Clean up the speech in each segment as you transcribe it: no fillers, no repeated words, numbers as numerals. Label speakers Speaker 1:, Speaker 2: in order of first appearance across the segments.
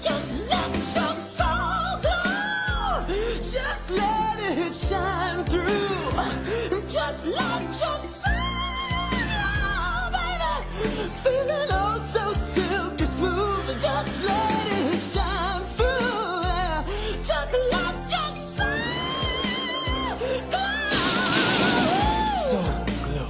Speaker 1: Just let your soul glow. Just let it shine through. Just let your soul, baby, feeling oh so silky smooth. Just let it shine through. Just let your soul glow. Soul glow.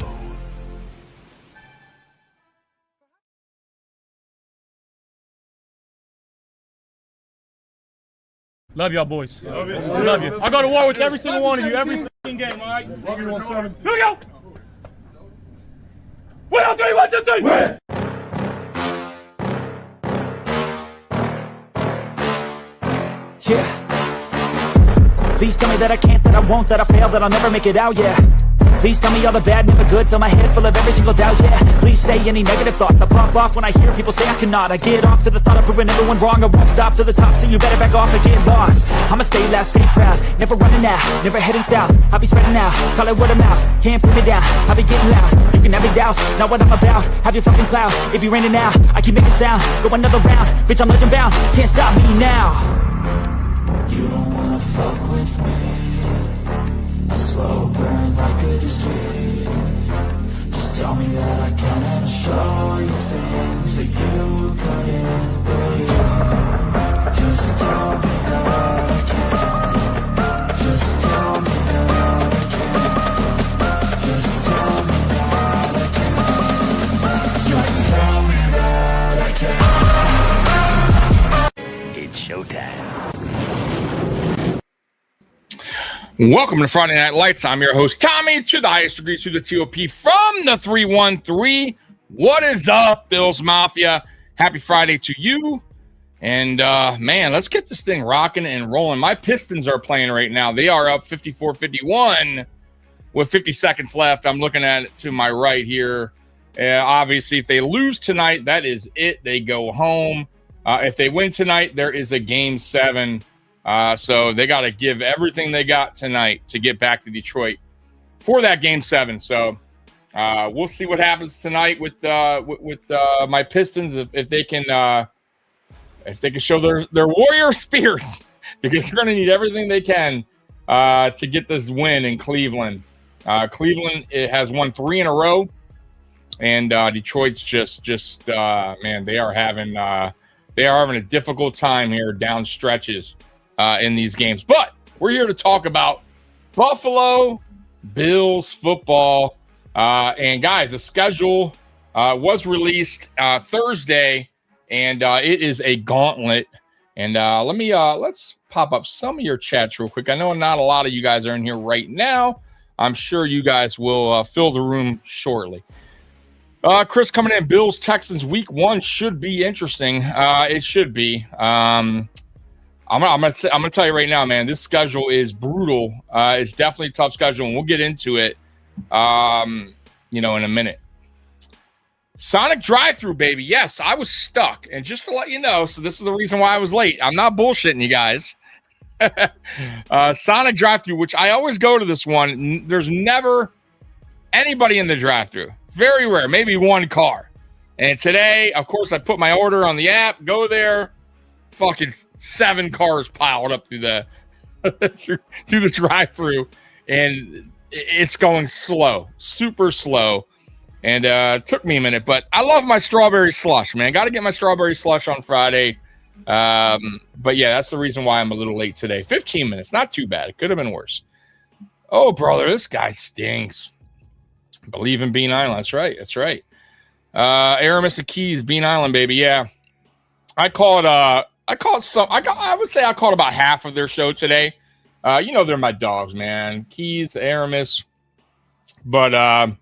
Speaker 2: Love y'all, boys. Love you. Love you. I go to war with every single one of you, every fucking game, all right? Love you, 1-7. Here we go. 1, 2, 3, 1, 2, 3. Win.
Speaker 3: Yeah. Please tell me that I can't, that I won't, that I fail, that I'll never make it out, yeah. Please tell me all the bad, never good, fill my head full of every single doubt, yeah. Please say any negative thoughts, I pop off when I hear people say I cannot. I get off to the thought of proving everyone wrong, I won't stop to the top, so you better back off and get lost. I'ma stay loud, stay proud, never running out, never heading south. I'll be spreading out, call it word of mouth, can't put me down, I'll be getting loud. You can have me doubts, not what I'm about, have your fucking cloud. It be raining now, I keep making sound, go another round, bitch I'm legend bound, can't stop me now. You don't wanna fuck with me, a slow burn like a disease. Just tell me that I can and I'll show you things that you couldn't believe. Just tell me that I can. Just tell me that I can. Just tell me that I can. Just tell me that I can.
Speaker 4: It's showtime.
Speaker 5: Welcome to Friday Night Lights. I'm your host, Tommy, to the highest degree, to the TOP from the 313. What is up, Bills Mafia? Happy Friday to you. And, man, let's get this thing rocking and rolling. My Pistons are playing right now. They are up 54-51 with 50 seconds left. I'm looking at it to my right here. Obviously, if they lose tonight, that is it. They go home. If they win tonight, there is a Game 7. So they got to give everything they got tonight to get back to Detroit for that Game 7. So we'll see what happens tonight with my Pistons if they can show their warrior spirit, because they're going to need everything they can to get this win in Cleveland. Cleveland has won 3 in a row, and Detroit's just man, they are having a difficult time here down stretches in these games. But we're here to talk about Buffalo Bills football. And guys, the schedule was released Thursday, and it is a gauntlet. And let's pop up some of your chats real quick. I know not a lot of you guys are in here right now. I'm sure you guys will fill the room shortly. Chris coming in, Bills Texans week 1 should be interesting. It should be. I'm gonna tell you right now, man, this schedule is brutal. It's definitely a tough schedule, and we'll get into it, in a minute. Sonic drive-through, baby. Yes, I was stuck. And just to let you know, so this is the reason why I was late. I'm not bullshitting you guys. Sonic drive-through, which I always go to this one. There's never anybody in the drive-through. Very rare, maybe one car. And today, of course, I put my order on the app, go there. Fucking 7 cars piled up through the through the drive-through, and it's going slow, super slow, and it took me a minute. But I love my strawberry slush, man. Got to get my strawberry slush on Friday. But yeah, that's the reason why I'm a little late today. 15 minutes, not too bad. It could have been worse. Oh, brother, this guy stinks. Believe in Beane Island. That's right. That's right. Aramis and Keys, Beane Island, baby. Yeah, I call it. I would say I caught about half of their show today. They're my dogs, man. Keys, Aramis. But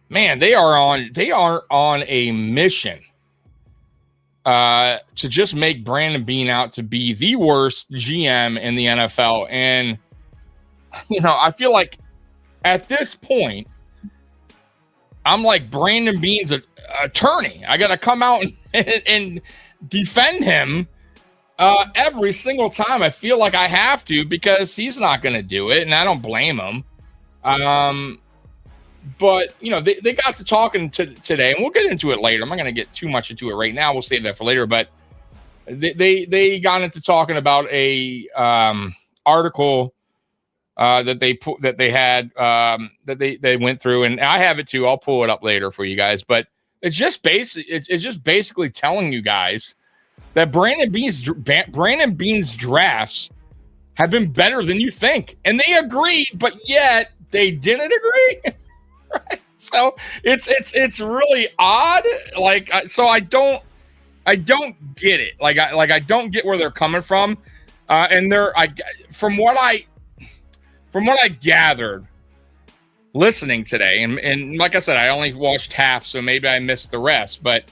Speaker 5: man, they are on a mission to just make Brandon Beane out to be the worst GM in the NFL. And I feel like at this point, I'm like Brandon Beane's attorney. I got to come out and defend him every single time. I feel like I have to, because he's not going to do it, and I don't blame him. But they got to talking today, and we'll get into it later. I'm not going to get too much into it right now. We'll save that for later. But they got into talking about a article that they went through, and I have it too. I'll pull it up later for you guys, but it's just basically telling you guys that Brandon Beane's drafts have been better than you think, and they agreed, but yet they didn't agree. Right? So it's really odd. Like, so I don't get it. I don't get where they're coming from. And from what I gathered listening today, and like I said, I only watched half, so maybe I missed the rest, but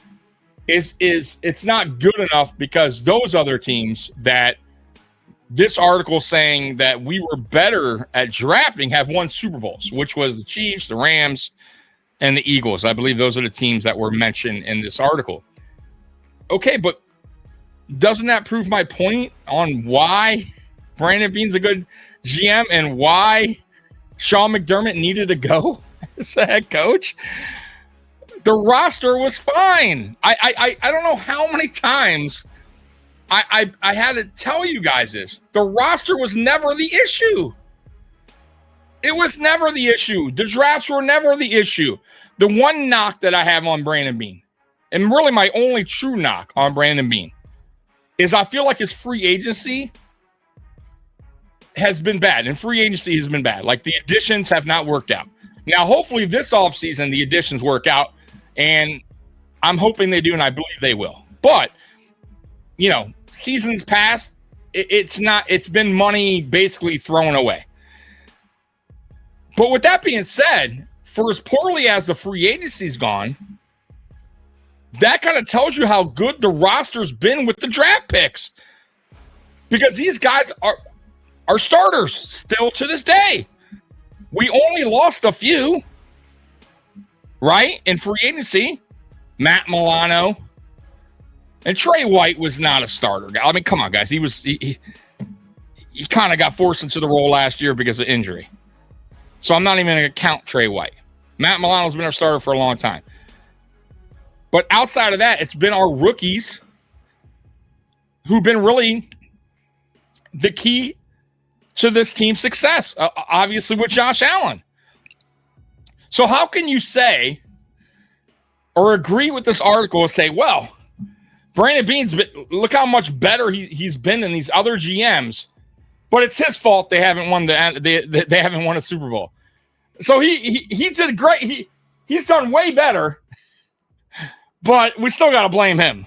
Speaker 5: it's not good enough because those other teams that this article saying that we were better at drafting have won Super Bowls, which was the Chiefs, the Rams, and the Eagles. I believe those are the teams that were mentioned in this article. Okay, but doesn't that prove my point on why Brandon Beane's a good GM and why Sean McDermott needed to go as a head coach? The roster was fine. I don't know how many times I had to tell you guys this. The roster was never the issue. It was never the issue. The drafts were never the issue. The one knock that I have on Brandon Beane, and really my only true knock on Brandon Beane, is I feel like his free agency has been bad, and free agency has been bad. Like, the additions have not worked out. Now, hopefully this offseason, the additions work out, and I'm hoping they do, and I believe they will. But, seasons past, it's been money basically thrown away. But with that being said, for as poorly as the free agency's gone, that kind of tells you how good the roster's been with the draft picks. Because these guys are starters still to this day. We only lost a few, right, in free agency. Matt Milano. And Trey White was not a starter. I mean, come on, guys. He kind of got forced into the role last year because of injury. So I'm not even going to count Trey White. Matt Milano's been our starter for a long time. But outside of that, it's been our rookies who've been really the key to this team's success, obviously with Josh Allen. So how can you say or agree with this article and say, well, Brandon Beane's look how much better he's been than these other GMs, but it's his fault they haven't won they haven't won a Super Bowl. So he did great. He's done way better, but we still got to blame him.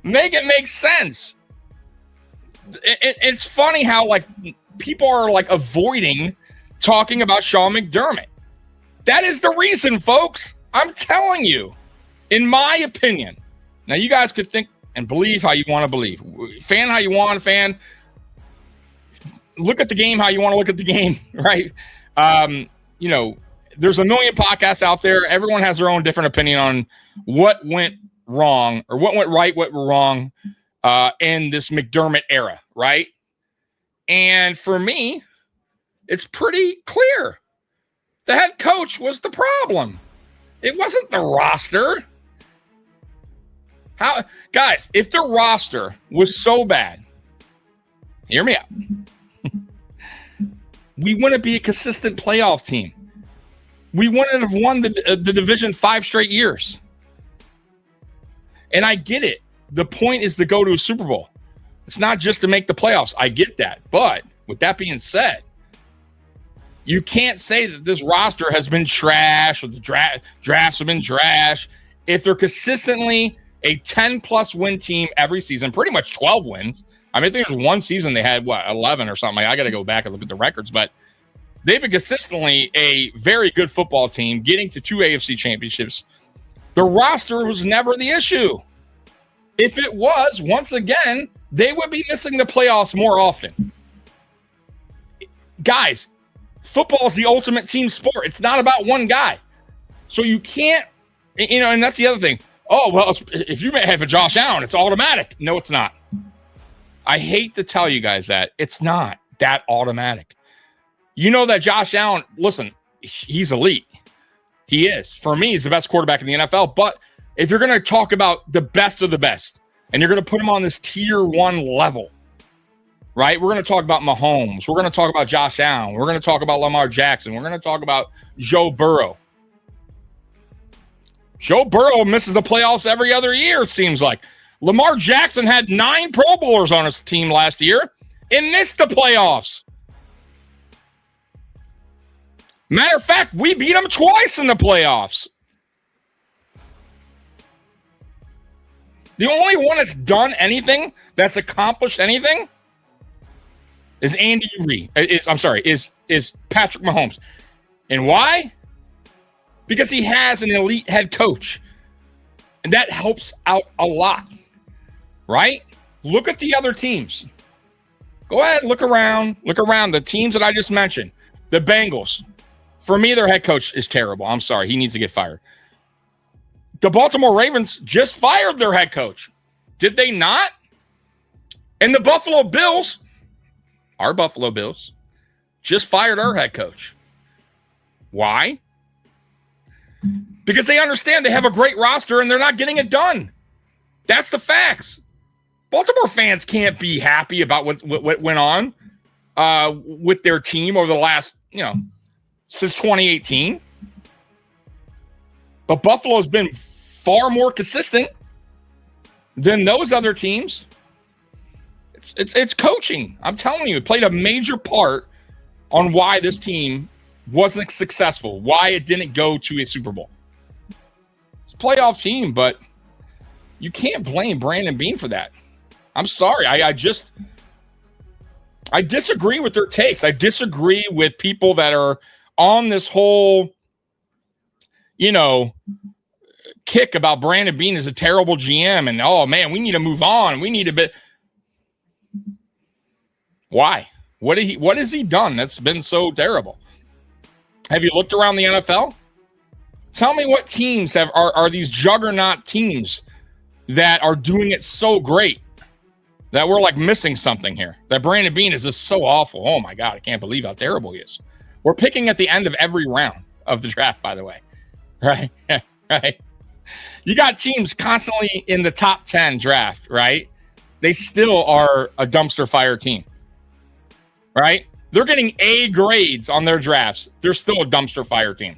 Speaker 5: Make it make sense. It's funny how people are avoiding talking about Sean McDermott. That is the reason, folks. I'm telling you, in my opinion. Now, you guys could think and believe how you want to believe. Fan how you want to fan. Look at the game how you want to look at the game, right? There's a million podcasts out there. Everyone has their own different opinion on what went wrong or what went right, what went wrong in this McDermott era, right? And for me, it's pretty clear. The head coach was the problem. It wasn't the roster. Guys, if the roster was so bad, hear me out. We wouldn't be a consistent playoff team. We wouldn't have won the division 5 straight years. And I get it. The point is to go to a Super Bowl. It's not just to make the playoffs. I get that. But with that being said, you can't say that this roster has been trash or the drafts have been trash. If they're consistently a 10-plus win team every season, pretty much 12 wins. I mean, I think there's one season they had, 11 or something. I got to go back and look at the records. But they've been consistently a very good football team, getting to 2 AFC championships. The roster was never the issue. If it was, once again, they would be missing the playoffs more often. Guys, football is the ultimate team sport. It's not about one guy. So you can't, and that's the other thing. Oh, well, if you have a Josh Allen, it's automatic. No, it's not. I hate to tell you guys that. It's not that automatic. You know that Josh Allen, listen, he's elite. He is. For me, he's the best quarterback in the NFL. But if you're going to talk about the best of the best, and you're going to put him on this tier 1 level, right? We're going to talk about Mahomes. We're going to talk about Josh Allen. We're going to talk about Lamar Jackson. We're going to talk about Joe Burrow. Joe Burrow misses the playoffs every other year, it seems like. Lamar Jackson had 9 Pro Bowlers on his team last year and missed the playoffs. Matter of fact, we beat him twice in the playoffs. The only one that's done anything, that's accomplished anything, is is Patrick Mahomes. And why? Because he has an elite head coach. And that helps out a lot. Right? Look at the other teams. Go ahead, look around. Look around the teams that I just mentioned. The Bengals. For me, their head coach is terrible. I'm sorry. He needs to get fired. The Baltimore Ravens just fired their head coach. Did they not? And the Buffalo Bills, our Buffalo Bills, just fired our head coach. Why? Because they understand they have a great roster and they're not getting it done. That's the facts. Baltimore fans can't be happy about what went on with their team over the last, since 2018. But Buffalo's been far more consistent than those other teams. It's coaching. I'm telling you, it played a major part on why this team wasn't successful, why it didn't go to a Super Bowl. It's a playoff team, but you can't blame Brandon Beane for that. I'm sorry. I disagree with their takes. I disagree with people that are on this whole, kick about Brandon Beane is a terrible GM and, oh, man, we need to move on. We need a bit. Why? What has he done that's been so terrible? Have you looked around the NFL? Tell me what teams are these juggernaut teams that are doing it so great that we're like missing something here. That Brandon Beane is just so awful. Oh my God, I can't believe how terrible he is. We're picking at the end of every round of the draft, by the way. Right? Right. You got teams constantly in the top 10 draft, right? They still are a dumpster fire team. Right? They're getting A grades on their drafts. They're still a dumpster fire team.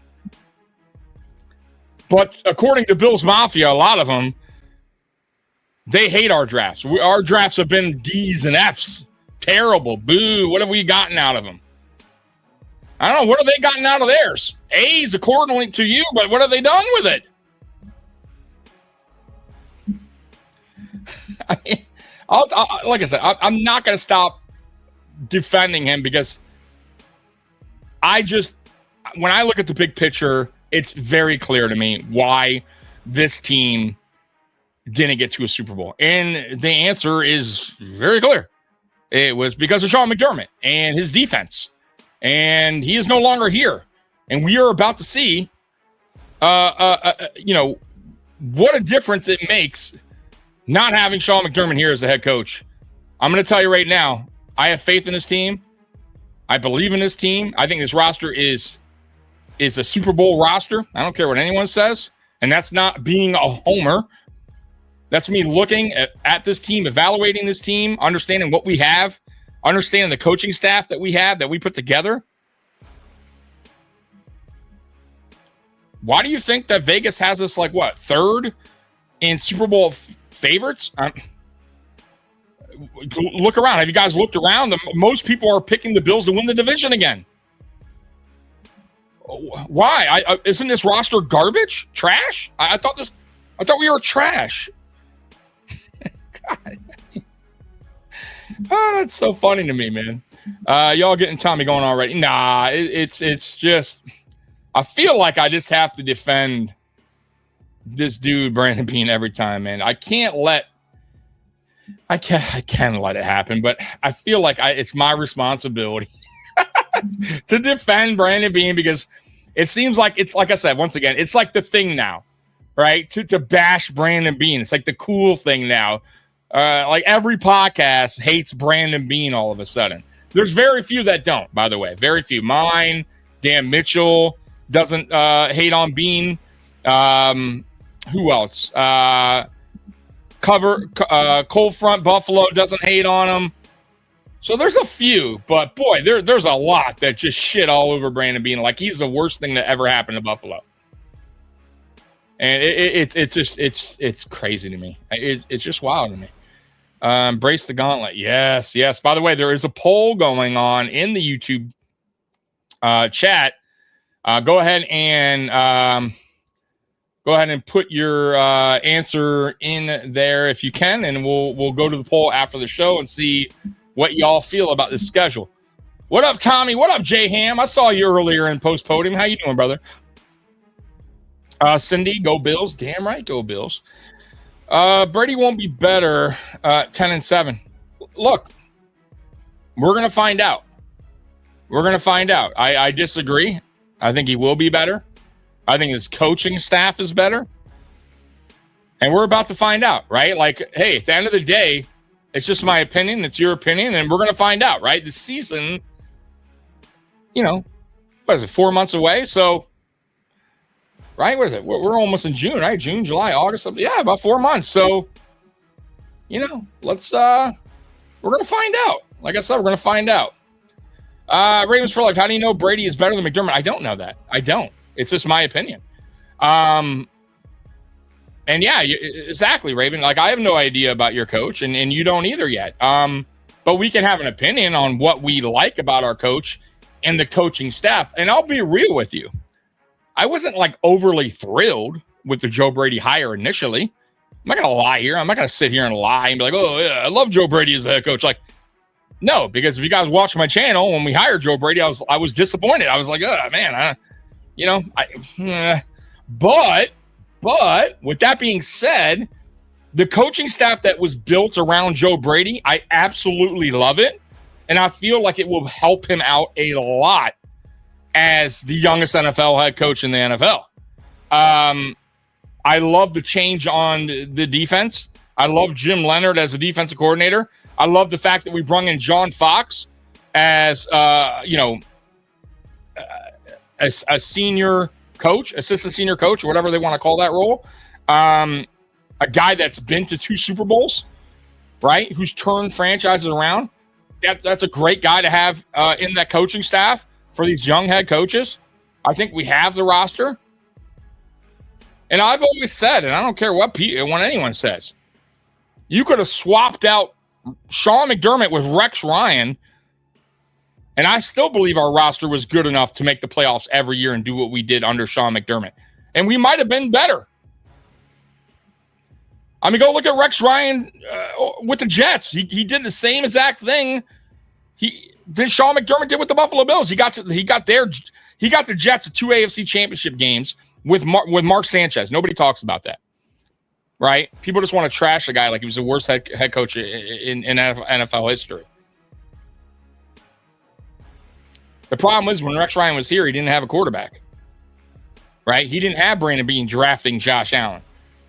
Speaker 5: But according to Bills Mafia, a lot of them, they hate our drafts. Our drafts have been D's and F's. Terrible. Boo. What have we gotten out of them? I don't know. What have they gotten out of theirs? A's accordingly to you, but what have they done with it? I mean, like I said, I'm not going to stop defending him because when I look at the big picture, it's very clear to me why this team didn't get to a Super Bowl. And the answer is very clear. It was because of Sean McDermott and his defense. And he is no longer here. And we are about to see, what a difference it makes not having Sean McDermott here as the head coach. I'm going to tell you right now, I have faith in this team. I believe in this team. I think this roster is a Super Bowl roster. I don't care what anyone says. And that's not being a homer. That's me looking at this team, evaluating this team, understanding what we have, understanding the coaching staff that we have, that we put together. Why do you think that Vegas has us third in Super Bowl favorites? Look around. Have you guys looked around? Most people are picking the Bills to win the division again. Why? Isn't this roster garbage? Trash? I thought we were trash. God. Oh, that's so funny to me, man. Y'all getting Tommy going already? Nah, it's just I feel like I just have to defend this dude, Brandon Beane, every time, man. I can't let it happen, but I feel like it's my responsibility to defend Brandon Beane because it seems like it's like I said, once again, it's like the thing now, right? To bash Brandon Beane. It's like the cool thing now. Like every podcast hates Brandon Beane all of a sudden. There's very few that don't, by the way. Very few. Mine, Dan Mitchell doesn't hate on Beane. Who else? Cold front Buffalo doesn't hate on him. So there's a few, but boy, there's a lot that just shit all over Brandon Beane. Like he's the worst thing that ever happened to Buffalo. And it's crazy to me. It's just wild to me. Embrace the gauntlet. Yes. By the way, there is a poll going on in the YouTube chat. Go ahead and put your answer in there if you can, and we'll go to the poll after the show and see what y'all feel about this schedule. What up, Tommy? What up, J Ham? I saw you earlier in post podium. How you doing, brother? Cindy, go Bills. Damn right, go Bills. Brady won't be better 10-7. Look, we're gonna find out. I disagree. I think he will be better. I think his coaching staff is better. And we're about to find out, right? Like, hey, at the end of the day, it's just my opinion. It's your opinion. And we're going to find out, right? The season, what is it, 4 months away? So, right? What is it? We're almost in June, right? June, July, August. Yeah, about 4 months. So, let's, we're going to find out. Like I said, we're going to find out. Ravens for life. How do you know Brady is better than McDermott? I don't know that. I don't. It's just my opinion. And yeah, exactly, Raven. Like, I have no idea about your coach, and you don't either yet. But we can have an opinion on what we like about our coach and the coaching staff. And I'll be real with you. I wasn't like overly thrilled with the Joe Brady hire initially. I'm not going to lie here. I'm not going to sit here and lie and be like, oh, yeah, I love Joe Brady as a head coach. Like, no, because if you guys watch my channel, when we hired Joe Brady, I was disappointed. I was like, oh, man, but with that being said, the coaching staff that was built around Joe Brady, I absolutely love it. And I feel like it will help him out a lot as the youngest NFL head coach in the NFL. I love the change on the defense. I love Jim Leonhard as a defensive coordinator. I love the fact that we brought in John Fox as, a senior coach, assistant senior coach, or whatever they want to call that role. A guy that's been to 2 Super Bowls, right? Who's turned franchises around. That's a great guy to have in that coaching staff for these young head coaches. I think we have the roster. And I've always said, and I don't care what anyone says, you could have swapped out Sean McDermott with Rex Ryan, and I still believe our roster was good enough to make the playoffs every year and do what we did under Sean McDermott. And we might have been better. I mean, go look at Rex Ryan with the Jets. He did the same exact thing Sean McDermott did with the Buffalo Bills. He got the Jets to 2 AFC championship games with Mark Sanchez. Nobody talks about that, right? People just want to trash a guy like he was the worst head coach in NFL history. The problem is when Rex Ryan was here, he didn't have a quarterback, right? He didn't have Brandon Beane drafting Josh Allen.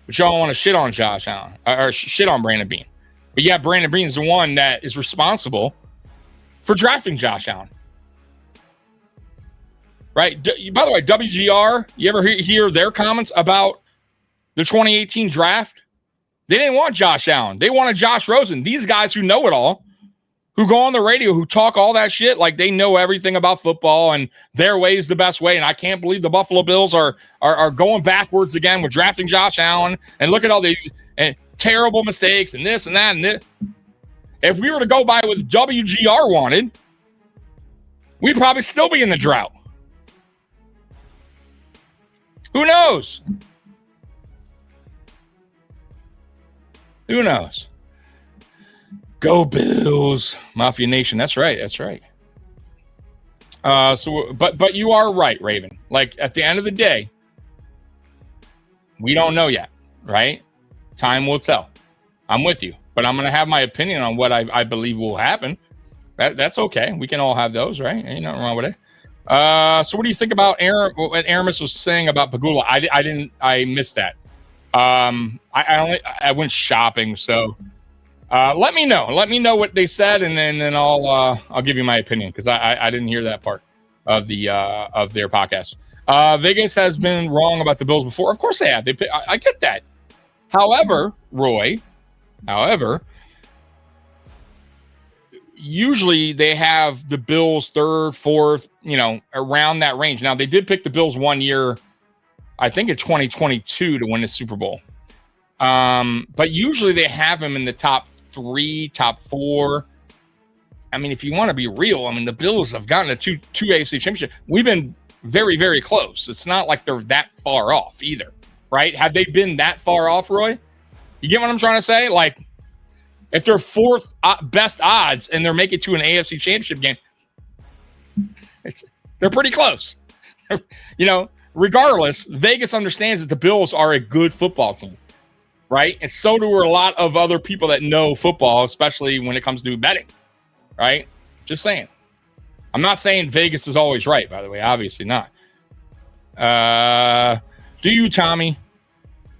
Speaker 5: But y'all want to shit on Josh Allen or shit on Brandon Beane. But yeah, Brandon Beane is the one that is responsible for drafting Josh Allen. Right? By the way, WGR, you ever hear their comments about the 2018 draft? They didn't want Josh Allen. They wanted Josh Rosen. These guys who know it all, who go on the radio, who talk all that shit like they know everything about football and their way is the best way. And I can't believe the Buffalo Bills are going backwards again with drafting Josh Allen. And look at all these terrible mistakes and this and that and this. If we were to go by what WGR wanted, we'd probably still be in the drought. Who knows? Who knows? Go Bills, Mafia Nation. That's right. That's right. But you are right, Raven. Like at the end of the day, we don't know yet, right? Time will tell. I'm with you, but I'm going to have my opinion on what I believe will happen. That's okay. We can all have those, right? Ain't nothing wrong with it. So what do you think about what Aramis was saying about Pagula? I missed that. I went shopping, so let me know what they said, and then I'll give you my opinion because I didn't hear that part of their podcast. Vegas has been wrong about the Bills before. Of course they have. I get that. However, Roy, However, usually they have the Bills third, fourth, around that range. Now, they did pick the Bills one year, I think in 2022, to win the Super Bowl. But usually they have them in the top 3, top 4. I mean, if you want to be real, I mean, the Bills have gotten a two AFC championship. We've been very, very close. It's not like they're that far off either, right? Have they been that far off, Roy? You get what I'm trying to say? Like, if they're fourth best odds and they're making it to an AFC championship game, they're pretty close. Regardless, Vegas understands that the Bills are a good football team, right? And so do a lot of other people that know football, especially when it comes to betting, right? Just saying. I'm not saying Vegas is always right, by the way. Obviously not. Do you, Tommy?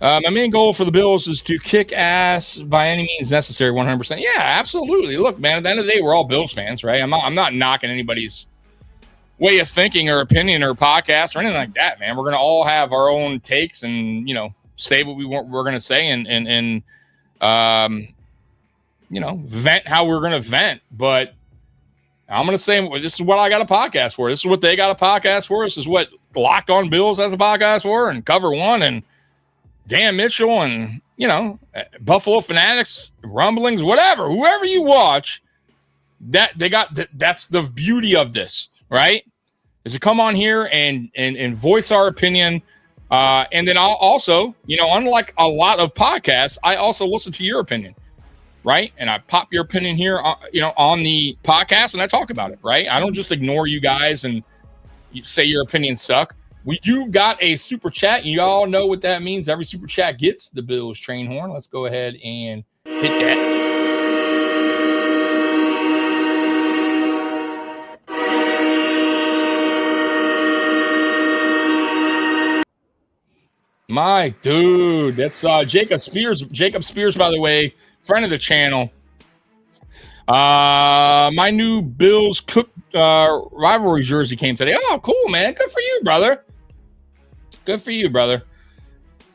Speaker 5: My main goal for the Bills is to kick ass by any means necessary, 100%. Yeah, absolutely. Look, man, at the end of the day, we're all Bills fans, right? I'm not knocking anybody's way of thinking or opinion or podcast or anything like that, man. We're going to all have our own takes and, say what we're going to say and vent how we're going to vent. But I'm going to say this is what I got a podcast for. This is what they got a podcast for. This is what Locked On Bills has a podcast for, and Cover One and Dan Mitchell and, Buffalo Fanatics, Rumblings, whatever, whoever you watch, that's the beauty of this, right? Is to come on here and voice our opinion. And then I'll also, unlike a lot of podcasts, I also listen to your opinion, right? And I pop your opinion here, on the podcast, and I talk about it, right? I don't just ignore you guys and say your opinions suck. We do got a super chat, and you all know what that means. Every super chat gets the Bills train horn. Let's go ahead and hit that. My dude, that's Jacob Spears. Jacob Spears, by the way, friend of the channel. My new Bills Cook rivalry jersey came today. Oh, cool, man. Good for you, brother. Good for you, brother.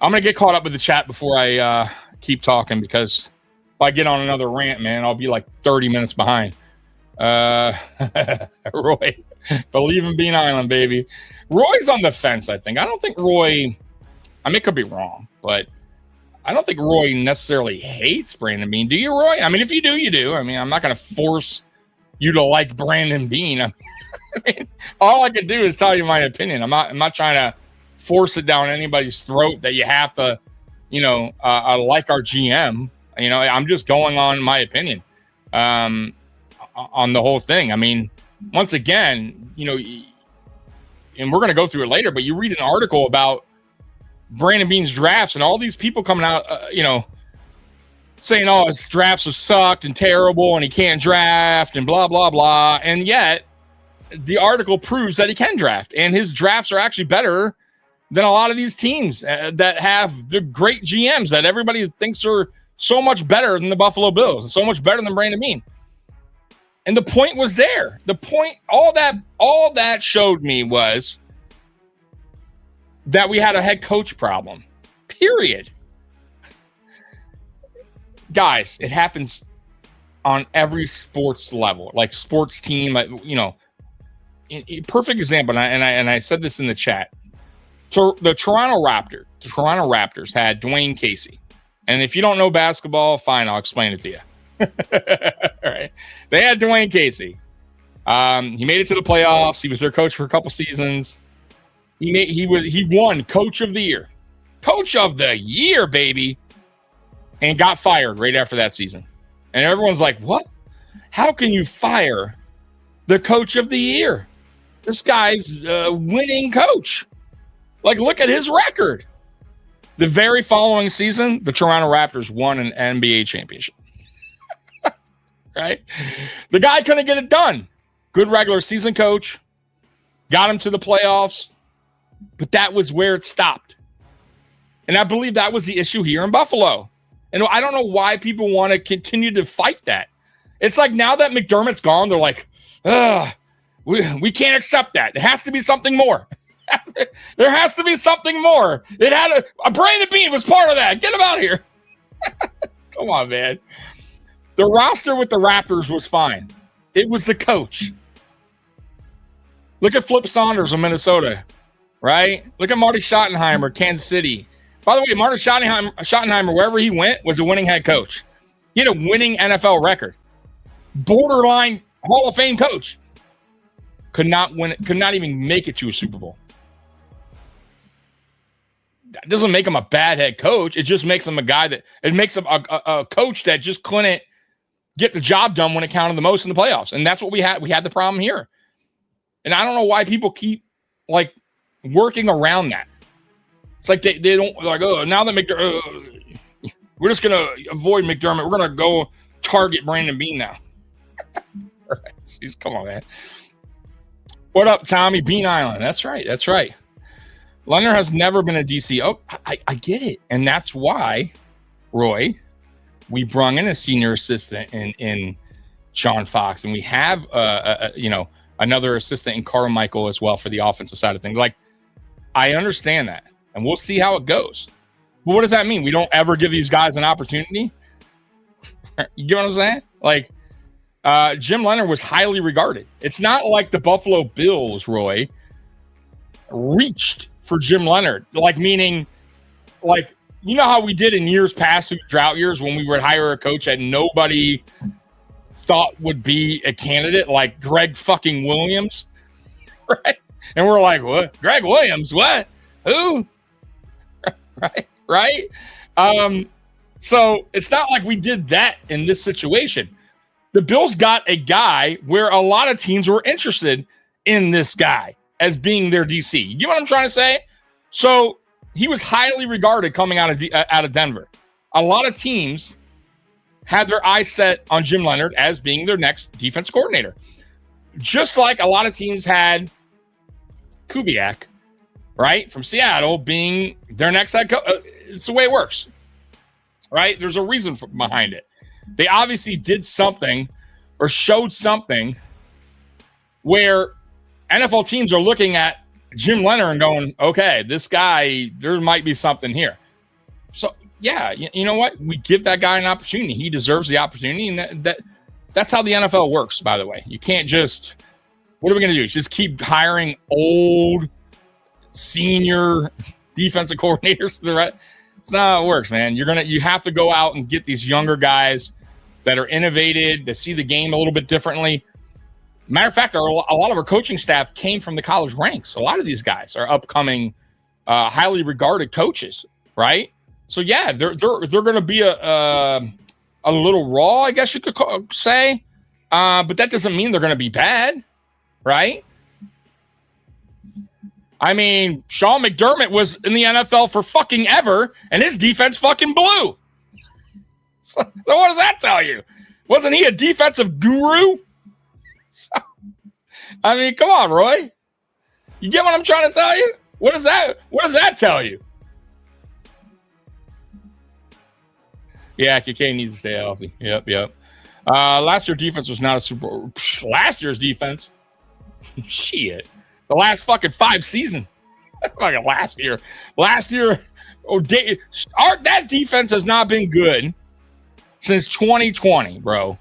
Speaker 5: I'm going to get caught up with the chat before I keep talking, because if I get on another rant, man, I'll be like 30 minutes behind. Roy, believe in Beane Island, baby. Roy's on the fence, I think. I don't think Roy, it could be wrong, but I don't think Roy necessarily hates Brandon Beane. Do you, Roy? I mean, if you do, you do. I mean, I'm not going to force you to like Brandon Beane. I mean, all I can do is tell you my opinion. I'm not trying to force it down anybody's throat that you have to, like our GM. I'm just going on my opinion on the whole thing. I mean, once again, and we're going to go through it later, but you read an article about Brandon Beane's drafts and all these people coming out, saying, oh, his drafts have sucked and terrible and he can't draft and blah, blah, blah. And yet the article proves that he can draft, and his drafts are actually better than a lot of these teams that have the great GMs that everybody thinks are so much better than the Buffalo Bills and so much better than Brandon Beane. And the point was there. The point, all that showed me was that we had a head coach problem, period. Guys, it happens on every sports level, like sports team, perfect example. And I said this in the chat. So the Toronto Raptors had Dwayne Casey. And if you don't know basketball, fine, I'll explain it to you. All right. They had Dwayne Casey. He made it to the playoffs. He was their coach for a couple seasons. He won Coach of the Year. Coach of the Year, baby. And got fired right after that season. And everyone's like, what? How can you fire the Coach of the Year? This guy's a winning coach. Like, look at his record. The very following season, the Toronto Raptors won an NBA championship. Right? The guy couldn't get it done. Good regular season coach. Got him to the playoffs. But that was where it stopped. And I believe that was the issue here in Buffalo. And I don't know why people want to continue to fight that. It's like now that McDermott's gone, they're like, we can't accept that. It has to be something more. There has to be something more. It had a Brandon Beane was part of that. Get him out of here. Come on, man. The roster with the Raptors was fine. It was the coach. Look at Flip Saunders of Minnesota, right? Look at Marty Schottenheimer, Kansas City. By the way, Marty Schottenheimer, wherever he went, was a winning head coach. He had a winning NFL record. Borderline Hall of Fame coach. Could not win it, could not even make it to a Super Bowl. That doesn't make him a bad head coach. It just makes him a guy that, it makes him a coach that just couldn't get the job done when it counted the most in the playoffs. And that's what we had. We had the problem here. And I don't know why people keep like working around that. It's like they don't like, oh, now that we're just going to avoid McDermott. We're going to go target Brandon Beane now. All right. Jeez, come on, man. What up, Tommy? Beane Island. That's right. That's right. Leonhard has never been a DC. Oh, I get it. And that's why, Roy, we brung in a senior assistant in Sean Fox. And we have, another assistant in Carmichael as well for the offensive side of things. Like, I understand that. And we'll see how it goes. But what does that mean? We don't ever give these guys an opportunity? You get what I'm saying? Like, Jim Leonhard was highly regarded. It's not like the Buffalo Bills, Roy, reached for Jim Leonhard. Like, meaning, like, you know how we did in years past, through drought years, when we would hire a coach that nobody thought would be a candidate, like Greg fucking Williams, right? And we're like, what? Greg Williams? What? Who? Right? So it's not like we did that in this situation. The Bills got a guy where a lot of teams were interested in this guy as being their DC. You get what I'm trying to say? So he was highly regarded coming out of Denver. A lot of teams had their eyes set on Jim Leonhard as being their next defense coordinator. Just like a lot of teams had Kubiak, right, from Seattle being their next head coach. It's the way it works, right? There's a reason behind it. They obviously did something or showed something where NFL teams are looking at Jim Leonhard and going, okay, this guy, there might be something here. So, yeah, you know what? We give that guy an opportunity. He deserves the opportunity, and that's how the NFL works, by the way. You can't just, what are we going to do? Just keep hiring old senior defensive coordinators? It's not how it works, man. You have to go out and get these younger guys that are innovative, that see the game a little bit differently. Matter of fact, a lot of our coaching staff came from the college ranks. A lot of these guys are upcoming, highly regarded coaches, right? So yeah, they're going to be a little raw, I guess you could say, but that doesn't mean they're going to be bad, right? I mean, Sean McDermott was in the NFL for fucking ever, and his defense fucking blew. So what does that tell you? Wasn't he a defensive guru? So, I mean, come on, Roy. You get what I'm trying to tell you? What does that tell you? Yeah, KK needs to stay healthy. Yep. Last year's defense was not a Super Bowl. Last year's defense? Shit. The last fucking 5 seasons. Fucking last year. That defense has not been good since 2020, bro.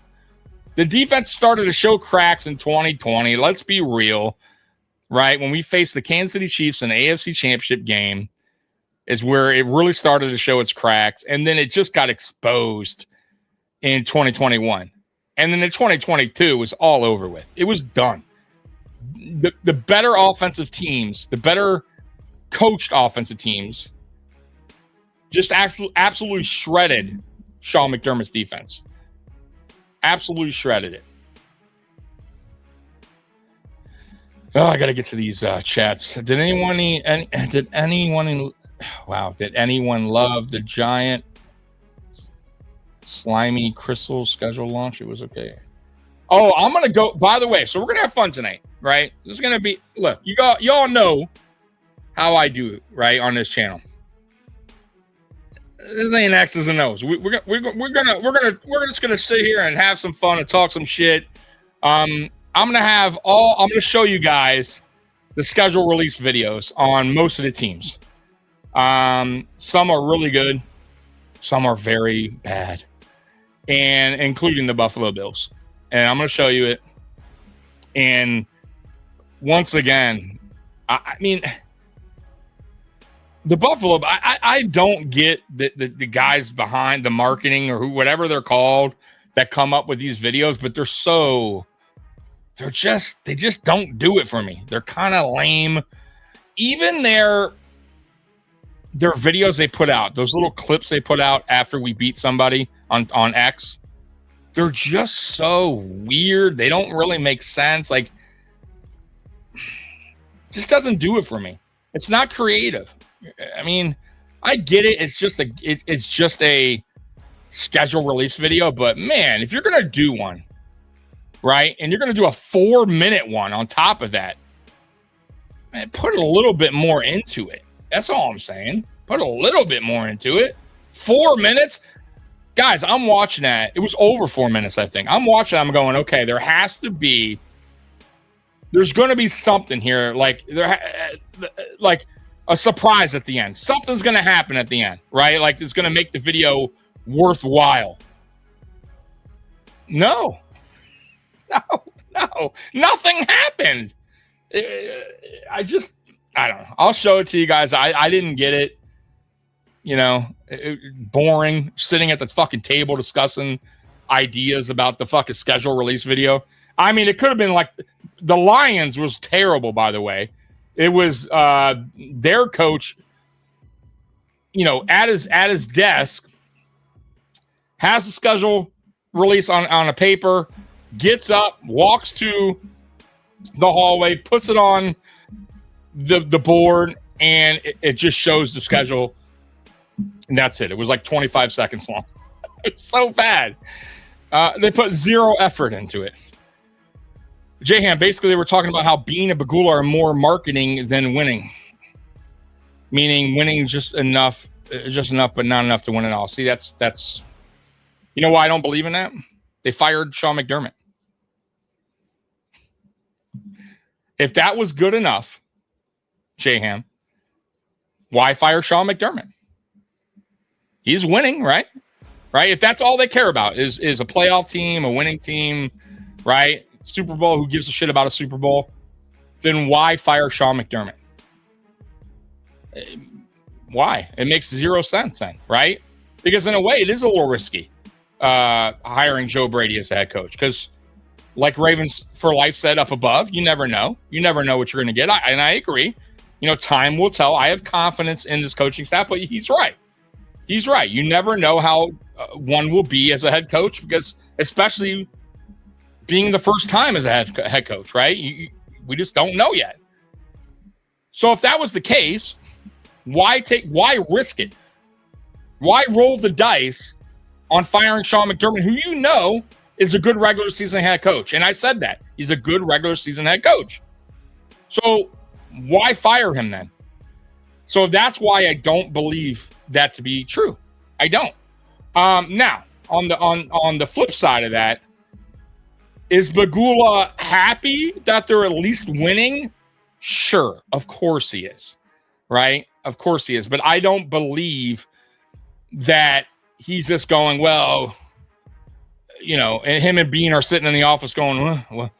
Speaker 5: The defense started to show cracks in 2020. Let's be real, right? When we faced the Kansas City Chiefs in the AFC Championship game is where it really started to show its cracks. And then it just got exposed in 2021. And then in 2022, it was all over with. It was done. The better offensive teams, the better coached offensive teams, just absolutely shredded Sean McDermott's defense. Absolutely shredded it. Oh, I got to get to these chats. Did anyone love the giant slimy crystal schedule launch? It was okay. Oh, I'm going to go, by the way, so we're going to have fun tonight, right? This is going to be, look, y'all know how I do it, right, on this channel. This ain't X's and O's. We're just gonna sit here and have some fun and talk some shit. I'm gonna show you guys the schedule release videos on most of the teams. Some are really good, some are very bad. and including the Buffalo Bills. And I'm going to show you it. And once again, I mean, the Buffalo, I don't get the guys behind the marketing or whatever they're called that come up with these videos, but they just don't do it for me. They're kind of lame. Even their videos they put out, those little clips they put out after we beat somebody on X, they're just so weird. They don't really make sense. Like, just doesn't do it for me. It's not creative. I mean, I get it. It's just a schedule release video, but man, if you're gonna do one, right, and you're gonna do a 4-minute one on top of that, man, put a little bit more into it. That's all I'm saying. Put a little bit more into it. 4 minutes, guys. I'm watching that. It was over 4 minutes, I think. I'm watching. I'm going, okay. There's going to be something here, like a surprise at the end. Something's going to happen at the end, right? Like it's going to make the video worthwhile. No, nothing happened. I don't know. I'll show it to you guys. I didn't get it. You know, boring sitting at the fucking table discussing ideas about the fucking schedule release video. I mean, it could have been like the Lions was terrible, by the way. It was their coach, you know, at his desk, has the schedule release on a paper, gets up, walks to the hallway, puts it on the board, and it just shows the schedule, and that's it. It was like 25 seconds long. It's so bad. They put zero effort into it. J-Ham, basically, they were talking about how Beane and Bagula are more marketing than winning, meaning winning just enough, but not enough to win it all. See, that's. You know why I don't believe in that? They fired Sean McDermott. If that was good enough, J-Ham, why fire Sean McDermott? He's winning, right? Right? If that's all they care about is a playoff team, a winning team, right? Super Bowl, who gives a shit about a Super Bowl? Then why fire Sean McDermott? Why? It makes zero sense then, right? Because in a way, it is a little risky hiring Joe Brady as a head coach. Because like Ravens for Life said up above, you never know. You never know what you're going to get. And I agree. You know, time will tell. I have confidence in this coaching staff, but he's right. He's right. You never know how one will be as a head coach, because especially being the first time as a head coach, right? We just don't know yet. So if that was the case, why risk it? Why roll the dice on firing Sean McDermott, who you know is a good regular season head coach? And I said that. He's a good regular season head coach. So why fire him then? So that's why I don't believe that to be true. I don't. Now, on the flip side of that, is Bagula happy that they're at least winning? Sure, of course he is, right? Of course he is. But I don't believe that he's just going, well, you know, and him and Beane are sitting in the office going, well,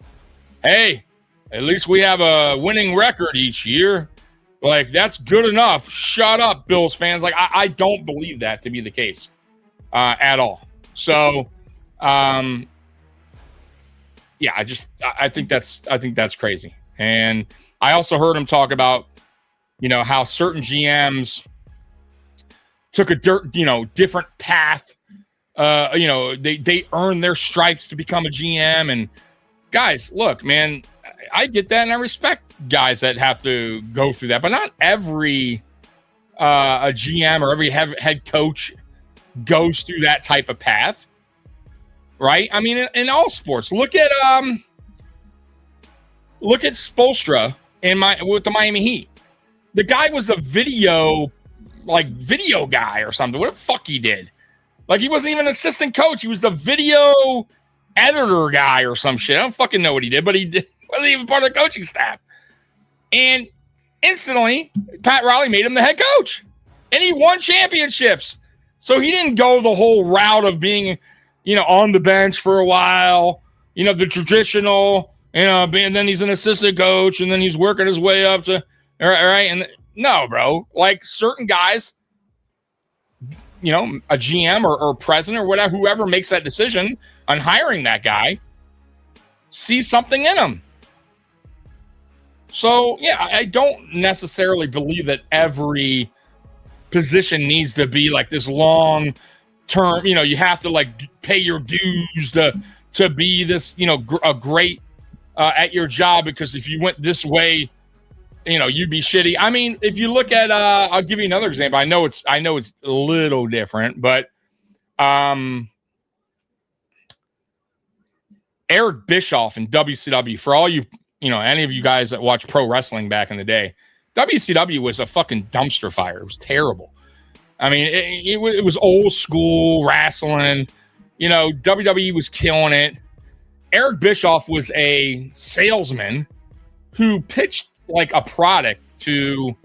Speaker 5: hey, at least we have a winning record each year. Like, that's good enough. Shut up, Bills fans. Like, I don't believe that to be the case at all. So, yeah, I think that's crazy. And I also heard him talk about, you know, how certain GMs took a different path. You know, they earned their stripes to become a GM. And guys, look, man, I get that, and I respect guys that have to go through that, but not every a GM or every head coach goes through that type of path. Right? I mean, in all sports, look at Spoelstra with the Miami Heat. The guy was a video guy or something. What the fuck he did? Like, he wasn't even an assistant coach. He was the video editor guy or some shit. I don't fucking know what he did, but he wasn't even part of the coaching staff. And instantly, Pat Riley made him the head coach, and he won championships. So he didn't go the whole route of being on the bench for a while, the traditional, and then he's an assistant coach, and then he's working his way up to, all right. And no, bro, like certain guys, a GM or president or whatever, whoever makes that decision on hiring that guy, see something in him. So, yeah, I don't necessarily believe that every position needs to be like this long term. You have to like pay your dues to be this, a great at your job, because if you went this way, you'd be shitty. I mean, if you look at, I'll give you another example. I know it's a little different, but Eric Bischoff in WCW, for all you, any of you guys that watch pro wrestling back in the day, WCW was a fucking dumpster fire. It was terrible. I mean, it was old school wrestling. WWE was killing it. Eric Bischoff was a salesman who pitched like a product to,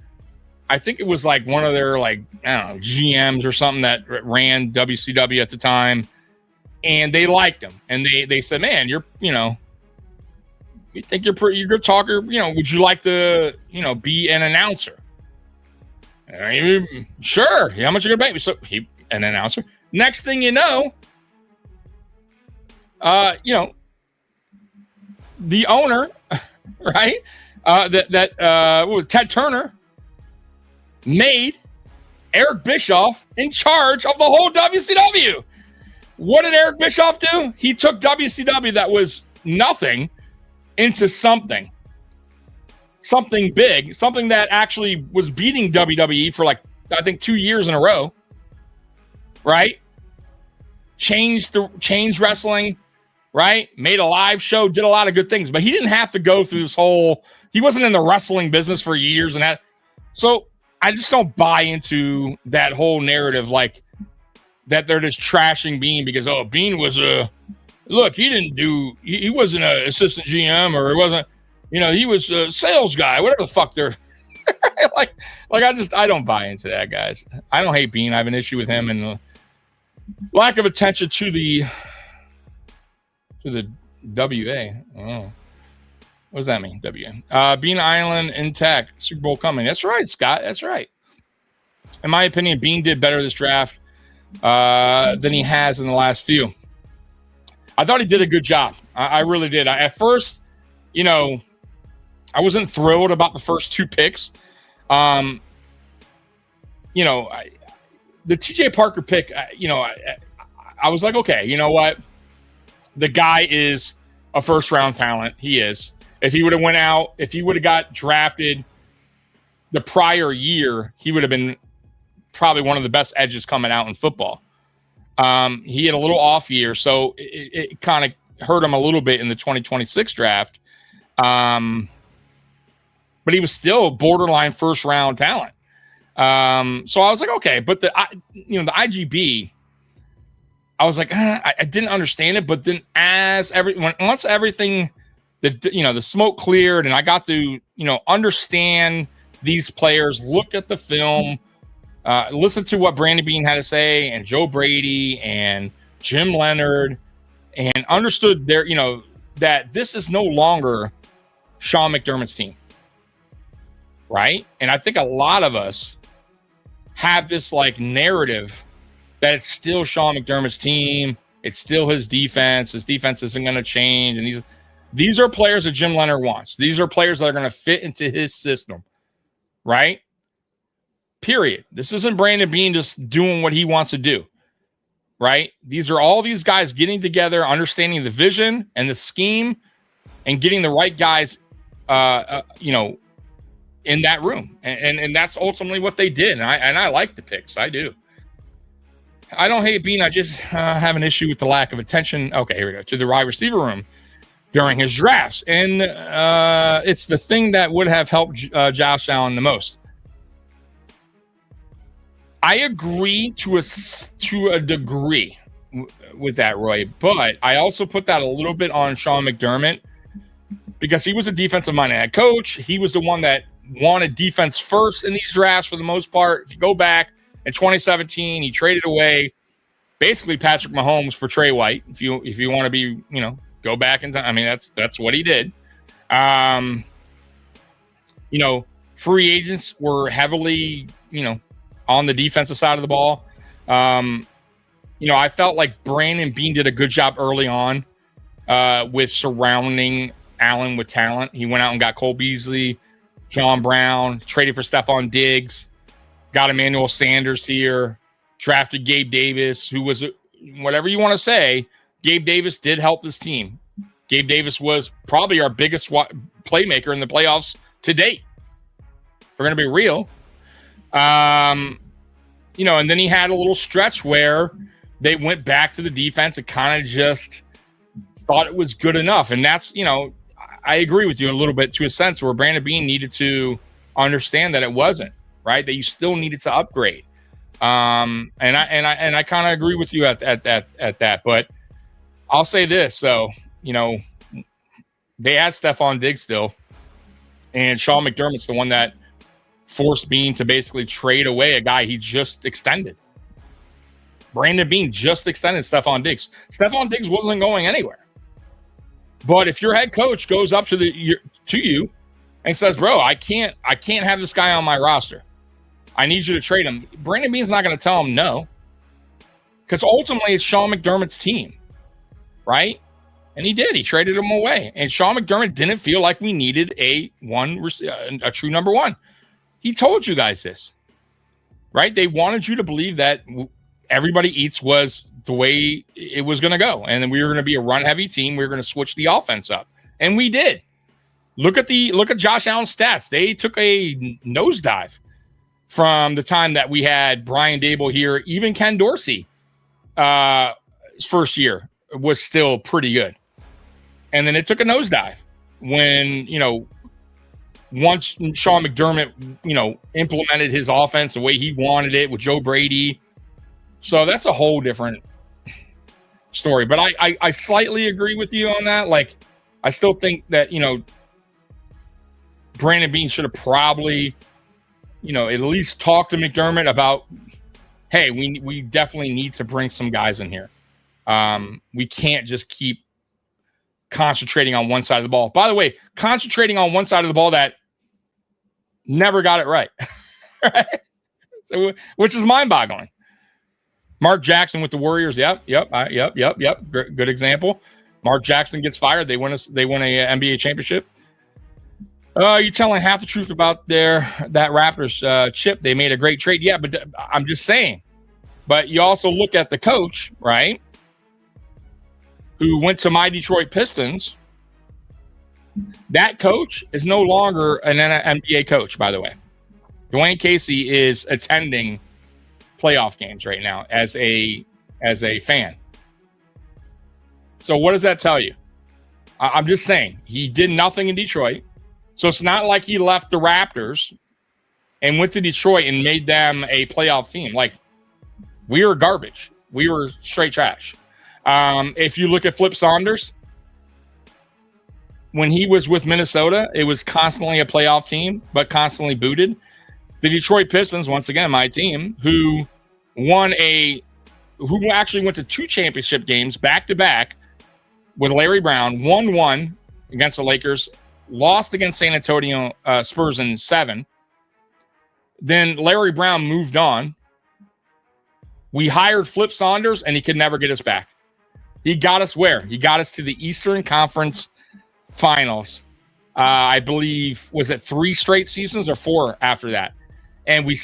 Speaker 5: I think it was like one of their GMs or something that ran WCW at the time, and they liked him, and they said, "Man, you think you're a good talker? Would you like to be an announcer?" Sure. How much are you gonna pay me? So he an announcer. Next thing you know, the owner, right? Ted Turner made Eric Bischoff in charge of the whole WCW. What did Eric Bischoff do? He took WCW that was nothing into something big, something that actually was beating WWE for I think 2 years in a row, right? Changed wrestling, right? Made a live show, did a lot of good things, but he didn't have to go through this whole, he wasn't in the wrestling business for years and that. So I just don't buy into that whole narrative, that they're just trashing Beane because, Beane was look, he wasn't an assistant GM, or he wasn't, he was a sales guy, whatever the fuck they're I don't buy into that, guys. I don't hate Beane. I have an issue with him and the lack of attention to the WA. Oh, what does that mean? WA. Beane Island intact, Super Bowl coming. That's right, Scott. That's right. In my opinion, Beane did better this draft than he has in the last few. I thought he did a good job. I really did. At first, I wasn't thrilled about the first two picks. The TJ Parker pick, I was like, okay, you know what? The guy is a first round talent. He is. If he would have went out, if he would have got drafted the prior year, he would have been probably one of the best edges coming out in football. He had a little off year, so it kind of hurt him a little bit in the 2026 draft. But he was still borderline first round talent. So I was like, okay, but the IGB, I was like, I didn't understand it. But then once everything, the smoke cleared and I got to, understand these players, look at the film, listen to what Brandon Beane had to say, and Joe Brady and Jim Leonhard, and understood that this is no longer Sean McDermott's team. Right. And I think a lot of us have this narrative that it's still Sean McDermott's team. It's still his defense. His defense isn't going to change. And these are players that Jim Leonhard wants. These are players that are going to fit into his system. Right. Period. This isn't Brandon Beane just doing what he wants to do. Right. These are all these guys getting together, understanding the vision and the scheme, and getting the right guys, in that room. And that's ultimately what they did. And I like the picks. I do. I don't hate Beane. I just have an issue with the lack of attention. Okay, here we go. To the wide receiver room during his drafts. And it's the thing that would have helped Josh Allen the most. I agree to a degree with that, Roy. But I also put that a little bit on Sean McDermott because he was a defensive-minded head coach. He was the one that wanted defense first in these drafts for the most part. If you go back in 2017, he traded away basically Patrick Mahomes for Trey White. If you want to be, go back in time. I mean, that's what he did. Free agents were heavily, on the defensive side of the ball. I felt like Brandon Beane did a good job early on with surrounding Allen with talent. He went out and got Cole Beasley, John Brown, traded for Stephon Diggs, got Emmanuel Sanders here, drafted Gabe Davis, who was, whatever you want to say, Gabe Davis did help this team. Gabe Davis was probably our biggest playmaker in the playoffs to date. If we're going to be real. And then he had a little stretch where they went back to the defense and kind of just thought it was good enough. And that's, I agree with you a little bit to a sense where Brandon Beane needed to understand that it wasn't, right? That you still needed to upgrade. And I kind of agree with you at that. But I'll say this. So, they had Stephon Diggs still. And Sean McDermott's the one that forced Beane to basically trade away a guy he just extended. Brandon Beane just extended Stephon Diggs. Stephon Diggs wasn't going anywhere. But if your head coach goes up to you and says, "Bro, I can't have this guy on my roster. I need you to trade him." Brandon Beane's not going to tell him no, because ultimately it's Sean McDermott's team, right? And he did. He traded him away. And Sean McDermott didn't feel like we needed a true number one. He told you guys this, right? They wanted you to believe that everybody eats was the way it was going to go. And then we were going to be a run-heavy team. We were going to switch the offense up. And we did. Look at Josh Allen's stats. They took a nosedive from the time that we had Brian Dable here. Even Ken Dorsey, his first year, was still pretty good. And then it took a nosedive when, once Sean McDermott, implemented his offense the way he wanted it with Joe Brady. So that's a whole different story. But I slightly agree with you on that. Like, I still think that, Brandon Beane should have probably, at least talked to McDermott about, hey, we definitely need to bring some guys in here. We can't just keep concentrating on one side of the ball. By the way, concentrating on one side of the ball that never got it right. Right? So, which is mind-boggling. Mark Jackson with the Warriors. Yep. Good example. Mark Jackson gets fired. They win a NBA championship. You're telling half the truth about that Raptors chip. They made a great trade. Yeah, but I'm just saying. But you also look at the coach, right, who went to my Detroit Pistons. That coach is no longer an NBA coach, by the way. Dwayne Casey is attending playoff games right now as a fan. So what does that tell you? I'm just saying he did nothing in Detroit. So it's not like he left the Raptors and went to Detroit and made them a playoff team. Like, we were garbage. We were straight trash. If you look at Flip Saunders, when he was with Minnesota, it was constantly a playoff team, but constantly booted. The Detroit Pistons, once again, my team, who actually went to 2 championship games back-to-back with Larry Brown, won 1 against the Lakers, lost against San Antonio Spurs in 7. Then Larry Brown moved on. We hired Flip Saunders, and he could never get us back. He got us where? He got us to the Eastern Conference Finals. I believe, was it 3 straight seasons or 4 after that? And we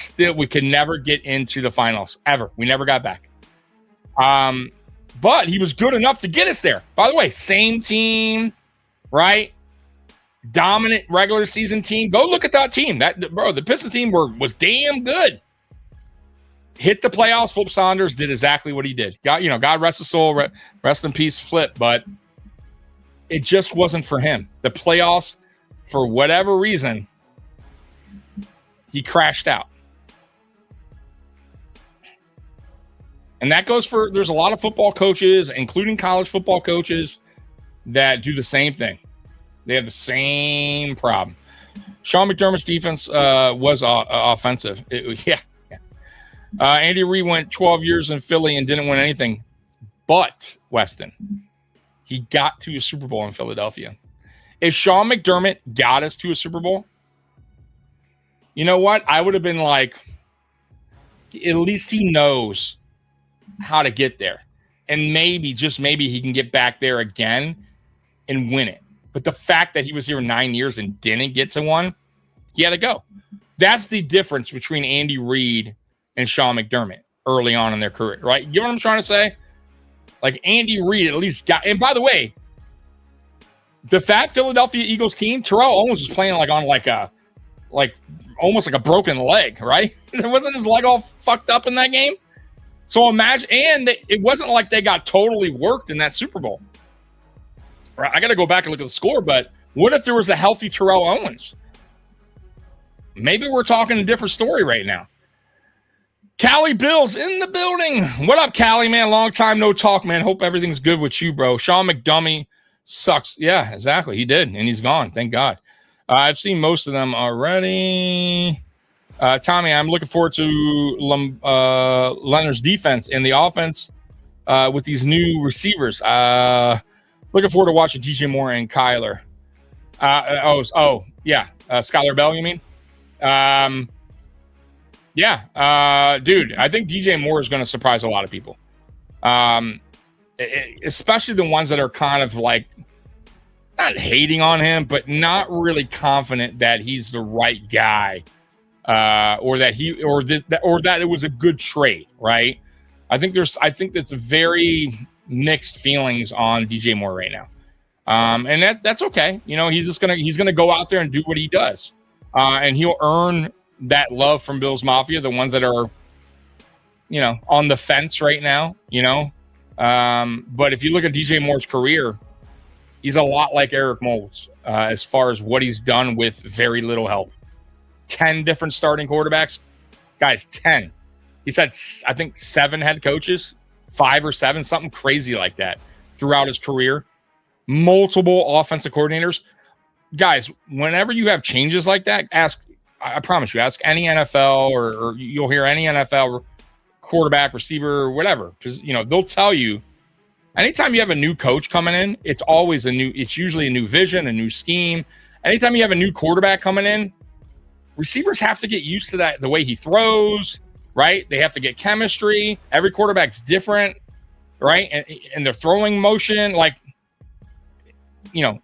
Speaker 5: could never get into the finals ever. We never got back. But he was good enough to get us there. By the way, same team, right? Dominant regular season team. Go look at that team. The Pistons team was damn good. Hit the playoffs. Flip Saunders did exactly what he did. God rest his soul. Rest in peace, Flip. But it just wasn't for him. The playoffs, for whatever reason, he crashed out. And that goes for, there's a lot of football coaches, including college football coaches, that do the same thing. They have the same problem. Sean McDermott's defense was offensive. Andy Reid went 12 years in Philly and didn't win anything. But, Weston, he got to a Super Bowl in Philadelphia. If Sean McDermott got us to a Super Bowl, you know what? I would have been like, at least he knows how to get there. And maybe, just maybe, he can get back there again and win it. But the fact that he was here 9 years and didn't get to one, he had to go. That's the difference between Andy Reid and Sean McDermott early on in their career, right? You know what I'm trying to say? Like, Andy Reid at least got, and by the way, the fat Philadelphia Eagles team, Terrell Owens was playing like on almost like a broken leg, right? Wasn't his leg all fucked up in that game? So imagine, and it wasn't like they got totally worked in that Super Bowl. Right? I got to go back and look at the score, but what if there was a healthy Terrell Owens? Maybe we're talking a different story right now. Callie Bills in the building. What up, Callie, man? Long time no talk, man. Hope everything's good with you, bro. Sean McDummy sucks. Yeah, exactly. He did, and he's gone. Thank God. I've seen most of them already. Tommy, I'm looking forward to Leonhard's defense and the offense with these new receivers. Looking forward to watching DJ Moore and Kyler. Skyler Bell, you mean? Dude, I think DJ Moore is going to surprise a lot of people. Especially the ones that are kind of like not hating on him, but not really confident that he's the right guy, or that it was a good trade, right? I think that's very mixed feelings on DJ Moore right now, and that's okay. You know, he's gonna go out there and do what he does, and he'll earn that love from Bills Mafia, the ones that are, you know, on the fence right now, you know. But if you look at DJ Moore's career, he's a lot like Eric Moulds as far as what he's done with very little help. 10 different starting quarterbacks. Guys, 10. He's had, I think, 7 head coaches, 5 or 7, something crazy like that throughout his career. Multiple offensive coordinators. Guys, whenever you have changes like that, I promise you, ask any NFL or you'll hear any NFL quarterback, receiver, or whatever, because, you know, they'll tell you anytime you have a new coach coming in, it's usually a new vision, a new scheme. Anytime you have a new quarterback coming in, receivers have to get used to that, the way he throws, right? They have to get chemistry. Every quarterback's different, right? And their throwing motion, like, you know,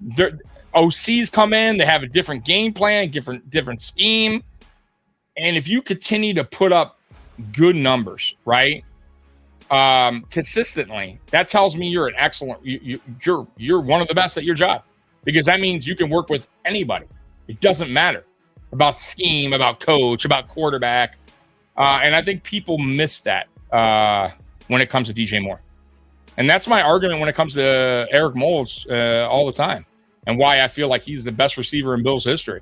Speaker 5: OCs come in, they have a different game plan, different scheme. And if you continue to put up good numbers, right, consistently, that tells me you're an excellent, you're one of the best at your job, because that means you can work with anybody. It doesn't matter about scheme, about coach, about quarterback. And I think people miss that when it comes to DJ Moore. And that's my argument when it comes to Eric Moulds all the time, and why I feel like he's the best receiver in Bills history.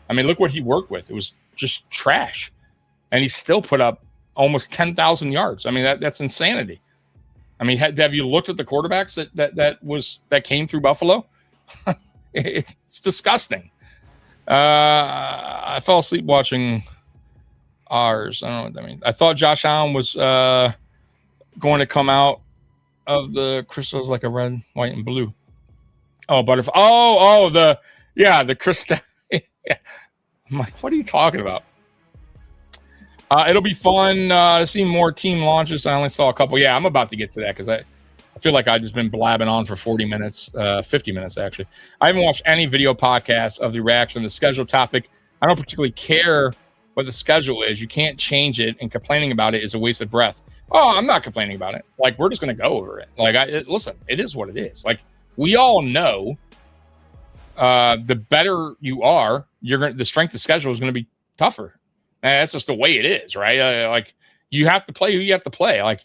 Speaker 5: I mean, look what he worked with. It was just trash. And he still put up almost 10,000 yards. I mean, that's insanity. I mean, have you looked at the quarterbacks that came through Buffalo? It's disgusting. I fell asleep watching ours. I don't know what that means. I thought Josh Allen was going to come out of the crystals like a red, white, and blue. Oh, butterfly. The crystal. Yeah. I'm like, what are you talking about? It'll be fun to see more team launches. I only saw a couple. Yeah, I'm about to get to that because I feel like I've just been blabbing on for 40 minutes, 50 minutes, actually. I haven't watched any video podcasts of the reaction to the schedule topic. I don't particularly care what the schedule is. You can't change it, and complaining about it is a waste of breath. Oh, I'm not complaining about it. Like, we're just going to go over it. Like, listen, it is what it is. Like, we all know the better you are, the strength of schedule is going to be tougher. And that's just the way it is, right? Like, you have to play who you have to play. Like,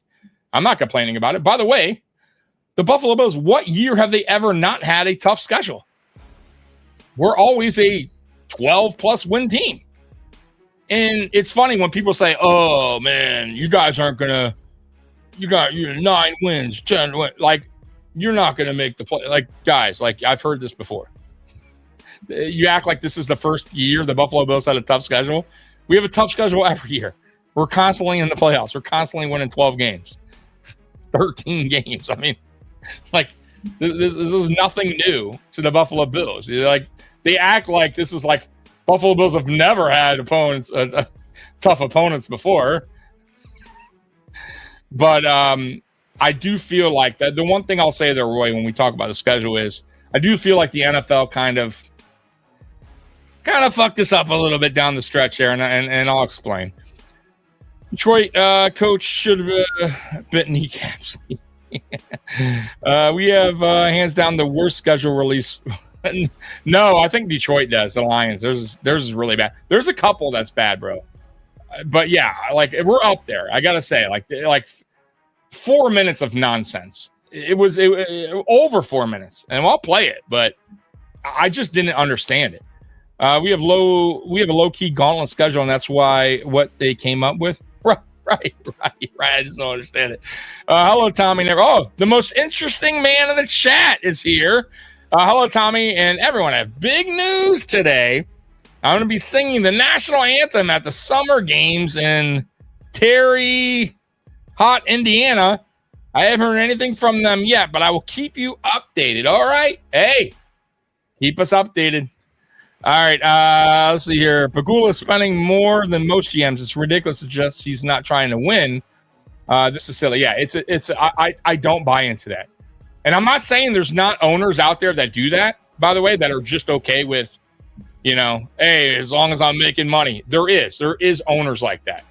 Speaker 5: I'm not complaining about it. By the way, the Buffalo Bills, what year have they ever not had a tough schedule? We're always a 12-plus win team. And it's funny when people say, oh, man, you guys aren't going to – you're 9 wins, 10 wins. Like, you're not going to make the play. Like, guys, like, I've heard this before. You act like this is the first year the Buffalo Bills had a tough schedule. We have a tough schedule every year. We're constantly in the playoffs. We're constantly winning 12 games, 13 games. I mean, like, this is nothing new to the Buffalo Bills. Like, they act like this is like Buffalo Bills have never had opponents, tough opponents before. But I do feel like that. The one thing I'll say there, Roy, when we talk about the schedule is I do feel like the NFL kind of fucked us up a little bit down the stretch there, and I'll explain. Detroit coach should have bit kneecaps. We have hands down the worst schedule release. No, I think Detroit does. The Lions. Theirs is really bad. There's a couple that's bad, bro. But yeah, like we're up there. I gotta say, like 4 minutes of nonsense. It was over 4 minutes, and I'll play it, but I just didn't understand it. We have a low key gauntlet schedule, and that's why what they came up with. Right. I just don't understand it. Hello, Tommy. Oh, the most interesting man in the chat is here. Hello, Tommy, and everyone. I have big news today. I'm going to be singing the national anthem at the Summer Games in Terre Haute, Indiana. I haven't heard anything from them yet, but I will keep you updated. All right? Hey, keep us updated. All right, let's see here. Pagula is spending more than most GMs. It's ridiculous. It's just he's not trying to win. This is silly. Yeah, I don't buy into that. And I'm not saying there's not owners out there that do that, by the way, that are just okay with, hey, as long as I'm making money. There is owners like that.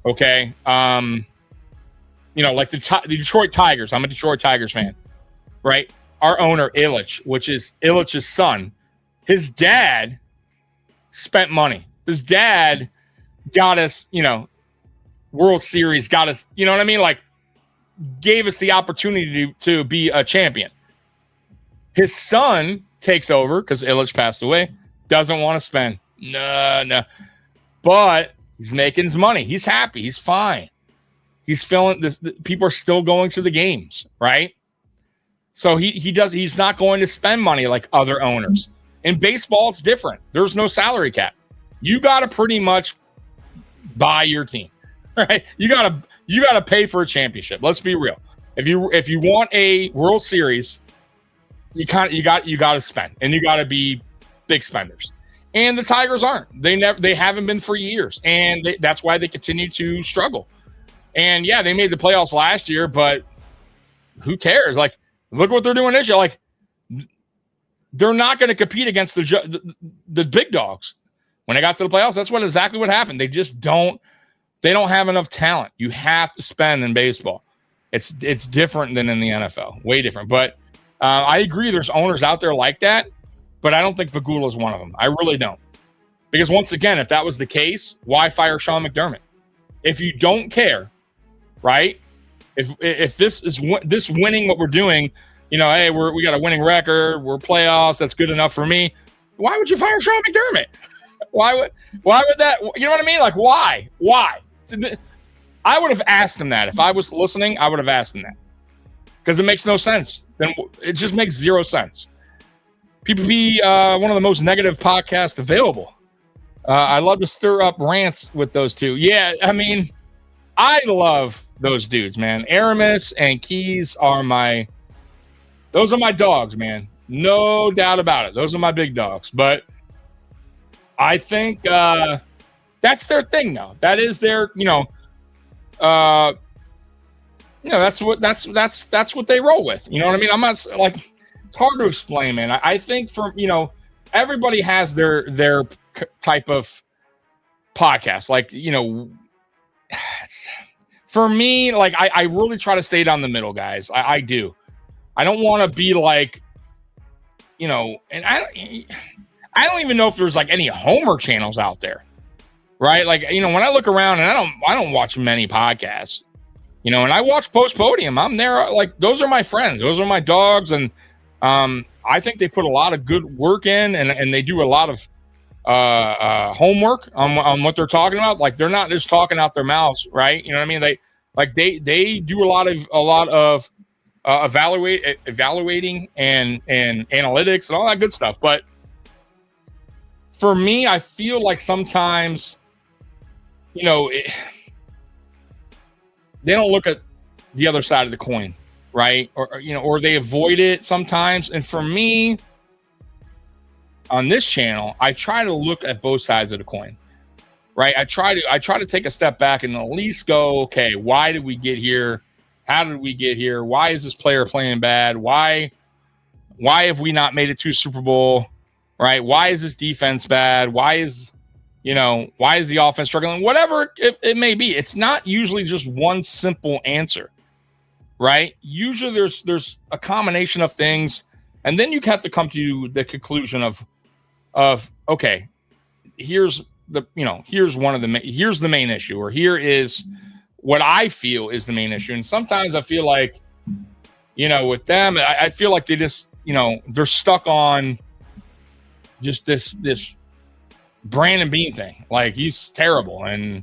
Speaker 5: Okay? Like the Detroit Tigers. I'm a Detroit Tigers fan, right? Our owner, Illich, which is Illich's son, his dad spent money. His dad got us, World Series, got us, you know what I mean? Like, gave us the opportunity to be a champion. His son takes over because Illich passed away, doesn't want to spend. No. But he's making his money. He's happy. He's fine. He's feeling this. People are still going to the games, right? So he's not going to spend money like other owners. In baseball, it's different. There's no salary cap. You got to pretty much buy your team, right? You got to pay for a championship. Let's be real. If you want a World Series, you got to spend, and you got to be big spenders. And the Tigers aren't. They haven't been for years, and that's why they continue to struggle. And yeah, they made the playoffs last year, but who cares? Like, look what they're doing this year. Like, they're not going to compete against the big dogs. When they got to the playoffs, that's exactly what happened. They just don't have enough talent. You have to spend in baseball. It's different than in the NFL, way different. But I agree, there's owners out there like that, but I don't think Pagula is one of them. I really don't. Because once again, if that was the case, why fire Sean McDermott? If you don't care, right? If this is this winning what we're doing, hey, we got a winning record, we're playoffs, that's good enough for me. Why would you fire Sean McDermott? Why would that? You know what I mean? Like, why? I would have asked him that if I was listening. I would have asked him that because it makes no sense. Then it just makes zero sense. PPP, one of the most negative podcasts available. I love to stir up rants with those two. Yeah, I mean, I love those dudes, man. Aramis and Keys are those are my dogs, man. No doubt about it. Those are my big dogs. But I think that's their thing now. That is their, that's what they roll with. You know what I mean? I'm not like, it's hard to explain, man. I think everybody has their type of podcast. Like, for me, like I really try to stay down the middle, guys. I do. I don't want to be like, and I don't even know if there's like any Homer channels out there, right? Like, when I look around, and I don't watch many podcasts, and I watch Post Podium. I'm there, like, those are my friends, those are my dogs, and I think they put a lot of good work in, and they do a lot of homework on what they're talking about. Like, they're not just talking out their mouths, right? You know what I mean? They do a lot of evaluating and analytics and all that good stuff. But for me, I feel like sometimes, they don't look at the other side of the coin, right? Or they avoid it sometimes. And for me, on this channel, I try to look at both sides of the coin, right? I try to take a step back and at least go, okay, why did we get here? How did we get here? Why is this player playing bad? Why have we not made it to Super Bowl? Right? Why is this defense bad? Why is the offense struggling? Whatever it may be. It's not usually just one simple answer, right? Usually there's a combination of things, and then you have to come to the conclusion of okay, here's the main issue, or here is what I feel is the main issue. And sometimes I feel like, with them, I feel like they just, they're stuck on just this Brandon Beane thing. Like, he's terrible. And,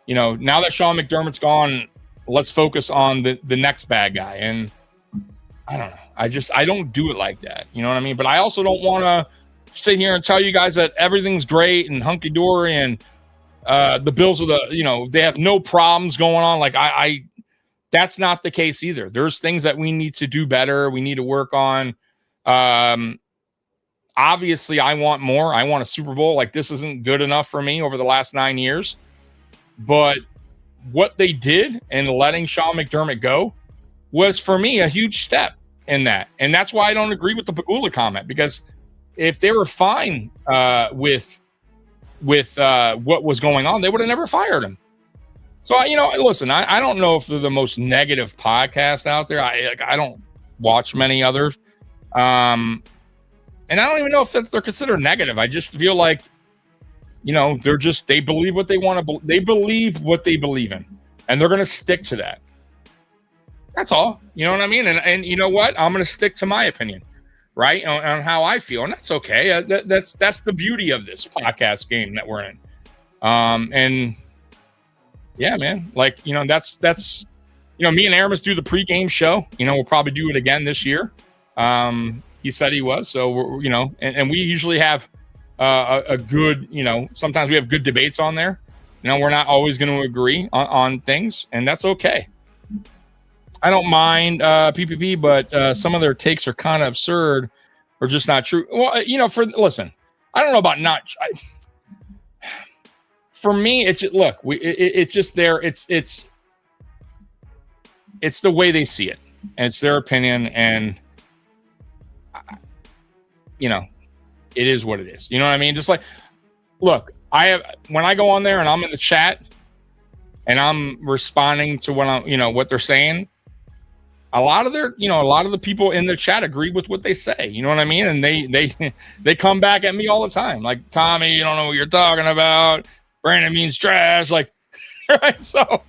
Speaker 5: now that Sean McDermott's gone, let's focus on the next bad guy. And I don't know. I don't do it like that. You know what I mean? But I also don't want to sit here and tell you guys that everything's great and hunky-dory and the Bills are they have no problems going on. Like, I that's not the case either. There's things that we need to do better. We need to work on. Obviously, I want more. I want a Super Bowl. Like, this isn't good enough for me over the last 9 years. But what they did in letting Sean McDermott go was, for me, a huge step in that. And that's why I don't agree with the Pagula comment, because if they were fine with what was going on, they would have never fired him. So, listen, I don't know if they're the most negative podcast out there. I don't watch many others. And I don't even know if they're considered negative. I just feel like, they believe what they want to, they believe what they believe in, and they're going to stick to that. That's all. You know what I mean? And you know what? I'm going to stick to my opinion, right? On how I feel. And that's okay. That's the beauty of this podcast game that we're in. And yeah, man, like, that's, me and Aramis do the pregame show. We'll probably do it again this year. He said he was. So, we're, and we usually have a good, sometimes we have good debates on there. We're not always going to agree on things, and that's okay. I don't mind PPP, but some of their takes are kind of absurd or just not true. Well, listen, I don't know about not. For me, it's look. It's just there. It's the way they see it, and it's their opinion, and it is what it is. You know what I mean? Just like, look, when I go on there and I'm in the chat and I'm responding to what they're saying. A lot of the people in the chat agree with what they say. You know what I mean? And they come back at me all the time. Like, Tommy, you don't know what you're talking about. Brandon means trash. Like, right? So,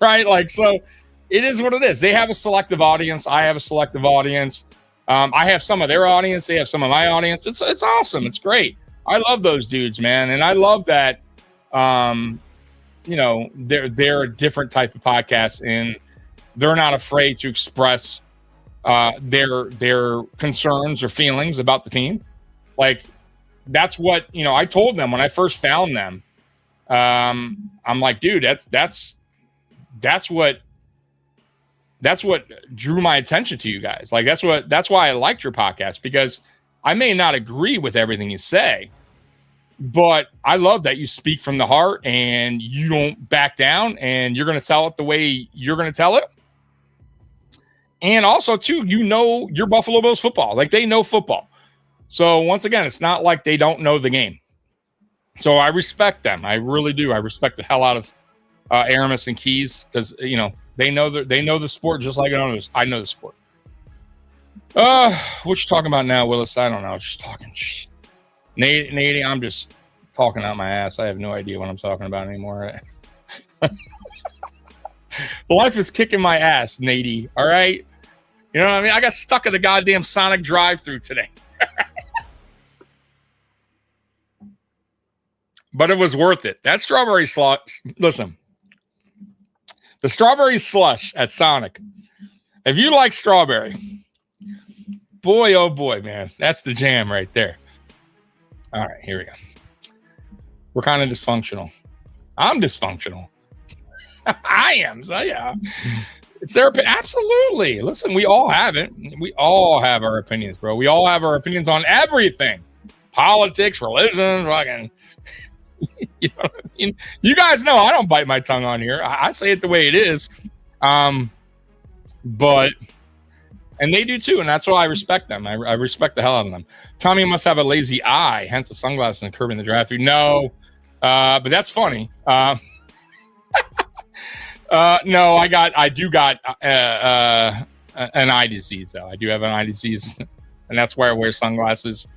Speaker 5: right? Like, so it is what it is. They have a selective audience. I have a selective audience. I have some of their audience. They have some of my audience. It's awesome. It's great. I love those dudes, man. And I love that, they're a different type of podcast, and they're not afraid to express their concerns or feelings about the team. Like, that's what, I told them when I first found them. I'm like, dude, that's what drew my attention to you guys. Like, that's why I liked your podcast, because I may not agree with everything you say, but I love that you speak from the heart and you don't back down, and you're going to tell it the way you're going to tell it. And also, too, your Buffalo Bills football. Like, they know football. So, once again, it's not like they don't know the game. So, I respect them. I really do. I respect the hell out of Aramis and Keys, because, they know the sport just like I know the sport. What you talking about now, Willis? I don't know. Just talking shit. Nady, I'm just talking out my ass. I have no idea what I'm talking about anymore. Life is kicking my ass, Nady. All right? You know what I mean? I got stuck at the goddamn Sonic drive-thru today. But it was worth it. That strawberry slush, listen, the strawberry slush at Sonic, if you like strawberry, boy, oh boy, man, that's the jam right there. All right, here we go. We're kind of dysfunctional. I'm dysfunctional. I am. So yeah, it's their opinion. Absolutely. Listen, we all have it. We all have our opinions, bro. We all have our opinions on everything. Politics, religion, fucking. You know what I mean? You guys know I don't bite my tongue on here. I say it the way it is. But and they do too, and that's why I respect them. I respect the hell out of them. Tommy must have a lazy eye, hence the sunglasses and curbing the draft. No, but that's funny. No, I do got an eye disease though. I do have an eye disease, and that's why I wear sunglasses.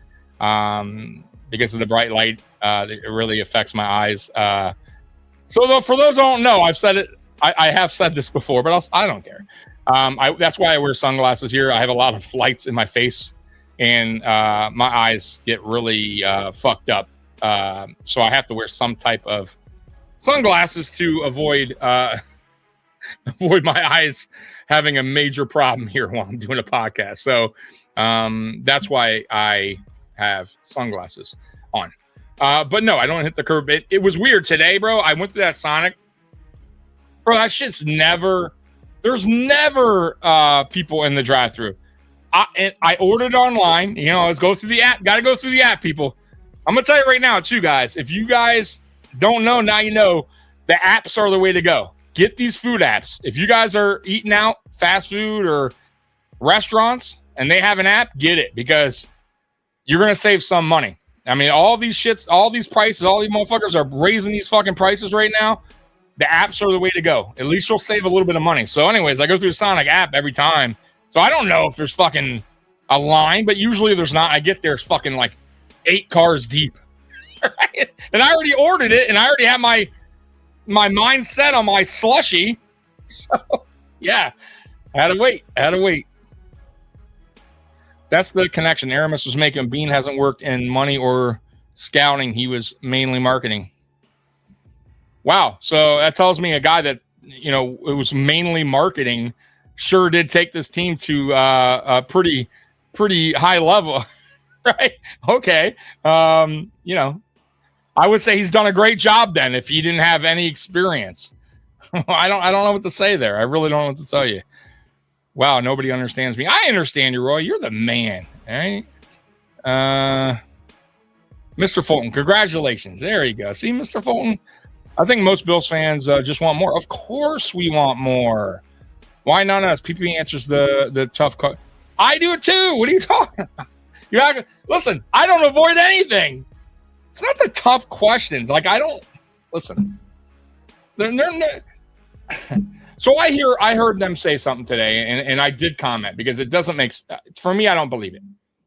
Speaker 5: Because of the bright light, it really affects my eyes. So for those who don't know, I've said it. I have said this before, but I don't care. That's why I wear sunglasses here. I have a lot of lights in my face, and my eyes get really fucked up. So I have to wear some type of sunglasses to avoid avoid my eyes having a major problem here while I'm doing a podcast. So that's why I have sunglasses on. But no, I don't hit the curb. It was weird today, bro. I went to that Sonic. Bro, that shit's never... There's never people in the drive-thru. I ordered online. You know, let's go through the app. Got to go through the app, people. I'm going to tell you right now, too, guys. If you guys don't know, now you know. The apps are the way to go. Get these food apps. If you guys are eating out, fast food or restaurants, and they have an app, get it. Because you're going to save some money. I mean, all these shits, all these prices, all these motherfuckers are raising these fucking prices right now. The apps are the way to go. At least you'll save a little bit of money. So anyways, I go through the Sonic app every time. So I don't know if there's fucking a line, but usually there's not. I get there, it's fucking like 8 cars deep. Right? And I already ordered it, and I already have my mind set on my slushie. So yeah, I had to wait. That's the connection Aramis was making. Beane hasn't worked in money or scouting. He was mainly marketing. Wow. So that tells me a guy that, you know, it was mainly marketing sure did take this team to a pretty high level. Right. Okay. You know, I would say he's done a great job then if he didn't have any experience. I don't know what to say there. I really don't know what to tell you. Wow, nobody understands me. I understand you, Roy. You're the man. All right. Mr. Fulton, congratulations. There you go. See, Mr. Fulton? I think most Bills fans just want more. Of course we want more. Why not us? PP answers the tough I do it too. What are you talking about? You're not gonna, listen, I don't avoid anything. It's not the tough questions. Like, I don't listen. They're so I heard them say something today, and I did comment because it doesn't make for me. I don't believe it.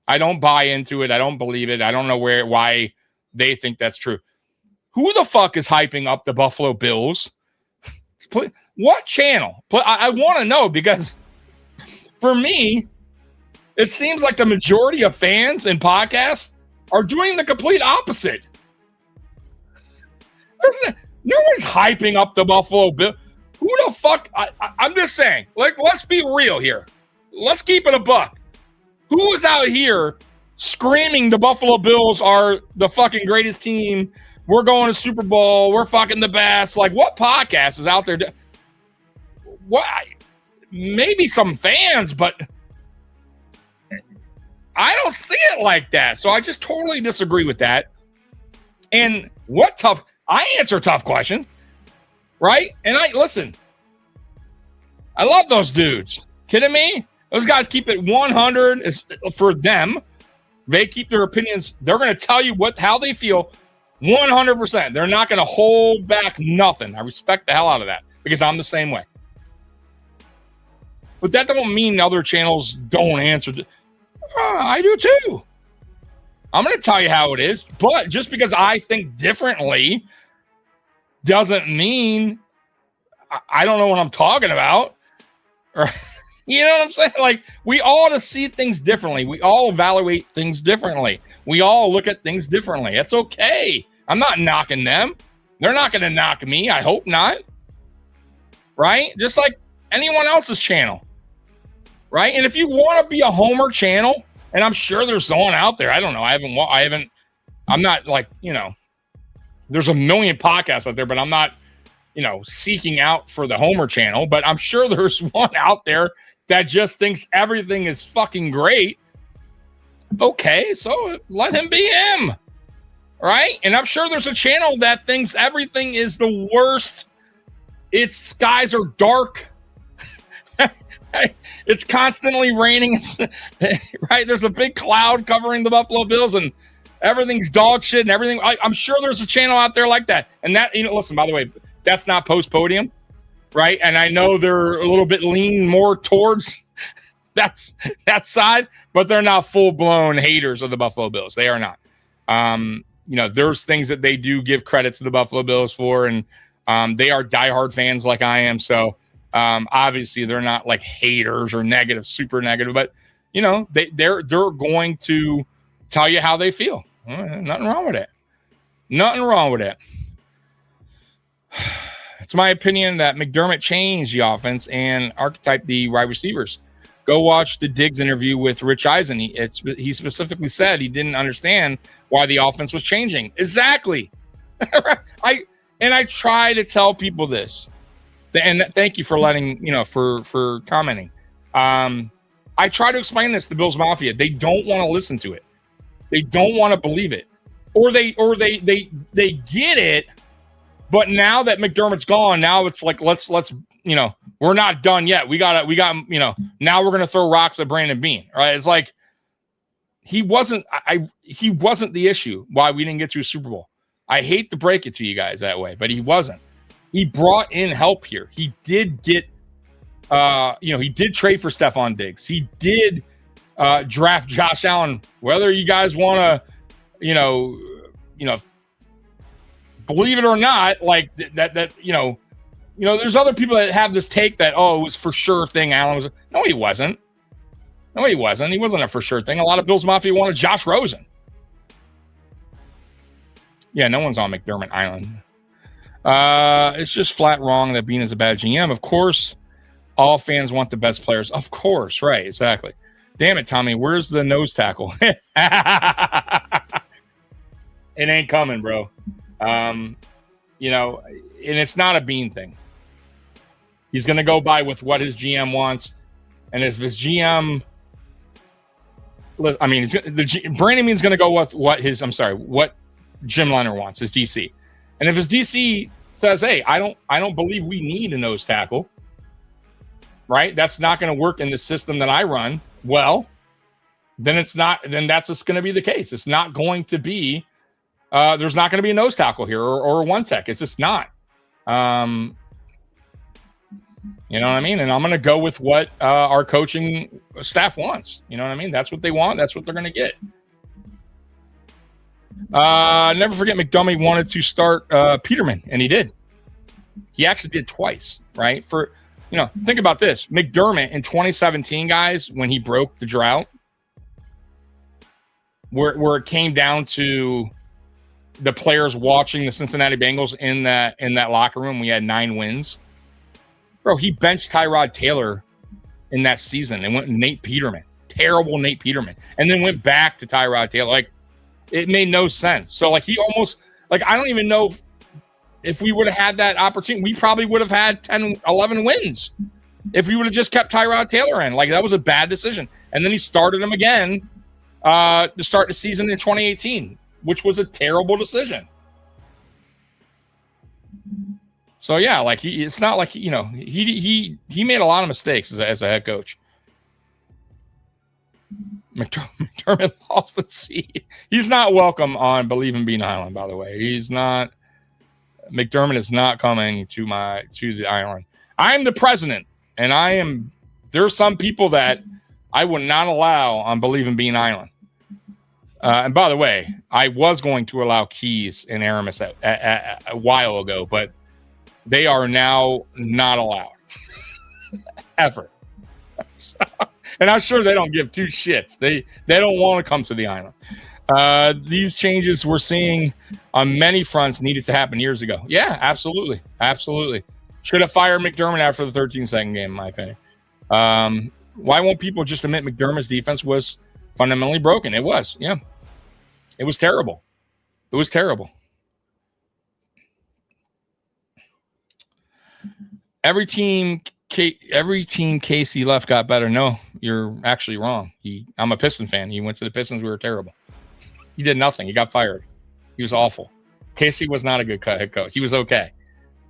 Speaker 5: I don't buy into it. I don't believe it. I don't know why they think that's true. Who the fuck is hyping up the Buffalo Bills? What channel? I want to know because for me, it seems like the majority of fans and podcasts are doing the complete opposite. No one's hyping up the Buffalo Bills. Who the fuck? I'm just saying, like, let's be real here. Let's keep it a buck. Who is out here screaming the Buffalo Bills are the fucking greatest team? We're going to Super Bowl. We're fucking the best. Like, what podcast is out there? What? Maybe some fans, but I don't see it like that. So I just totally disagree with that. And what tough? I answer tough questions. Right? And listen, I love those dudes. Kidding me? Those guys keep it 100 for them. They keep their opinions. They're going to tell you how they feel 100%. They're not going to hold back nothing. I respect the hell out of that because I'm the same way. But that don't mean other channels don't answer. I do too. I'm going to tell you how it is. But just because I think differently doesn't mean I don't know what I'm talking about. Or, you know what I'm saying? Like, we all to see things differently. We all evaluate things differently. We all look at things differently. It's okay. I'm not knocking them. They're not going to knock me. I hope not. Right? Just like anyone else's channel. Right? And if you want to be a Homer channel, and I'm sure there's someone out there. I don't know. I'm not like, you know, there's a million podcasts out there, but I'm not seeking out for the Homer channel, but I'm sure there's one out there that just thinks everything is fucking great. Okay, so let him be him, right? And I'm sure there's a channel that thinks everything is the worst. Its skies are dark. It's constantly raining, right? There's a big cloud covering the Buffalo Bills, and everything's dog shit and everything. I'm sure there's a channel out there like that. And that, listen, by the way, that's not post-podium, right? And I know they're a little bit lean more towards that side, but they're not full-blown haters of the Buffalo Bills. They are not. There's things that they do give credit to the Buffalo Bills for, and they are diehard fans like I am. So obviously they're not like haters or negative, super negative, but they're going to tell you how they feel. Nothing wrong with it. Nothing wrong with it. It's my opinion that McDermott changed the offense and archetyped the wide receivers. Go watch the Diggs interview with Rich Eisen. He specifically said he didn't understand why the offense was changing. Exactly. I try to tell people this. And thank you for letting, for commenting. I try to explain this to Bills Mafia. They don't want to listen to it. They don't want to believe it. Or they get it, but now that McDermott's gone, now it's like let's we're not done yet. We got now we're gonna throw rocks at Brandon Beane. Right? It's like he wasn't the issue why we didn't get to a Super Bowl. I hate to break it to you guys that way, but he wasn't. He brought in help here. He did get, he did trade for Stephon Diggs. He did draft Josh Allen. Whether you guys want to, believe it or not, like that, there's other people that have this take that, it was for sure thing. Allen was. No, he wasn't. No, he wasn't. He wasn't a for sure thing. A lot of Bills Mafia wanted Josh Rosen. Yeah, no one's on McDermott Island. It's just flat wrong that Beane is a bad GM. Of course, all fans want the best players. Of course, right, exactly. Damn it, Tommy, where's the nose tackle? It ain't coming, bro. And it's not a Beane thing. He's going to go by with what his GM wants. And if his GM... Brandon Beane's going to go with what Jim Leonhard wants, his DC. And if his DC says, hey, I don't believe we need a nose tackle, right? That's not going to work in the system that I run. Well, then that's just going to be the case. It's not going to be, there's not going to be a nose tackle here or a one tech. It's just not. You know what I mean? And I'm going to go with what our coaching staff wants. You know what I mean? That's what they want. That's what they're going to get. Never forget McDermott wanted to start Peterman, and he did. He actually did twice, right? Think about this. McDermott in 2017, guys, when he broke the drought, where it came down to the players watching the Cincinnati Bengals in that locker room, we had 9 wins. Bro, he benched Tyrod Taylor in that season and went Nate Peterman. Terrible Nate Peterman. And then went back to Tyrod Taylor. Like, it made no sense. So, he almost, I don't even know if we would have had that opportunity. We probably would have had 10, 11 wins if we would have just kept Tyrod Taylor in. That was a bad decision. And then he started him again to start the season in 2018, which was a terrible decision. So, yeah, it's not like, he made a lot of mistakes as a head coach. McDermott lost the seat. He's not welcome on Believe in Beane Island, by the way. He's not. McDermott is not coming to the island. I'm the president, and there's some people that I would not allow on Believe in Beane Island. And by the way, I was going to allow Keys and Aramis a while ago, but they are now not allowed ever. And I'm sure they don't give two shits. They don't want to come to the island. These changes we're seeing on many fronts needed to happen years ago. Yeah, absolutely. Absolutely. Should have fired McDermott after the 13-second game, in my opinion. Why won't people just admit McDermott's defense was fundamentally broken? It was, yeah. It was terrible. It was terrible. every team Casey left got better. No, you're actually wrong. I'm a Piston fan. He went to the Pistons. We were terrible. He did nothing. He got fired. He was awful. Casey was not a good head coach. He was okay.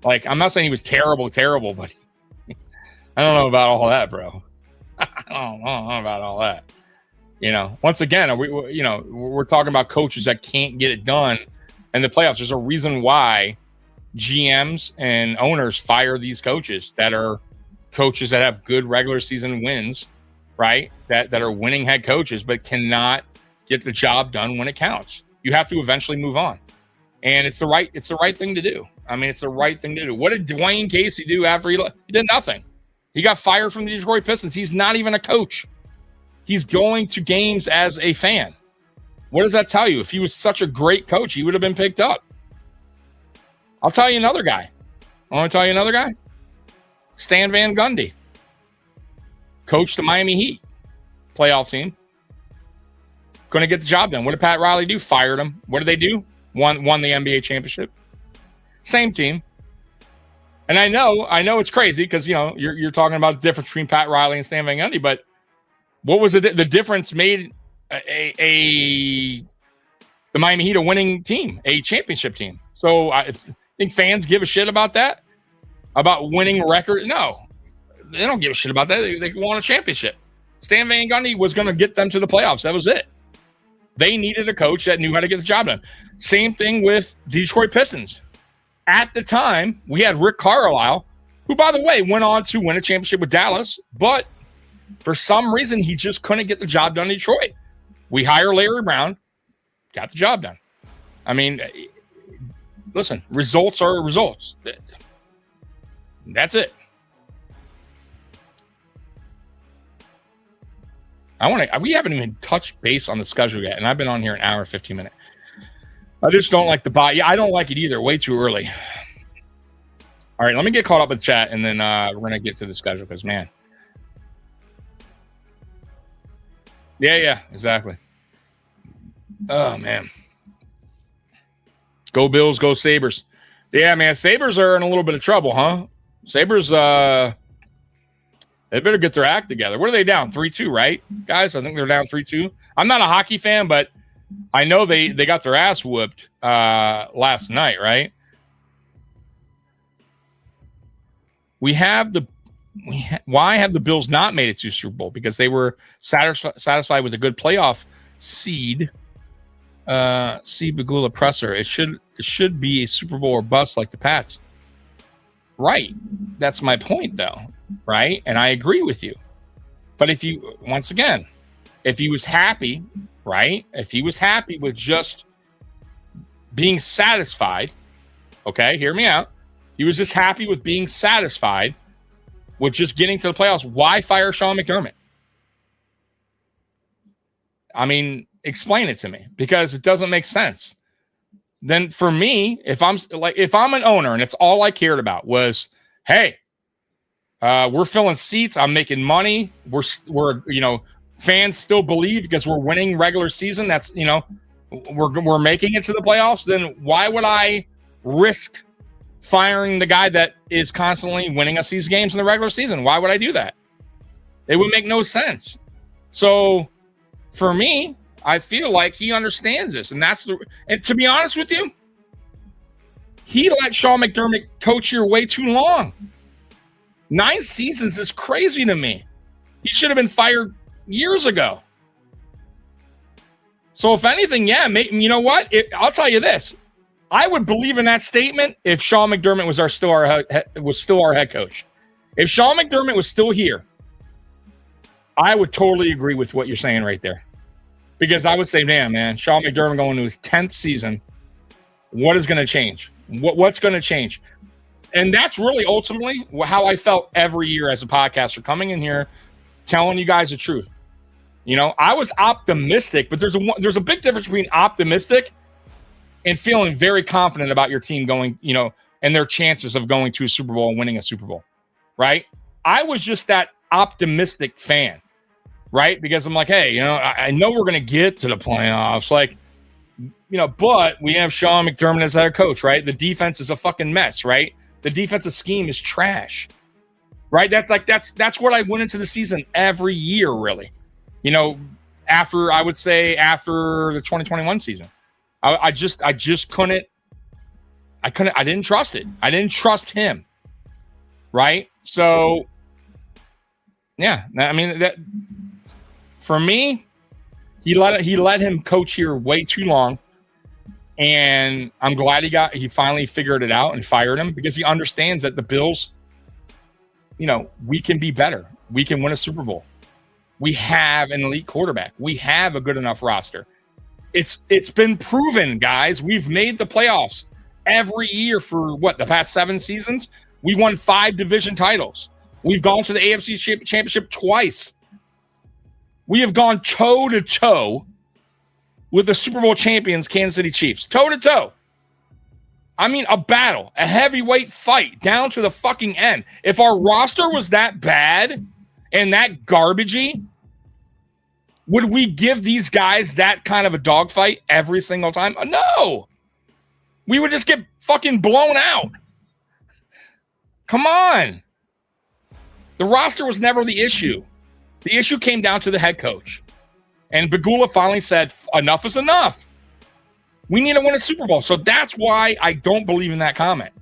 Speaker 5: Like, I'm not saying he was terrible, but I don't know about all that, bro. I don't know about all that. You know, once again, we're talking about coaches that can't get it done in the playoffs. There's a reason why GMs and owners fire these coaches that are coaches that have good regular season wins, right? That are winning head coaches, but cannot get the job done when it counts. You have to eventually move on. And it's the right thing to do. I mean, it's the right thing to do. What did Dwayne Casey do after he did nothing? He got fired from the Detroit Pistons. He's not even a coach. He's going to games as a fan. What does that tell you? If he was such a great coach, he would have been picked up. I'll tell you another guy. I want to tell you another guy. Stan Van Gundy. Coached the Miami Heat. Playoff team. Going to get the job done. What did Pat Riley do? Fired him. What did they do? Won the NBA championship. Same team. And I know it's crazy because, you know, you're talking about the difference between Pat Riley and Stan Van Gundy, but what was the difference made the Miami Heat a winning team, a championship team? So I think fans give a shit about that, about winning record. No, they don't give a shit about that. They won a championship. Stan Van Gundy was going to get them to the playoffs. That was it. They needed a coach that knew how to get the job done. Same thing with Detroit Pistons. At the time, we had Rick Carlisle, who, by the way, went on to win a championship with Dallas, but for some reason, he just couldn't get the job done in Detroit. We hire Larry Brown, got the job done. I mean, listen, results are results. That's it. We haven't even touched base on the schedule yet, and I've been on here an hour and 15 minutes. I just don't like the bye. Yeah, I don't like it either. Way too early. All right, let me get caught up with chat, and then we're going to get to the schedule because, man. Yeah, exactly. Oh, man. Go Bills, go Sabres. Yeah, man, Sabres are in a little bit of trouble, huh? Sabres, they better get their act together. What are they down? 3-2, right, guys? I think they're down 3-2. I'm not a hockey fan, but I know they got their ass whooped last night, right? Why have the Bills not made it to Super Bowl? Because they were satisfied with a good playoff seed. C. Bagula Presser. It should be a Super Bowl or bust like the Pats. Right. That's my point, though. Right? And I agree with you. But if he was happy, right? If he was happy with just being satisfied, okay, hear me out. He was just happy with being satisfied with just getting to the playoffs. Why fire Sean McDermott? I mean, explain it to me, because it doesn't make sense. Then for me, if I'm an owner and it's all I cared about was, hey, we're filling seats, I'm making money, we're fans still believe because we're winning regular season, that's we're making it to the playoffs, then why would I risk firing the guy that is constantly winning us these games in the regular season? Why would I do that? It would make no sense. So for me, I feel like he understands this, and to be honest with you, he let Sean McDermott coach here way too long. 9 seasons is crazy to me. He should have been fired years ago. So if anything, yeah, you know what? I'll tell you this. I would believe in that statement if Sean McDermott was still our head coach. If Sean McDermott was still here, I would totally agree with what you're saying right there. Because I would say, damn, man, Sean McDermott going to his 10th season, what is going to change? What's going to change? And that's really ultimately how I felt every year as a podcaster, coming in here, telling you guys the truth. I was optimistic, but there's a big difference between optimistic and feeling very confident about your team going, and their chances of going to a Super Bowl and winning a Super Bowl, right? I was just that optimistic fan, right? Because I'm like, hey, I know we're going to get to the playoffs, but we have Sean McDermott as our coach, right? The defense is a fucking mess, right? The defensive scheme is trash. right? That's what I went into the season every year, really. You know, after the 2021 season, I just couldn't. I didn't trust it. I didn't trust him. Right. So, yeah, I mean, that for me, he let him coach here way too long. And I'm glad he finally figured it out and fired him, because he understands that the Bills, you know, we can be better. We can win a Super Bowl. We have an elite quarterback. We have a good enough roster. It's been proven, guys. We've made the playoffs every year for the past 7 seasons. We won 5 division titles. We've gone to the AFC Championship twice. We have gone toe-to-toe with the Super Bowl champions, Kansas City Chiefs. Toe-to-toe. I mean, a battle, a heavyweight fight down to the fucking end. If our roster was that bad and that garbagey, would we give these guys that kind of a dogfight every single time? No. We would just get fucking blown out. Come on. The roster was never the issue. The issue came down to the head coach. And Bagula finally said, enough is enough. We need to win a Super Bowl. So that's why I don't believe in that comment.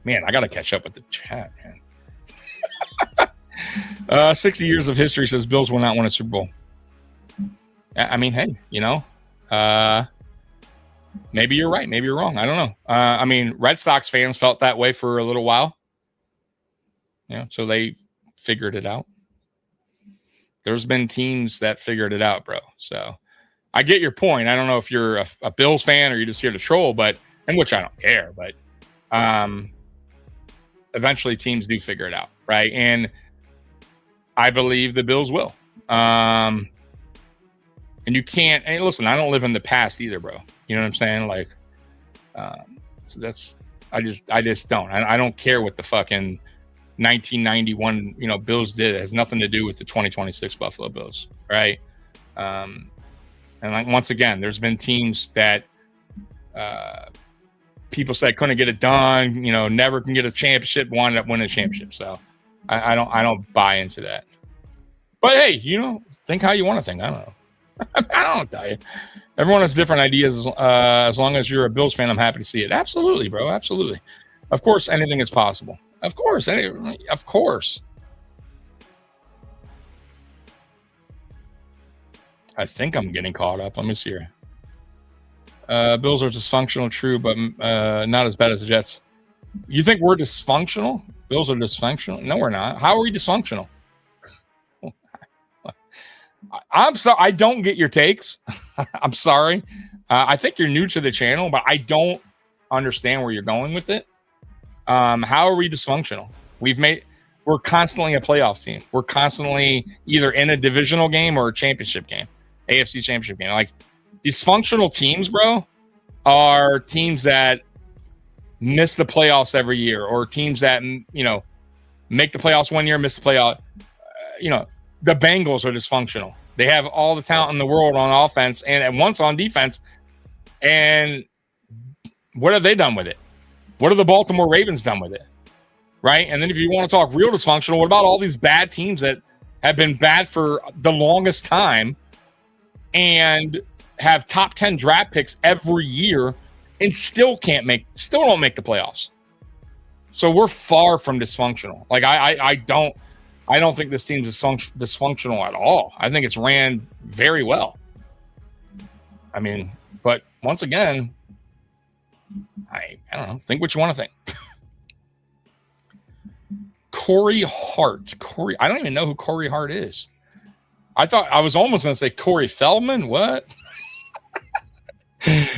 Speaker 5: Man, I got to catch up with the chat, man. 60 years of history says Bills will not win a Super Bowl. I mean, hey, you know, maybe you're right. Maybe you're wrong. I don't know. I mean, Red Sox fans felt that way for a little while. Yeah, so they figured it out. There's been teams that figured it out, bro. So I get your point. I don't know if you're a Bills fan or you're just here to troll, and which I don't care, but eventually teams do figure it out, right? And I believe the Bills will. And you can't, and listen, I don't live in the past either, bro. You know what I'm saying? Like, I just don't. I don't care what the fucking 1991, you know, Bills did. It has nothing to do with the 2026 Buffalo Bills, right? And like, once again, there's been teams that people said couldn't get it done, you know, never can get a championship, wound up winning a championship. So I don't buy into that. But hey, you know, think how you want to think. I don't know. I don't tell you. Everyone has different ideas. As long as you're a Bills fan, I'm happy to see it. Absolutely, bro. Absolutely. Of course, anything is possible. Of course. Of course. I think I'm getting caught up. Let me see here. Bills are dysfunctional, true, but not as bad as the Jets. You think we're dysfunctional? Bills are dysfunctional? No, we're not. How are we dysfunctional? I'm sorry. I don't get your takes. I'm sorry. I think you're new to the channel, but I don't understand where you're going with it. How are we dysfunctional? We're constantly a playoff team. We're constantly either in a divisional game or a championship game, AFC championship game. Like, dysfunctional teams, bro, are teams that miss the playoffs every year, or teams that, you know, make the playoffs one year, miss the playoff. You know, the Bengals are dysfunctional. They have all the talent in the world on offense and once on defense. And what have they done with it? What have the Baltimore Ravens done with it? Right? And then if you want to talk real dysfunctional, what about all these bad teams that have been bad for the longest time and have top 10 draft picks every year and still don't make the playoffs? So we're far from dysfunctional. Like, I don't think this team's dysfunctional at all. I think it's ran very well. I mean, but once again, I don't know. Think what you want to think. Corey Hart. I don't even know who Corey Hart is. I was almost going to say Corey Feldman. What?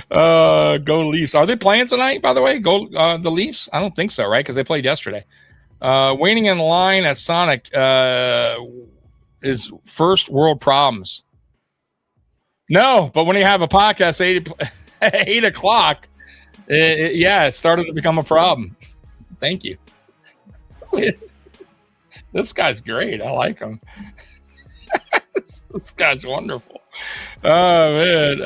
Speaker 5: Go Leafs. Are they playing tonight, by the way? Go the Leafs? I don't think so, right? Because they played yesterday. Waiting in line at Sonic is first world problems. No, but when you have a podcast at 8 o'clock, it started to become a problem. Thank you. This guy's great. I like him. This guy's wonderful. Oh, man.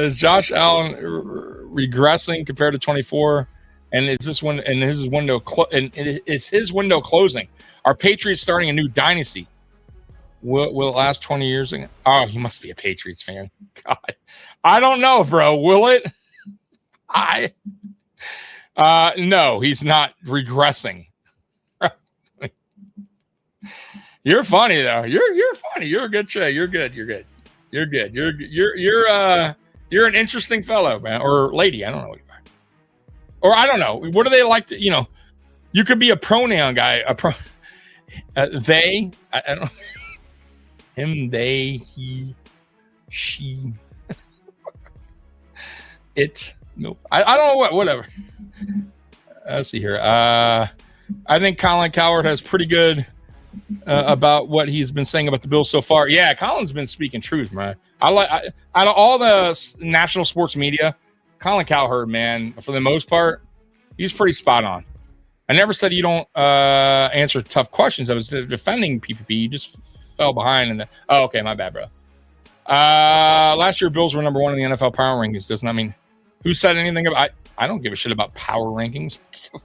Speaker 5: Is Josh Allen regressing compared to 24 And is his window closing? Are Patriots starting a new dynasty? Will it last 20 years again? Oh, he must be a Patriots fan. God, I don't know, bro. Will it? No, he's not regressing. You're funny though. You're funny. You're a good show. You're good. You're good. You're good. You're an interesting fellow, man, or lady. I don't know what you are. Or I don't know. What do they like to? You could be a pronoun guy. They. I don't know. Him, they, he, she. It. Nope. I don't know what. Whatever. Let's see here. I think Colin Cowherd has pretty good about what he's been saying about the Bills so far. Yeah, Colin's been speaking truth, man. Out of all the national sports media, Colin Cowherd, man, for the most part, he's pretty spot on. I never said you don't answer tough questions. I was defending PPP. You just fell behind. Okay, my bad, bro. Last year, Bills were number 1 in the NFL power rankings. Does not mean who said anything about. I don't give a shit about power rankings.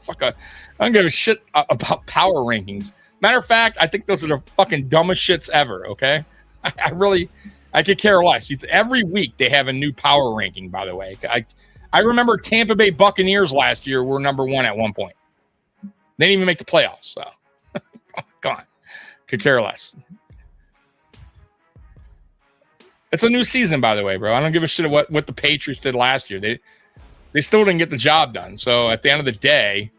Speaker 5: I don't give a shit about power rankings. Matter of fact, I think those are the fucking dumbest shits ever, okay? I could care less. Every week they have a new power ranking, by the way. I remember Tampa Bay Buccaneers last year were number 1 at one point. They didn't even make the playoffs, so. Come on. Could care less. It's a new season, by the way, bro. I don't give a shit what the Patriots did last year. They still didn't get the job done. So at the end of the day,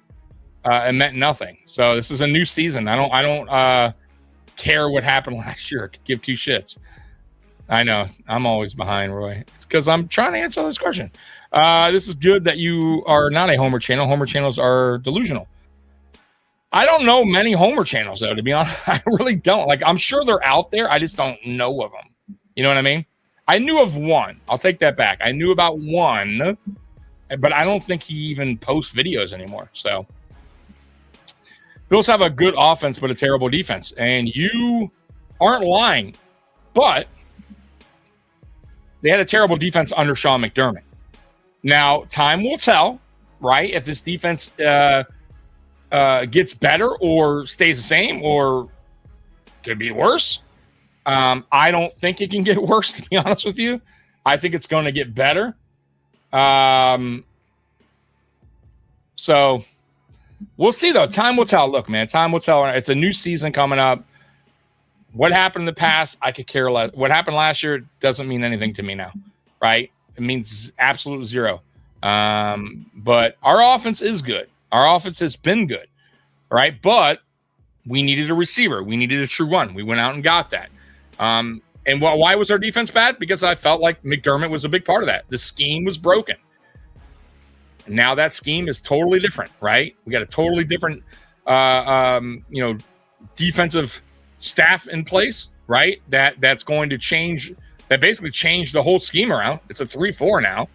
Speaker 5: it meant nothing. So this is a new season. I don't care what happened last year. I could give two shits. I know. I'm always behind, Roy. It's because I'm trying to answer this question. This is good that you are not a Homer channel. Homer channels are delusional. I don't know many Homer channels, though, to be honest. I really don't. Like, I'm sure they're out there. I just don't know of them. You know what I mean? I knew of one. I'll take that back. I knew about one, but I don't think he even posts videos anymore. So, Bills have a good offense, but a terrible defense. And you aren't lying, but they had a terrible defense under Sean McDermott. Now, time will tell, right? If this defense gets better or stays the same or could be worse. I don't think it can get worse, to be honest with you. I think it's going to get better. So we'll see, though. Time will tell. Look, man, time will tell. It's a new season coming up. What happened in the past, I could care less. What happened last year doesn't mean anything to me now, right? It means absolute zero. But our offense is good. Our offense has been good, right? But we needed a receiver. We needed a true one. We went out and got that. And why was our defense bad? Because I felt like McDermott was a big part of that. The scheme was broken. Now that scheme is totally different, right? We got a totally different, defensive staff in place, right? That's going to change. That basically changed the whole scheme around. It's a 3-4 now.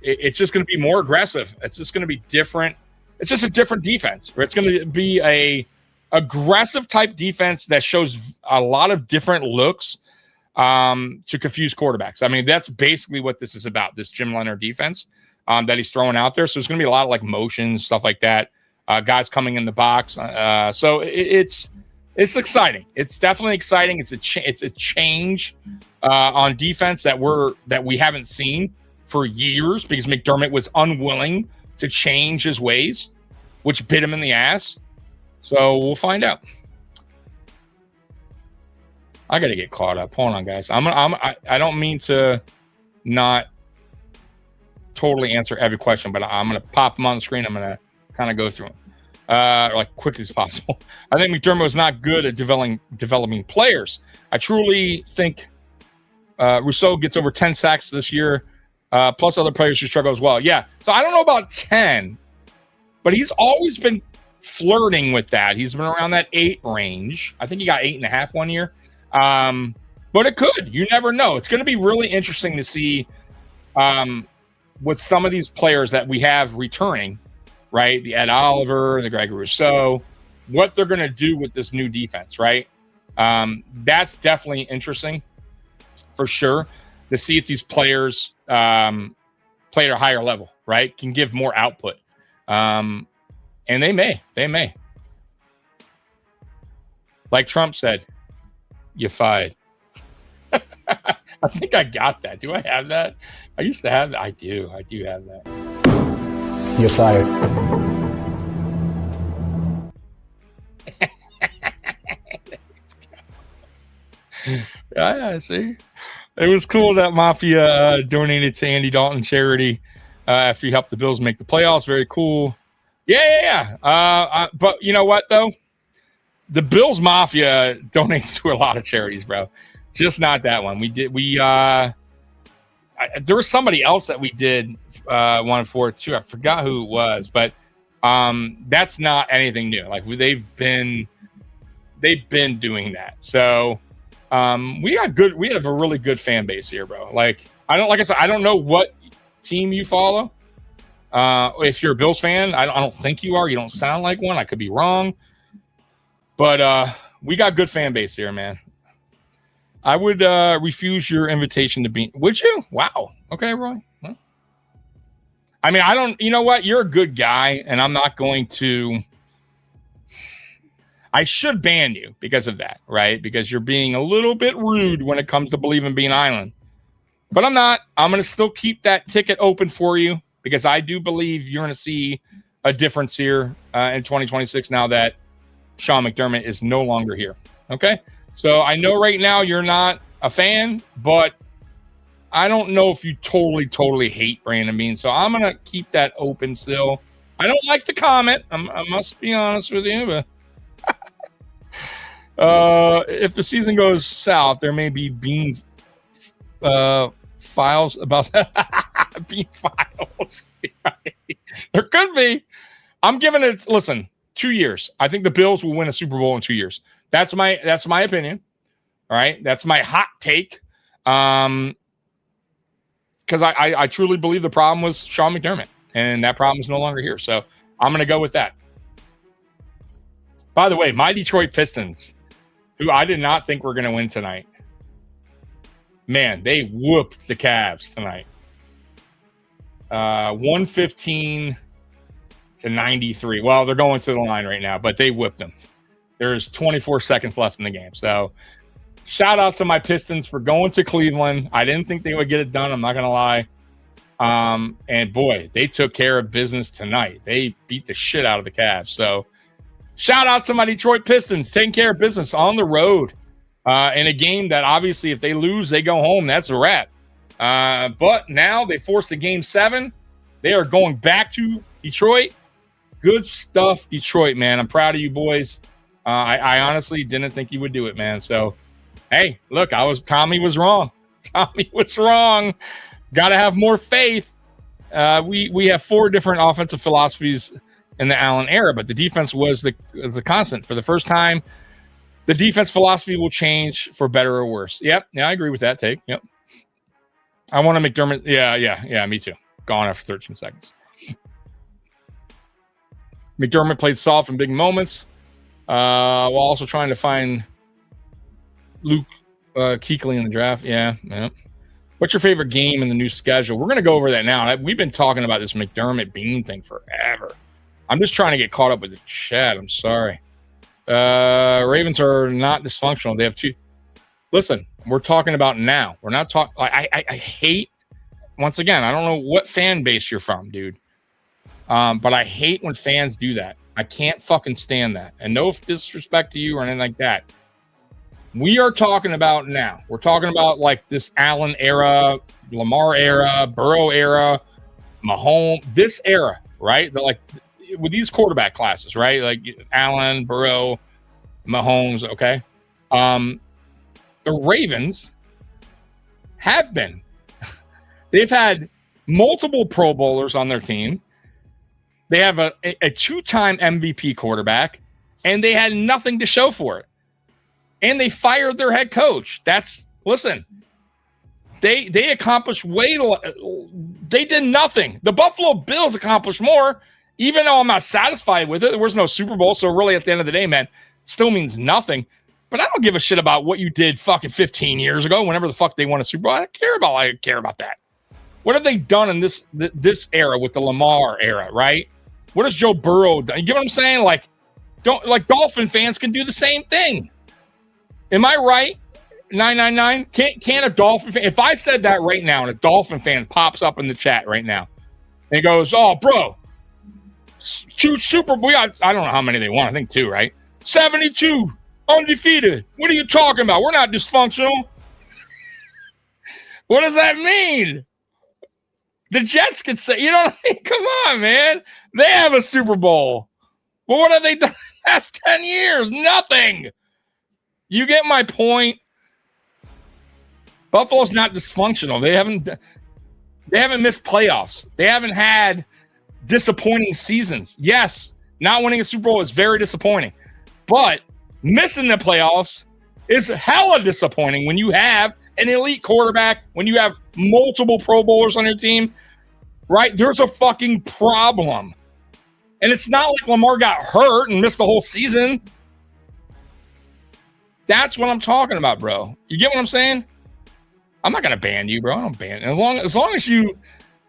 Speaker 5: It's just going to be more aggressive. It's just going to be different. It's just a different defense. It's going to be a aggressive type defense that shows a lot of different looks to confuse quarterbacks. I mean, that's basically what this is about, this Jim Leonhard defense that he's throwing out there. So there's going to be a lot of like motions, stuff like that. Guys coming in the box. So it's exciting. It's definitely exciting. It's a change on defense that we haven't seen for years because McDermott was unwilling to change his ways, which bit him in the ass. So we'll find out. I got to get caught up. Hold on, guys. I don't mean to not totally answer every question, but I'm going to pop them on the screen. I'm going to kind of go through them like quick as possible. I think McDermott was not good at developing players. I truly think Rousseau gets over 10 sacks this year, plus other players who struggle as well. Yeah. So I don't know about 10, but he's always been flirting with that. He's been around that 8 range. I think he got 8.5 one year. But it could. You never know. It's going to be really interesting to see with some of these players that we have returning, right? The Ed Oliver, the Greg Rousseau, what they're going to do with this new defense, right? That's definitely interesting for sure to see if these players play at a higher level, right? Can give more output. And they may. Like Trump said, you fired. I think I got that. Do I have that? I used to have that. I do have that.
Speaker 4: You're fired.
Speaker 5: Yeah, see, it was cool that Mafia donated to Andy Dalton charity after he helped the Bills make the playoffs. Very cool. Yeah. But you know what though? The Bills Mafia donates to a lot of charities, bro. Just not that one. There was somebody else that we did one for too. I forgot who it was, but that's not anything new. Like they've been doing that. So we have a really good fan base here, bro. Like I said, I don't know what team you follow. If you're a Bills fan, I don't think you are. You don't sound like one. I could be wrong, but we got good fan base here, man. I would refuse your invitation to Beane. Would you? Wow. Okay, Roy. Well, I mean, I don't. You know what? You're a good guy, and I'm not going to. I should ban you because of that, right? Because you're being a little bit rude when it comes to believing Beane Island. But I'm not. I'm going to still keep that ticket open for you because I do believe you're going to see a difference here in 2026 now that Sean McDermott is no longer here. Okay? So I know right now you're not a fan, but I don't know if you totally hate Brandon Beane. So I'm going to keep that open still. I don't like the comment. I must be honest with you, but if the season goes south, there may be Beane files about that. Beane files. There could be. I'm giving it, listen, 2 years. I think the Bills will win a Super Bowl in 2 years. That's my opinion. All right. That's my hot take. Because I truly believe the problem was Sean McDermott, and that problem is no longer here. So I'm going to go with that. By the way, my Detroit Pistons, who I did not think were going to win tonight, man, they whooped the Cavs tonight. 115 to 93. Well, they're going to the line right now, but they whipped them. There's 24 seconds left in the game. So shout out to my Pistons for going to Cleveland. I didn't think they would get it done. I'm not going to lie. And boy, they took care of business tonight. They beat the shit out of the Cavs. So shout out to my Detroit Pistons taking care of business on the road in a game that obviously if they lose, they go home. That's a wrap. But now they forced a game 7. They are going back to Detroit. Good stuff, Detroit, man. I'm proud of you boys. I honestly didn't think you would do it, man. So, hey, look, Tommy was wrong. Tommy was wrong. Got to have more faith. We have 4 different offensive philosophies in the Allen era, but the defense was the constant. For the first time, the defense philosophy will change for better or worse. Yep. Yeah, I agree with that take. Yep. I want to McDermott. Yeah, me too. Gone after 13 seconds. McDermott played soft in big moments. While also trying to find Luke Kuechly in the draft. Yeah. What's your favorite game in the new schedule? We're going to go over that now. We've been talking about this McDermott Beane thing forever. I'm just trying to get caught up with the chat. I'm sorry. Ravens are not dysfunctional. They have 2. Listen, we're talking about now. We're not talking. I hate, once again, I don't know what fan base you're from, dude. But I hate when fans do that. I can't fucking stand that. And no disrespect to you or anything like that. We are talking about now. We're talking about like this Allen era, Lamar era, Burrow era, Mahomes, this era, right? Like with these quarterback classes, right? Like Allen, Burrow, Mahomes, okay? The Ravens have been. They've had multiple Pro Bowlers on their team. They have a 2-time MVP quarterback, and they had nothing to show for it. And they fired their head coach. Listen, they accomplished they did nothing. The Buffalo Bills accomplished more, even though I'm not satisfied with it. There was no Super Bowl, so really at the end of the day, man, still means nothing. But I don't give a shit about what you did fucking 15 years ago, whenever the fuck they won a Super Bowl. I don't care about that. What have they done in this era with the Lamar era, right? What does Joe Burrow do? You get what I'm saying? Like, Dolphin fans can do the same thing. Am I right? 999. Can a Dolphin fan? If I said that right now, and a Dolphin fan pops up in the chat right now, and goes, "Oh, bro, 2 Super Bowl. I don't know how many they won. I think 2, right? 72 undefeated. What are you talking about? We're not dysfunctional." What does that mean? The Jets could say, you know what I mean? Come on, man. They have a Super Bowl. Well, what have they done the last 10 years? Nothing. You get my point. Buffalo's not dysfunctional. They haven't missed playoffs. They haven't had disappointing seasons. Yes, not winning a Super Bowl is very disappointing. But missing the playoffs is hella disappointing when you have an elite quarterback, when you have multiple Pro Bowlers on your team, right? There's a fucking problem. And it's not like Lamar got hurt and missed the whole season. That's what I'm talking about, bro. You get what I'm saying? I'm not going to ban you, bro. I don't ban you. As long as you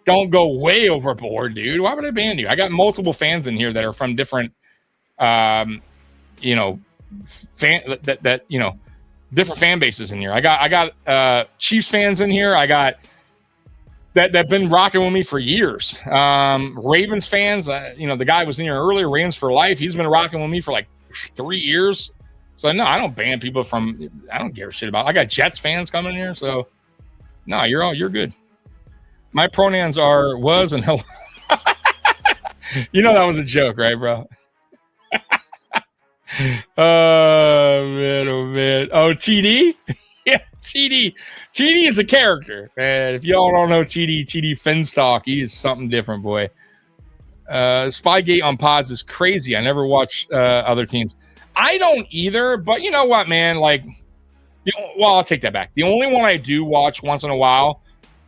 Speaker 5: don't go way overboard, dude, why would I ban you? I got multiple fans in here that are from different, different fan bases in here. I got Chiefs fans in here. I got that been rocking with me for years. Ravens fans, the guy was in here earlier, Ravens for life. He's been rocking with me for like 3 years. So no, I don't ban people from. I don't give a shit about. I got Jets fans coming in here, so no, you're good. My pronouns are was and hello. That was a joke, right, bro? Oh man. Oh, TD? Yeah, TD. TD is a character. And if y'all don't know TD Finstock, he is something different, boy. Spygate on pods is crazy. I never watch other teams. I don't either, but you know what, man? Like, I'll take that back. The only one I do watch once in a while,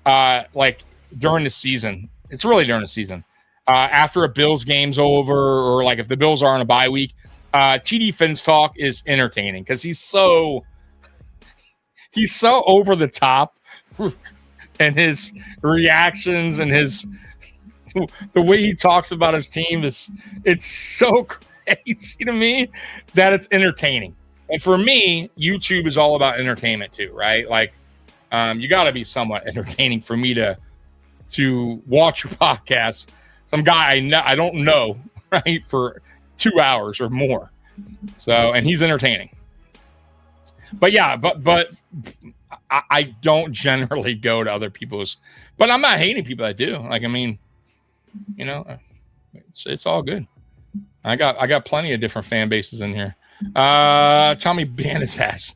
Speaker 5: like during the season, it's really during the season, after a Bills game's over, or like if the Bills are on a bye week, TD Finstock is entertaining because he's so over the top, and his reactions and the way he talks about his team it's so crazy to me that it's entertaining. And for me, YouTube is all about entertainment too, right? Like, you got to be somewhat entertaining for me to watch your podcast. Some guy I don't know, right, for 2 hours or more. So, and he's entertaining. But yeah, but I don't generally go to other people's. But I'm not hating people that do. Like, I mean, it's all good. I got plenty of different fan bases in here. Tommy ban his ass.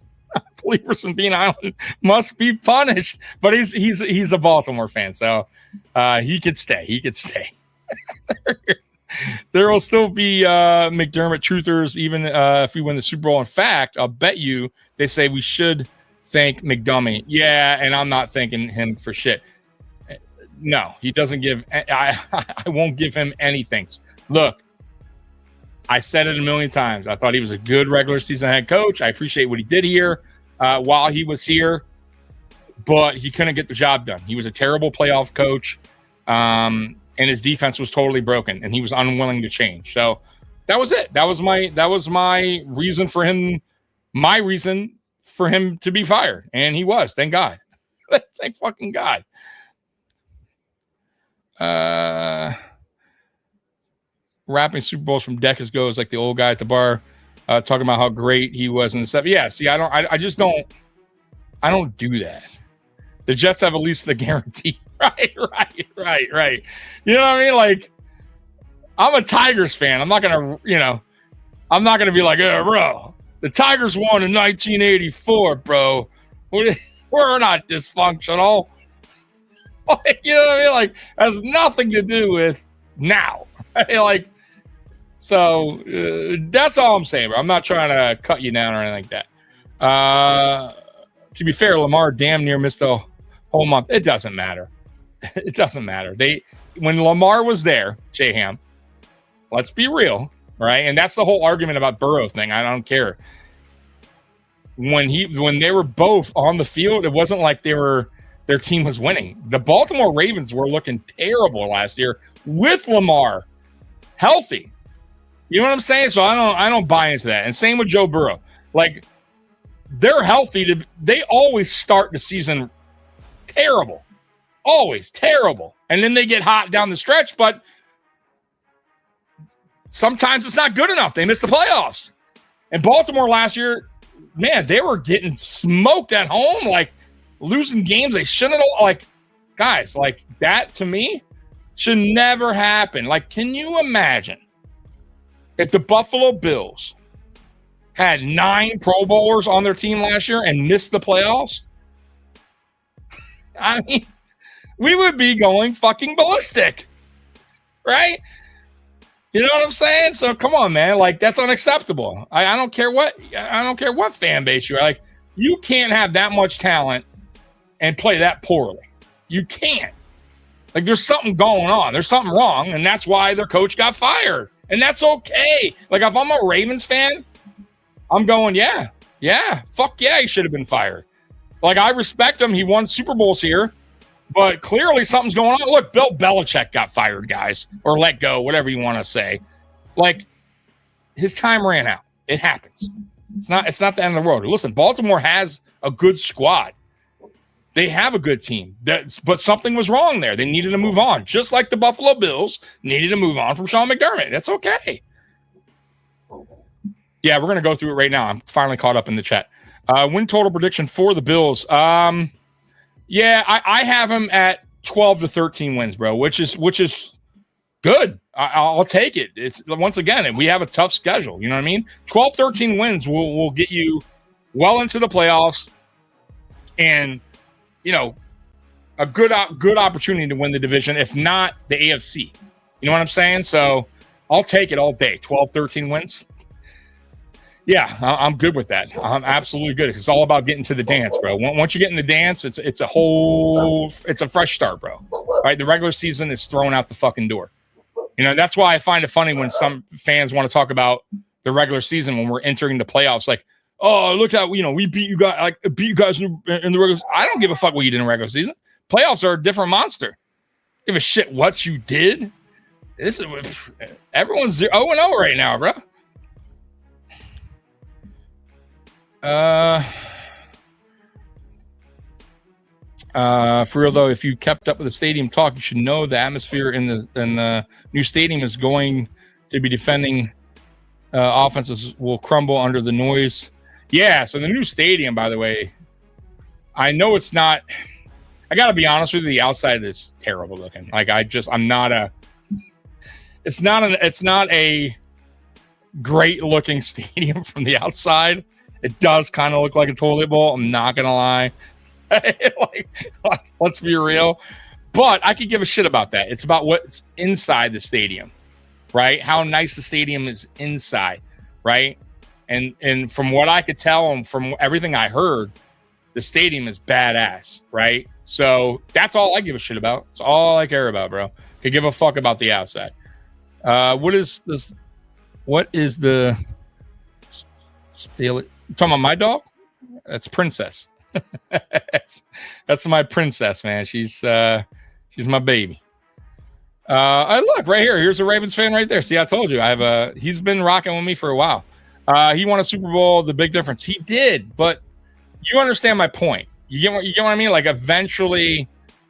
Speaker 5: Believers from Beane Island must be punished. But he's a Baltimore fan, so he could stay. He could stay. There will still be McDermott truthers even if we win the Super Bowl. In fact, I'll bet you they say we should thank McDummy. Yeah, and I'm not thanking him for shit. No, he doesn't give. I won't give him anything. Look, I said it a million times. I thought he was a good regular season head coach. I appreciate what he did here while he was here, but he couldn't get the job done. He was a terrible playoff coach, and his defense was totally broken, and he was unwilling to change. So that was it. That was my reason for him. My reason for him to be fired, and he was. Thank God. Thank fucking God. Rapping Super Bowls from decades ago is like the old guy at the bar talking about how great he was in the stuff. Yeah, see, I don't do that. The Jets have at least the guarantee. Right. You know what I mean? Like, I'm a Tigers fan. I'm not gonna be like, oh, bro, the Tigers won in 1984, bro. We're not dysfunctional. You know what I mean? Like, has nothing to do with now. Right? Like, so that's all I'm saying, bro. I'm not trying to cut you down or anything like that. To be fair, Lamar damn near missed the whole month. It doesn't matter. It doesn't matter. When Lamar was there, J-Ham, let's be real, right? And that's the whole argument about Burrow thing. I don't care. When they were both on the field, it wasn't like their team was winning. The Baltimore Ravens were looking terrible last year with Lamar healthy. You know what I'm saying? So I don't buy into that. And same with Joe Burrow. Like, they're healthy. They always start the season terrible. Always terrible. And then they get hot down the stretch, but sometimes it's not good enough. They miss the playoffs. And Baltimore last year, man, they were getting smoked at home, like losing games they shouldn't have. Like, guys, like that to me should never happen. Like, can you imagine if the Buffalo Bills had 9 Pro Bowlers on their team last year and missed the playoffs? I mean, we would be going fucking ballistic, right? You know what I'm saying? So come on, man. Like, that's unacceptable. I don't care what fan base you're like. You can't have that much talent and play that poorly. You can't. Like, there's something going on. There's something wrong, and that's why their coach got fired. And that's okay. Like, if I'm a Ravens fan, I'm going, yeah, fuck yeah, he should have been fired. Like, I respect him. He won Super Bowls here, but clearly something's going on. Look, Bill Belichick got fired, guys, or let go, whatever you want to say. Like, his time ran out. It happens. It's not the end of the world. Listen, Baltimore has a good squad. They have a good team, but something was wrong there. They needed to move on, just like the Buffalo Bills needed to move on from Sean McDermott. That's okay. Yeah, we're going to go through it right now. I'm finally caught up in the chat. Win total prediction for the Bills. Yeah, I have them at 12 to 13 wins, bro, which is good. I'll take it. It's once again, we have a tough schedule. You know what I mean? 12, 13 wins will get you well into the playoffs and, you know, a good opportunity to win the division, if not the AFC. You know what I'm saying? So I'll take it all day. 12, 13 wins. Yeah, I'm good with that. I'm absolutely good. It's all about getting to the dance, bro. Once you get in the dance, it's a fresh start, bro. Right? The regular season is thrown out the fucking door. You know, that's why I find it funny when some fans want to talk about the regular season when we're entering the playoffs. Like, oh, look how, we beat you guys, in the regular season. I don't give a fuck what you did in the regular season. Playoffs are a different monster. Give a shit what you did. Everyone's 0-0 right now, bro. For real though, if you kept up with the stadium talk, you should know the atmosphere in the new stadium is going to be defending offenses will crumble under the noise. Yeah, so the new stadium, by the way, I know it's not. I gotta be honest with you, the outside is terrible looking. Like I'm not. It's not a great looking stadium from the outside. It does kind of look like a toilet bowl. I'm not gonna lie. like, let's be real. But I could give a shit about that. It's about what's inside the stadium, right? How nice the stadium is inside, right? And from what I could tell and from everything I heard, the stadium is badass, right? So that's all I give a shit about. It's all I care about, bro. Could give a fuck about the outside. What is this? What is the steal it? You talking about my dog? That's Princess. that's my princess, man. She's my baby. I look right here. Here's a Ravens fan right there. See, I told you. He's been rocking with me for a while. He won a Super Bowl. The big difference. He did, but you understand my point. You get what I mean? Like, eventually,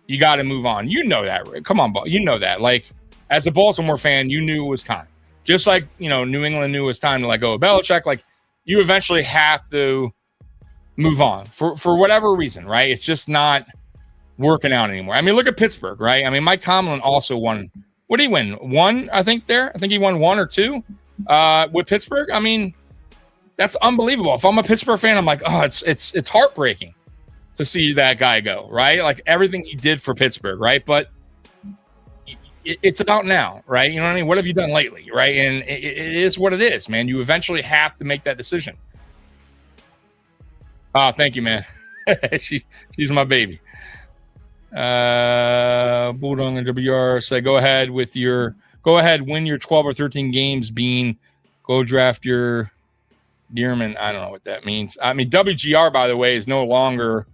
Speaker 5: you got to move on. You know that, right? Come on, you know that. Like, as a Baltimore fan, you knew it was time. Just like, New England knew it was time to let go of Belichick. Like, you eventually have to move on for whatever reason, right? It's just not working out anymore. I mean, look at Pittsburgh, right? I mean, Mike Tomlin also won. What did he win? One, I think there. I think he won 1 or 2 with Pittsburgh. I mean, that's unbelievable. If I'm a Pittsburgh fan, I'm like, oh, it's heartbreaking to see that guy go, right? Like, everything he did for Pittsburgh, right? But it's about now, right? You know what I mean? What have you done lately, right? And it is what it is, man. You eventually have to make that decision. Oh, thank you, man. She's my baby. Bulldog and WR say, go ahead, win your 12 or 13 games, Beane. Go draft your Dearman. I don't know what that means. I mean, WGR, by the way, is no longer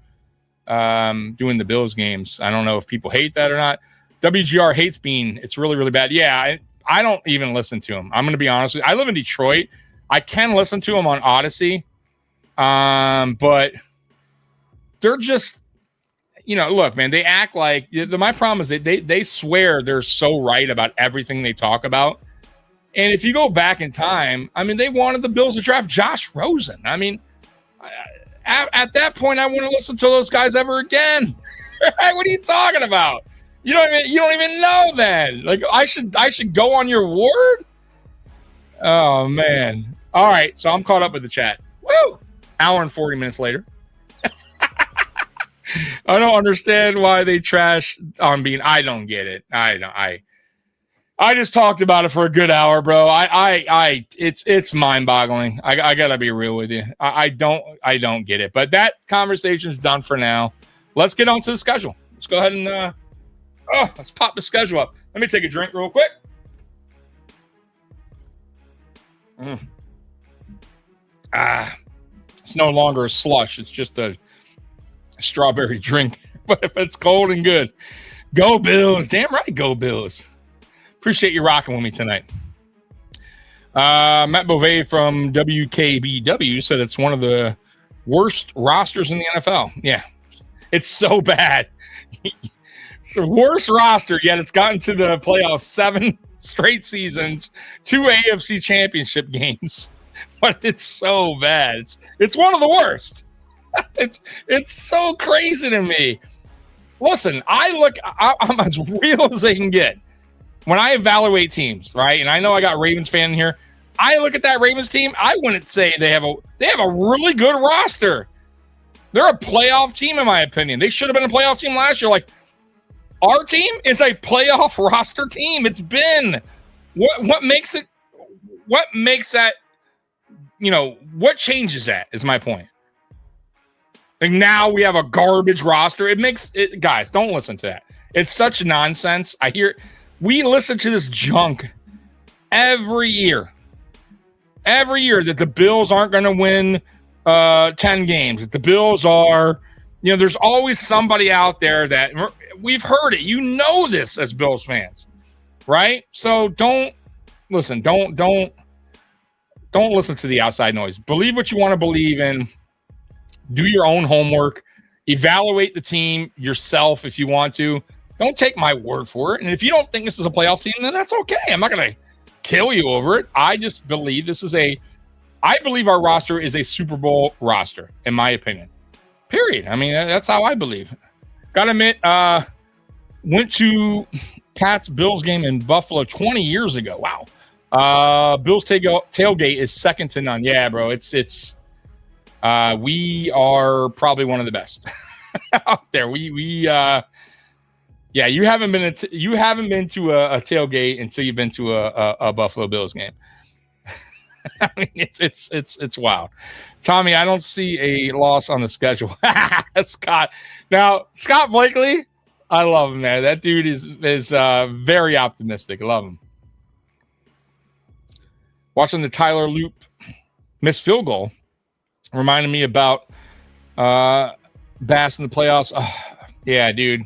Speaker 5: doing the Bills games. I don't know if people hate that or not. WGR hates Beane. It's really, really bad. Yeah, I don't even listen to them. I'm going to be honest with you. I live in Detroit. I can listen to them on Odyssey, but they're just, look, man, they act like my problem is they swear they're so right about everything they talk about. And if you go back in time, I mean, they wanted the Bills to draft Josh Rosen. I mean, at that point, I wouldn't listen to those guys ever again. What are you talking about? You don't even know then. Like, I should go on your word. Oh man. All right, so I'm caught up with the chat. Woo! Hour and 40 minutes later. I don't understand why they trash on Beane. I don't get it. I just talked about it for a good hour, bro. It's mind-boggling. I gotta be real with you. I don't get it. But that conversation's done for now. Let's get on to the schedule. Let's go ahead and let's pop the schedule up. Let me take a drink real quick. It's no longer a slush. It's just a strawberry drink. But it's cold and good. Go Bills. Damn right, go Bills. Appreciate you rocking with me tonight. Matt Beauvais from WKBW said it's one of the worst rosters in the NFL. Yeah, it's so bad. It's the worst roster, yet it's gotten to the playoffs 7 straight seasons, 2 AFC championship games. But it's so bad. It's one of the worst. It's so crazy to me. Listen, I'm as real as they can get. When I evaluate teams, right, and I know I got Ravens fan in here, I look at that Ravens team. I wouldn't say they have a really good roster. They're a playoff team, in my opinion. They should have been a playoff team last year. Like, our team is a playoff roster team. It's been what makes it. What makes that? What changes that? Is my point. Like, now we have a garbage roster. It makes it. Guys, don't listen to that. It's such nonsense. We listen to this junk every year. Every year that the Bills aren't going to win 10 games. That the Bills are, there's always somebody out there that we've heard it. You know this as Bills fans, right? So don't listen. Don't listen to the outside noise. Believe what you want to believe in. Do your own homework. Evaluate the team yourself if you want to. Don't take my word for it. And if you don't think this is a playoff team, then that's okay. I'm not going to kill you over it. I just believe I believe our roster is a Super Bowl roster, in my opinion. Period. I mean, that's how I believe. Gotta admit, went to Pat's Bills game in Buffalo 20 years ago. Wow. Bills tailgate is second to none. Yeah, bro. We are probably one of the best out there. Yeah, you haven't been to a tailgate until you've been to a Buffalo Bills game. I mean, it's wild. Tommy, I don't see a loss on the schedule. Scott. Now, Scott Blakely, I love him, man. That dude is very optimistic. I love him. Watching the Tyler Loop missed field goal reminded me about Bass in the playoffs. Oh, yeah, dude.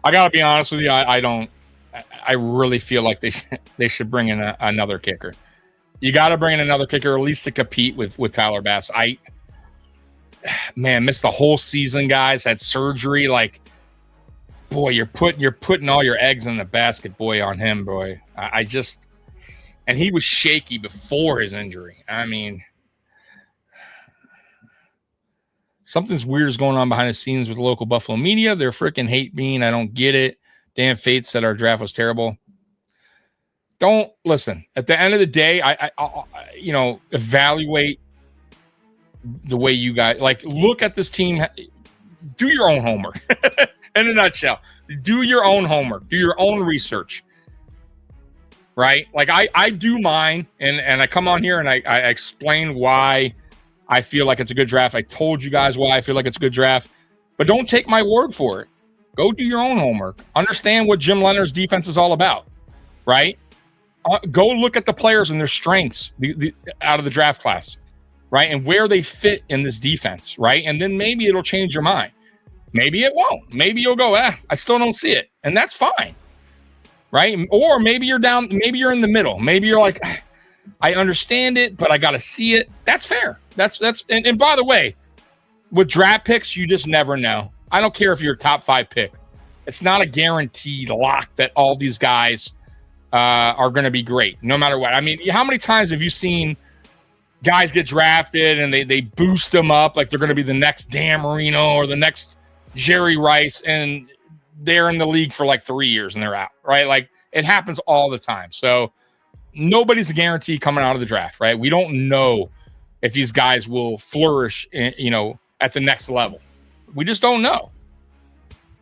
Speaker 5: I gotta be honest with you. I really feel like they should bring in another kicker. You got to bring in another kicker, at least to compete with Tyler Bass. Missed the whole season, guys. Had surgery. Like, boy, you're putting all your eggs in the basket, boy, on him, boy. And he was shaky before his injury. I mean, something's weird is going on behind the scenes with the local Buffalo media. They're freaking hate Beane. I don't get it. Dan Fates said our draft was terrible. Don't listen. At the end of the day, I evaluate the way you guys look at this team. Do your own homework. In a nutshell, do your own homework. Do your own research. Right? Like I do mine, and I come on here and I explain why I feel like it's a good draft. I told you guys why I feel like it's a good draft, but don't take my word for it. Go do your own homework. Understand what Jim Leonhard's defense is all about. Right? Go look at the players and their strengths out of the draft class, right? And where they fit in this defense, right? And then maybe it'll change your mind. Maybe it won't. Maybe you'll go, I still don't see it. And that's fine. right? Or maybe you're down, maybe you're in the middle. Maybe you're like, I understand it, but I got to see it. That's fair. And by the way, with draft picks, you just never know. I don't care if you're a top 5 pick. It's not a guaranteed lock that all these guys are going to be great, no matter what. I mean, how many times have you seen guys get drafted and they boost them up like they're going to be the next Dan Marino or the next Jerry Rice, and they're in the league for like 3 years and they're out, right? Like, it happens all the time. So nobody's a guarantee coming out of the draft, right? We don't know if these guys will flourish, at the next level. We just don't know.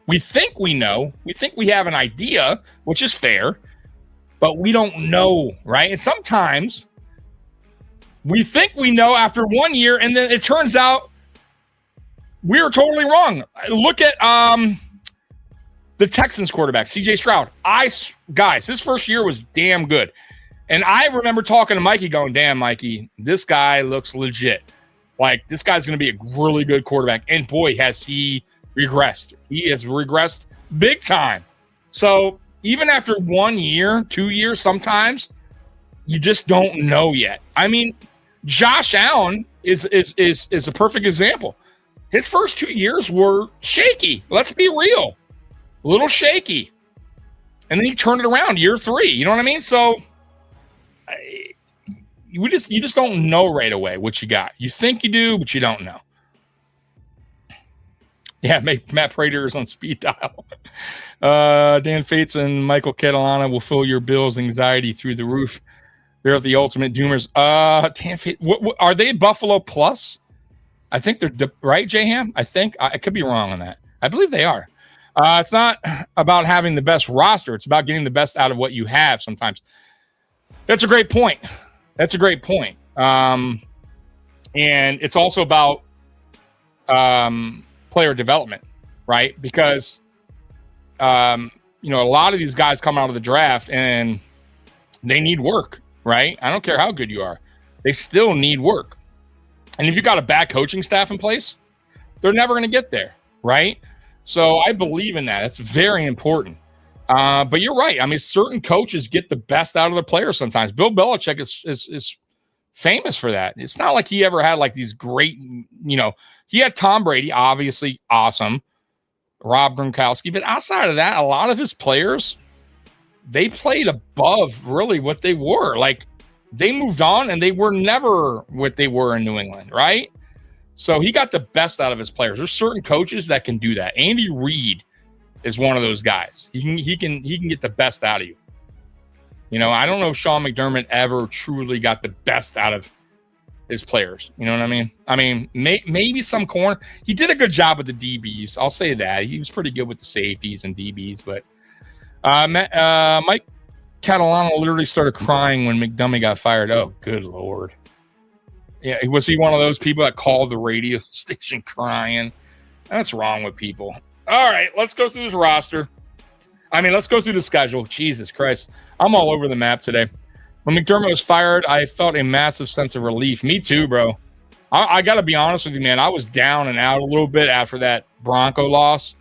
Speaker 5: We think we know. We think we have an idea, which is fair, but we don't know, right? And sometimes we think we know after 1 year, and then it turns out we were totally wrong. Look at the Texans quarterback, CJ Stroud. Guys, his first year was damn good. And I remember talking to Mikey going, damn, Mikey, this guy looks legit. Like, this guy's going to be a really good quarterback. And boy, has he regressed. He has regressed big time. So even after 1 year, 2 years, sometimes you just don't know yet. I mean, Josh Allen is a perfect example. His first 2 years were shaky. Let's be real. A little shaky. And then he turned it around year 3. You know what I mean? So you just don't know right away what you got. You think you do, but you don't know. Yeah, Matt Prater is on speed dial. Dan Fates and Michael Catalana will fill your Bills' anxiety through the roof. They're the ultimate doomers. Dan Fates, what, are they Buffalo Plus? I think they're right, J-Ham? I think. I could be wrong on that. I believe they are. It's not about having the best roster. It's about getting the best out of what you have sometimes. That's a great point. And it's also about player development, right? Because, a lot of these guys come out of the draft and they need work, right? I don't care how good you are. They still need work. And if you got a bad coaching staff in place, they're never going to get there, right? So I believe in that. It's very important. But you're right. I mean, certain coaches get the best out of their players sometimes. Bill Belichick is famous for that. It's not like he ever had like these great, he had Tom Brady, obviously awesome, Rob Gronkowski. But outside of that, a lot of his players, they played above really what they were. Like, they moved on and they were never what they were in New England, right? So he got the best out of his players. There's certain coaches that can do that. Andy Reid is one of those guys. He can get the best out of you. I don't know if Sean McDermott ever truly got the best out of his players. You know what I mean? I mean, maybe some corner. He did a good job with the DBs. I'll say that. He was pretty good with the safeties and DBs. But Mike Catalano literally started crying when McDermott got fired. Oh, good Lord. Yeah, was he one of those people that called the radio station crying? That's wrong with people. All right, let's go through this roster. Let's go through the schedule. Jesus Christ. I'm all over the map today. When McDermott was fired, I felt a massive sense of relief. Me too, bro. I got to be honest with you, man. I was down and out a little bit after that Bronco loss.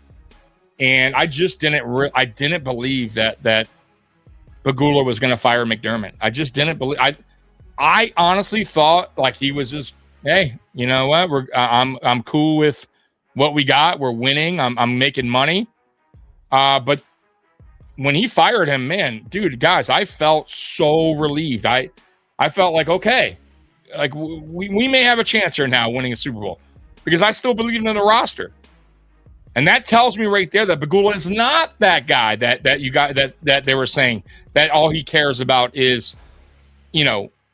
Speaker 5: And I just didn't believe that Bagula was going to fire McDermott. I just didn't believe. I honestly thought like he was just, hey, you know what? I'm cool with what we got. We're winning. I'm making money. But when he fired him, man, dude, guys, I felt so relieved. I felt like, okay, like we may have a chance here now winning a Super Bowl because I still believe in the roster. And that tells me right there that Bagula is not that guy that you got that they were saying that all he cares about is,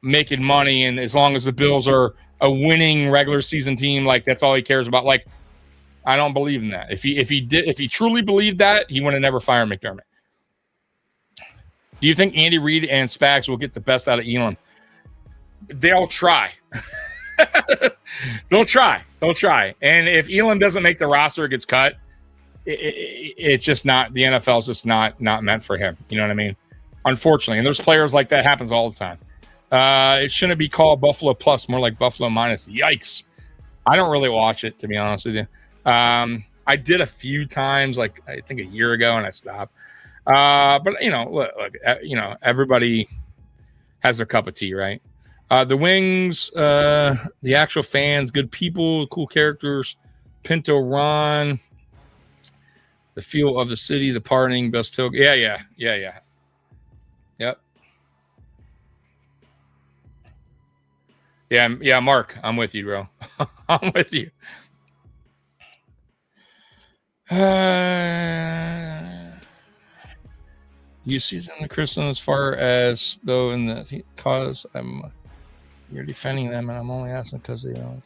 Speaker 5: making money. And as long as the Bills are a winning regular season team, like that's all he cares about. Like, I don't believe in that. If he truly believed that, he would have never fired McDermott. Do you think Andy Reid and Spags will get the best out of Elam? They'll try. They'll try. And if Elam doesn't make the roster, it gets cut. It's just not, the NFL is just not meant for him. You know what I mean? Unfortunately. And there's players like that happens all the time. It shouldn't be called Buffalo Plus, more like Buffalo Minus. Yikes. I don't really watch it, to be honest with you. I did a few times, like I think a year ago, and I stopped. But look, everybody has their cup of tea, right? The Wings, the actual fans, good people, cool characters. Pinto Ron, the feel of the city, the partying, best token. Yeah. Yep. Yeah, Mark, I'm with you, bro. I'm with you. You season the Crystal as far as though in the cause you're defending them, and I'm only asking because they don't.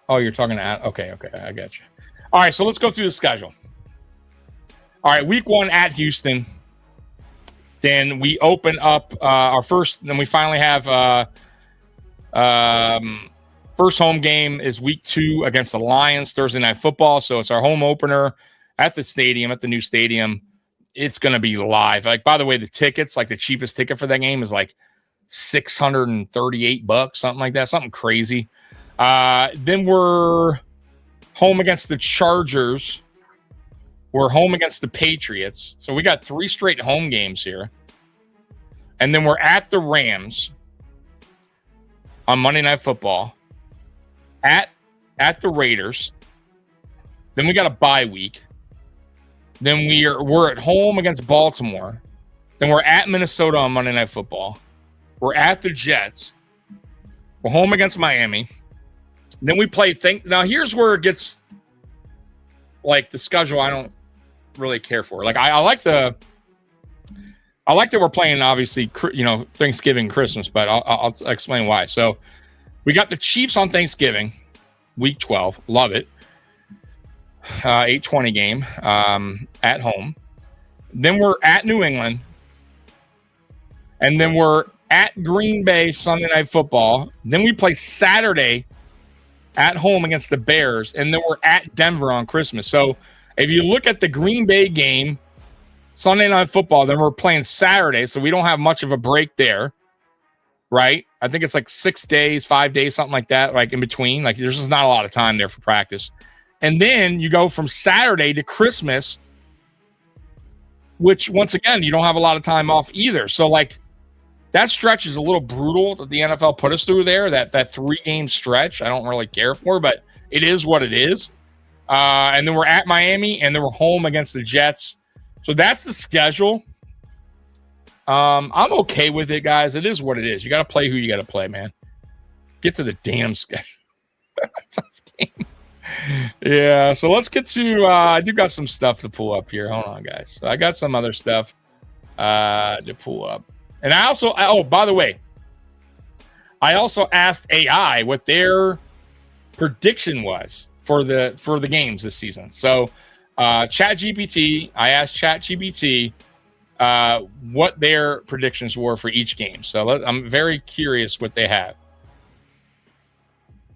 Speaker 5: Oh, you're talking to okay, I got you. All right, so let's go through the schedule. All right, week 1 at Houston. Then we open up our first. Then we finally have first home game is week 2 against the Lions, Thursday Night Football. So it's our home opener at the stadium, at the new stadium. It's going to be live. Like, by the way, the tickets, like the cheapest ticket for that game is like $638, something like that, something crazy. Then we're home against the Chargers. We're home against the Patriots. So we got 3 straight home games here. And then we're at the Rams on Monday Night Football. At the Raiders. Then we got a bye week. Then we're at home against Baltimore. Then we're at Minnesota on Monday Night Football. We're at the Jets. We're home against Miami. Then we play. Now here's where it gets like the schedule. I don't really care for. Like I like that we're playing obviously Thanksgiving, Christmas, but I'll explain why. So we got the Chiefs on Thanksgiving, week 12. Love it. 8:20 game at home. Then we're at New England, and then we're at Green Bay Sunday Night Football. Then we play Saturday at home against the Bears, and then we're at Denver on Christmas. So if you look at the Green Bay game, Sunday Night Football, then we're playing Saturday, so we don't have much of a break there, right? I think it's like 6 days, 5 days, something like that, like in between. Like there's just not a lot of time there for practice. And then you go from Saturday to Christmas, which once again, you don't have a lot of time off either. So like that stretch is a little brutal that the NFL put us through there, that 3-game stretch. I don't really care for, but it is what it is. And then we're at Miami, and then we're home against the Jets. So that's the schedule. I'm okay with it, guys. It is what it is. You got to play who you got to play, man. Get to the damn schedule. Tough game. Yeah, so let's get to I do got some stuff to pull up here. Hold on, guys. So I got some other stuff to pull up. And I also, by the way, I also asked AI what their prediction was for the games this season. So ChatGPT, I asked ChatGPT what their predictions were for each game. So I'm very curious what they have.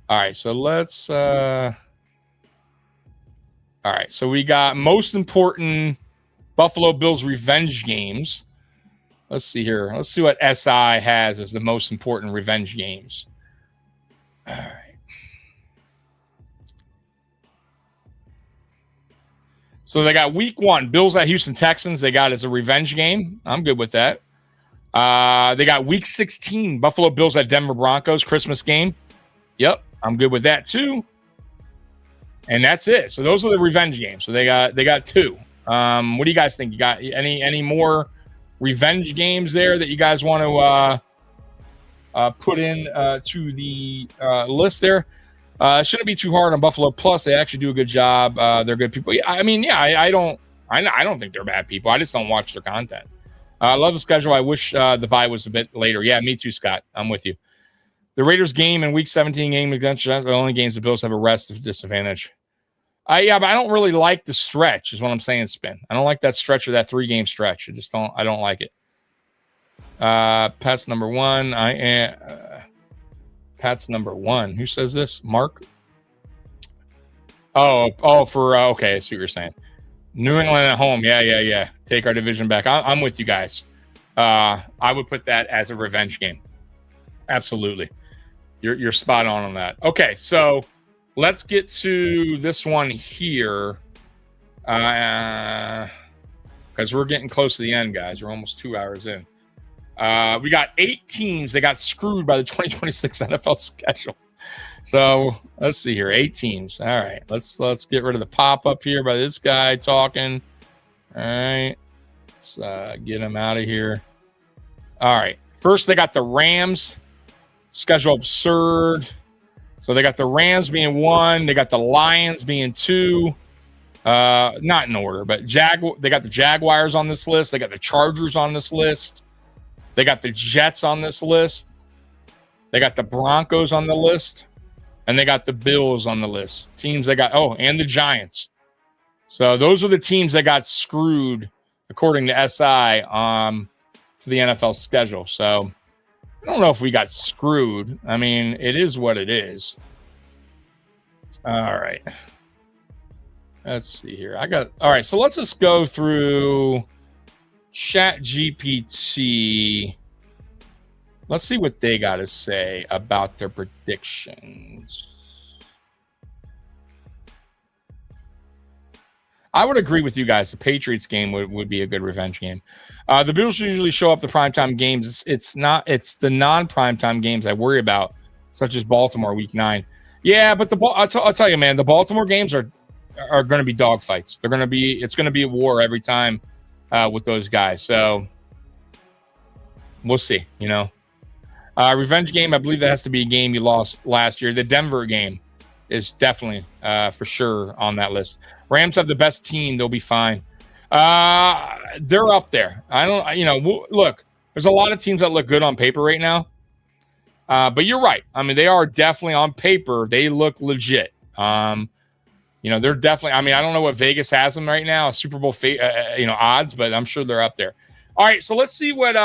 Speaker 5: All right, so let's all right, so we got most important Buffalo Bills revenge games. Let's see here. Let's see what SI has as the most important revenge games. All right. So they got week 1, Bills at Houston Texans. They got as a revenge game. I'm good with that. They got week 16, Buffalo Bills at Denver Broncos, Christmas game. Yep, I'm good with that too. And that's it. So those are the revenge games. So they got 2. What do you guys think? You got any more revenge games there that you guys want to put in to the list there? It shouldn't be too hard on Buffalo Plus. They actually do a good job. They're good people. I don't think they're bad people. I just don't watch their content. I love the schedule. I wish the bye was a bit later. Yeah, me too, Scott. I'm with you. The Raiders game and week 17 game against the only games the Bills have a rest disadvantage. Yeah, but I don't really like the stretch is what I'm saying, Spin. I don't like that stretch or that 3-game stretch. I don't like it. Pat's number 1. I am Pat's number 1. Who says this? Mark? Okay, I see what you're saying. New England at home. Yeah. Take our division back. I'm with you guys. I would put that as a revenge game. Absolutely. You're spot on that. Okay, so let's get to this one here. Because we're getting close to the end, guys. We're almost 2 hours in. We got 8 teams that got screwed by the 2026 NFL schedule. So let's see here. 8 teams. All right. Let's get rid of the pop-up here by this guy talking. All right. Let's get him out of here. All right. First, they got the Rams. Schedule absurd. So they got the Rams being 1. They got the Lions being 2. Not in order, but they got the Jaguars on this list. They got the Chargers on this list. They got the Jets on this list. They got the Broncos on the list. And they got the Bills on the list. Teams that got, and the Giants. So those are the teams that got screwed, according to SI, for the NFL schedule. So I don't know if we got screwed. I mean, it is what it is. All right. Let's see here. All right, so let's just go through ChatGPT. Let's see what they got to say about their predictions. I would agree with you guys. The Patriots game would be a good revenge game. The Bills usually show up the primetime games. It's the non-primetime games I worry about, such as Baltimore Week 9. Yeah, but I'll tell you, man, the Baltimore games are going to be dogfights. It's going to be a war every time with those guys. So we'll see, Revenge game, I believe that has to be a game you lost last year. The Denver game is definitely for sure on that list. Rams have the best team. They'll be fine. They're up there. Look, there's a lot of teams that look good on paper right now. But you're right. I mean, they are definitely on paper. They look legit. They're definitely, I don't know what Vegas has them right now, Super Bowl, odds, but I'm sure they're up there. All right. So let's see what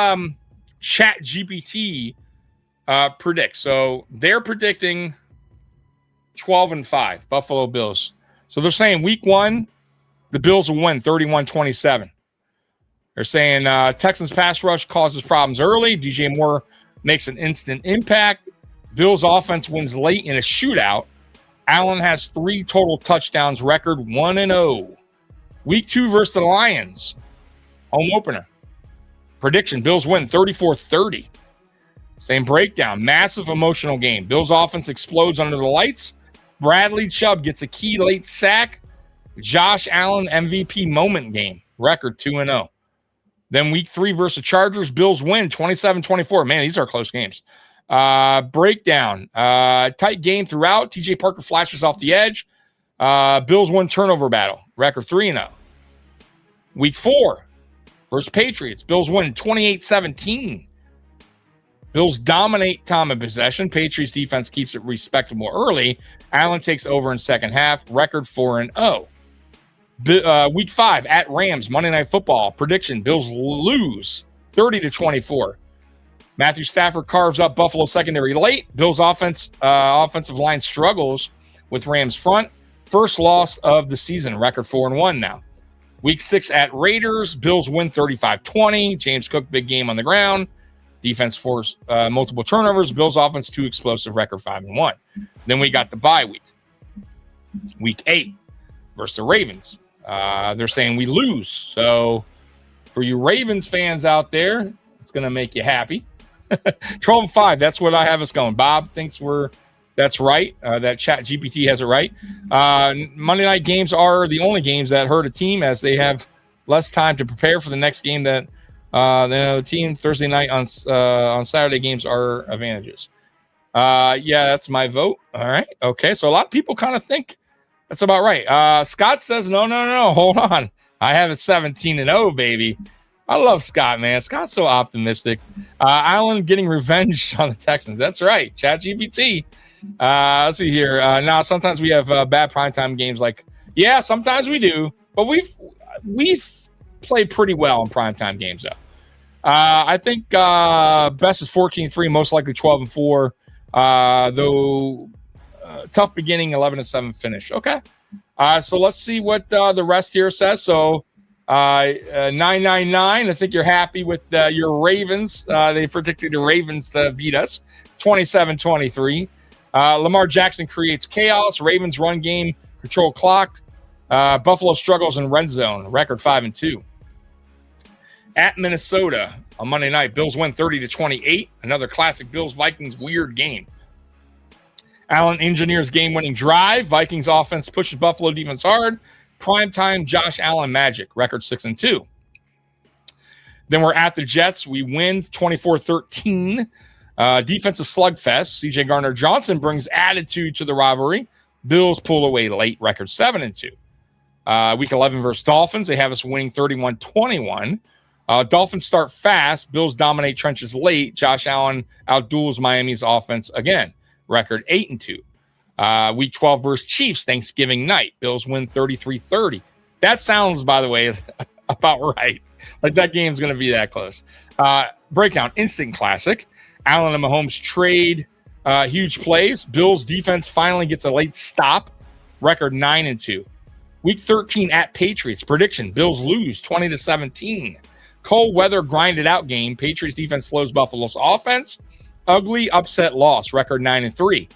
Speaker 5: ChatGPT predicts. So they're predicting 12-5 Buffalo Bills. So they're saying week 1, the Bills will win 31-27. They're saying Texans pass rush causes problems early. DJ Moore makes an instant impact. Bills offense wins late in a shootout. Allen has 3 total touchdowns, record 1-0. Week 2 versus the Lions. Home opener. Prediction, Bills win 34-30. Same breakdown. Massive emotional game. Bills offense explodes under the lights. Bradley Chubb gets a key late sack. Josh Allen MVP moment game. Record 2-0. Then week 3 versus the Chargers. Bills win 27-24. Man, these are close games. Breakdown. Tight game throughout. TJ Parker flashes off the edge. Bills win turnover battle. Record 3-0. Week 4 versus Patriots. Bills win 28-17. Bills dominate time of possession. Patriots defense keeps it respectable early. Allen takes over in second half. Record 4-0. Week 5 at Rams. Monday Night Football. Prediction. Bills lose 30-24. Matthew Stafford carves up Buffalo secondary late. Bills offensive line struggles with Rams front. First loss of the season. Record 4-1 now. Week 6 at Raiders. Bills win 35-20. James Cook, big game on the ground. Defense forced multiple turnovers. Bills offense, 2 explosive, record 5-1. Then we got the bye week. Week 8 versus the Ravens. They're saying we lose. So for you Ravens fans out there, it's going to make you happy. 12-5, that's what I have us going. Bob thinks that's right. That ChatGPT has it right. Monday night games are the only games that hurt a team as they have less time to prepare for the next game that the team. Thursday night on Saturday games are advantages. Yeah, that's my vote. All right. Okay. So a lot of people kind of think that's about right. Scott says, no. Hold on. I have it 17-0, baby. I love Scott, man. Scott's so optimistic. Allen getting revenge on the Texans. That's right. ChatGPT. Let's see here. Now, sometimes we have bad primetime games. Sometimes we do. But we've played pretty well in primetime games, though. I think best is 14-3, most likely 12-4. Though tough beginning, 11-7 finish. Okay. So let's see what the rest here says. So 999. I think you're happy with your Ravens. They predicted the Ravens to beat us 27-23. Lamar Jackson creates chaos. Ravens run game, control clock. Buffalo struggles in red zone, record 5-2. At Minnesota on Monday night, Bills win 30-28. Another classic Bills-Vikings weird game. Allen engineers game-winning drive. Vikings offense pushes Buffalo defense hard. Primetime Josh Allen magic, record 6-2. Then we're at the Jets. We win 24-13. Defensive slugfest. C.J. Gardner-Johnson brings attitude to the rivalry. Bills pull away late, record 7-2. Week 11 versus Dolphins. They have us winning 31-21. Dolphins start fast. Bills dominate trenches late. Josh Allen outduels Miami's offense again. Record 8-2. Week 12 versus Chiefs, Thanksgiving night. Bills win 33-30. That sounds, by the way, about right. Like that game's going to be that close. Breakdown, instant classic. Allen and Mahomes trade huge plays. Bills defense finally gets a late stop. Record 9-2. Week 13 at Patriots. Prediction, Bills lose 20-17. Cold weather grinded out game. Patriots defense slows Buffalo's offense. Ugly upset loss. Record 9-3.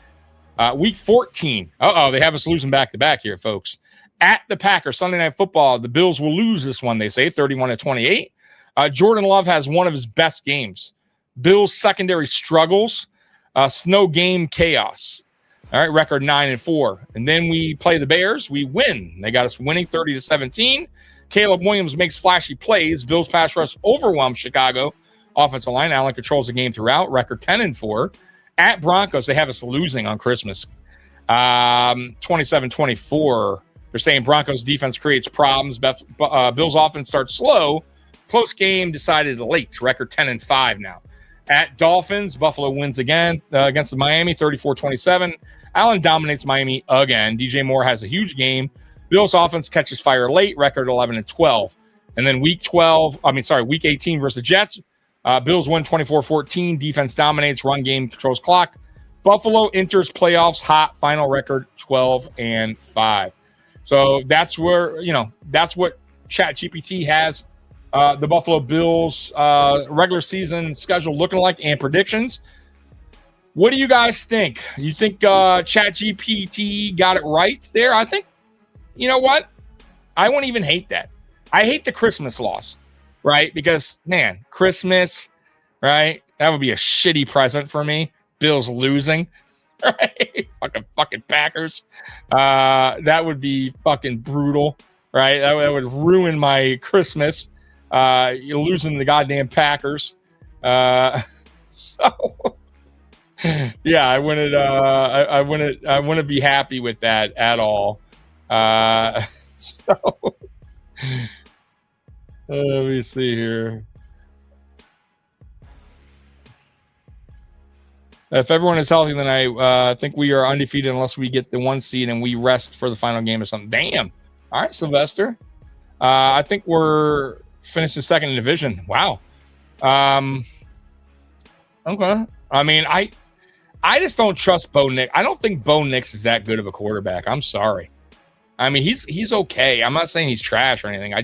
Speaker 5: Week 14. They have us losing back-to-back here, folks. At the Packers, Sunday Night Football. The Bills will lose this one, they say, 31-28. Jordan Love has one of his best games. Bills secondary struggles. Snow game chaos. All right, record 9-4. And then we play the Bears. We win. They got us winning 30-17. Caleb Williams makes flashy plays. Bills pass rush overwhelms Chicago offensive line. Allen controls the game throughout. Record 10-4. At Broncos, they have us losing on Christmas. 27-24. They're saying Broncos defense creates problems. Bills offense starts slow. Close game decided late. Record 10-5 now. At Dolphins, Buffalo wins again against the Miami, 34-27. Allen dominates Miami again. DJ Moore has a huge game. Bills offense catches fire late, record 11-12. And then week 18 versus Jets. Bills win 24-14. Defense dominates. Run game controls clock. Buffalo enters playoffs hot. Final record 12-5. So that's where, that's what ChatGPT has the Buffalo Bills regular season schedule looking like and predictions. What do you guys think? You think ChatGPT got it right there? I think, you know what? I won't even hate that. I hate the Christmas loss, right? Because, man, Christmas, right? That would be a shitty present for me. Bills losing, right? fucking Packers. That would be fucking brutal, right? That would ruin my Christmas. You're losing the goddamn Packers. So yeah, I wouldn't be happy with that at all. So let me see here. If everyone is healthy, then I think we are undefeated unless we get the 1 seed and we rest for the final game or something. Damn. All right, Sylvester. I think we're finishing second in division. Wow. Okay. I mean, I just don't trust Bo Nix. I don't think Bo Nix is that good of a quarterback. I'm sorry. I mean, he's okay. I'm not saying he's trash or anything.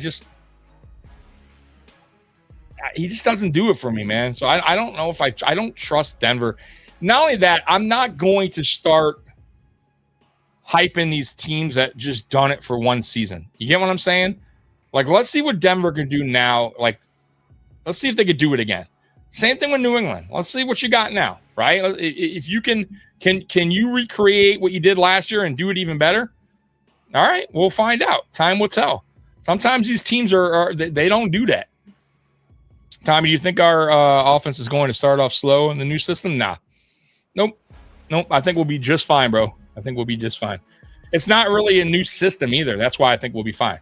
Speaker 5: He just doesn't do it for me, man. So I don't know if I don't trust Denver. Not only that, I'm not going to start hyping these teams that just done it for one season. You get what I'm saying? Like, let's see what Denver can do now. Like, let's see if they could do it again. Same thing with New England. Let's see what you got now, right? If you can you recreate what you did last year and do it even better? All right, we'll find out. Time will tell. Sometimes these teams they don't do that. Tommy, do you think our offense is going to start off slow in the new system? Nah. Nope. I think we'll be just fine, bro. I think we'll be just fine. It's not really a new system either. That's why I think we'll be fine.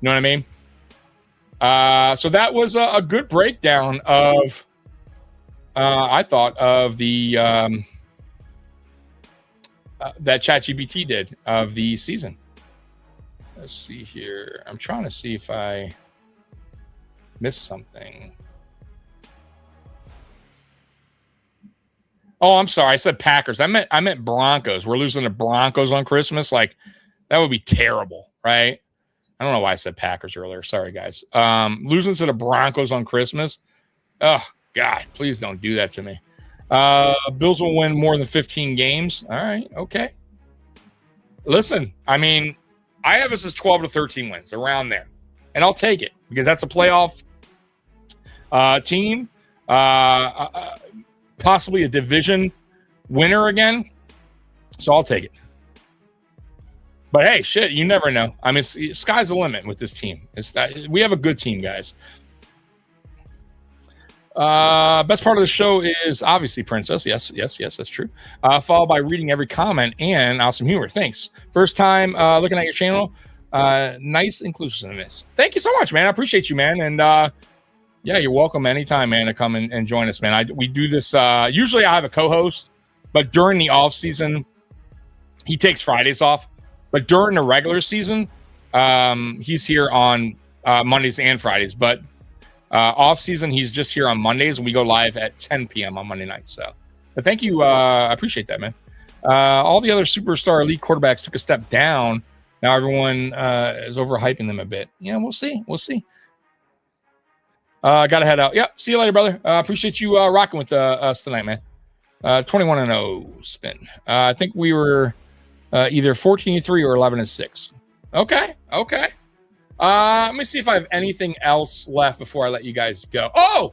Speaker 5: You know what I mean? So that was a good breakdown of, I thought, of the that ChatGPT did of the season. Let's see here. I'm trying to see if I missed something. Oh, I'm sorry. I said Packers. I meant Broncos. We're losing the Broncos on Christmas. Like, that would be terrible, right? I don't know why I said Packers earlier. Sorry, guys. Losing to the Broncos on Christmas. Oh, God, please don't do that to me. Bills will win more than 15 games. All right, okay. Listen, I mean, I have us as 12 to 13 wins, around there. And I'll take it because that's a playoff team, possibly a division winner again. So I'll take it. But hey, shit, you never know. I mean, sky's the limit with this team. We have a good team, guys. Best part of the show is obviously Princess. Yes, that's true. Followed by reading every comment and awesome humor. Thanks. First time looking at your channel. Nice inclusiveness. Thank you so much, man. I appreciate you, man. And yeah, you're welcome anytime, man, to come and join us, man. We do this. Usually I have a co-host, but during the off season, he takes Fridays off. But during the regular season, he's here on Mondays and Fridays. But off season, he's just here on Mondays, and we go live at 10 p.m. on Monday nights. So, but thank you. I appreciate that, man. All the other superstar elite quarterbacks took a step down. Now everyone is overhyping them a bit. Yeah, we'll see. Gotta head out. Yep. See you later, brother. Appreciate you rocking with us tonight, man. 21-0 spin. I think we were either 14-3 or 11-6. Okay. Let me see if I have anything else left before I let you guys go. Oh,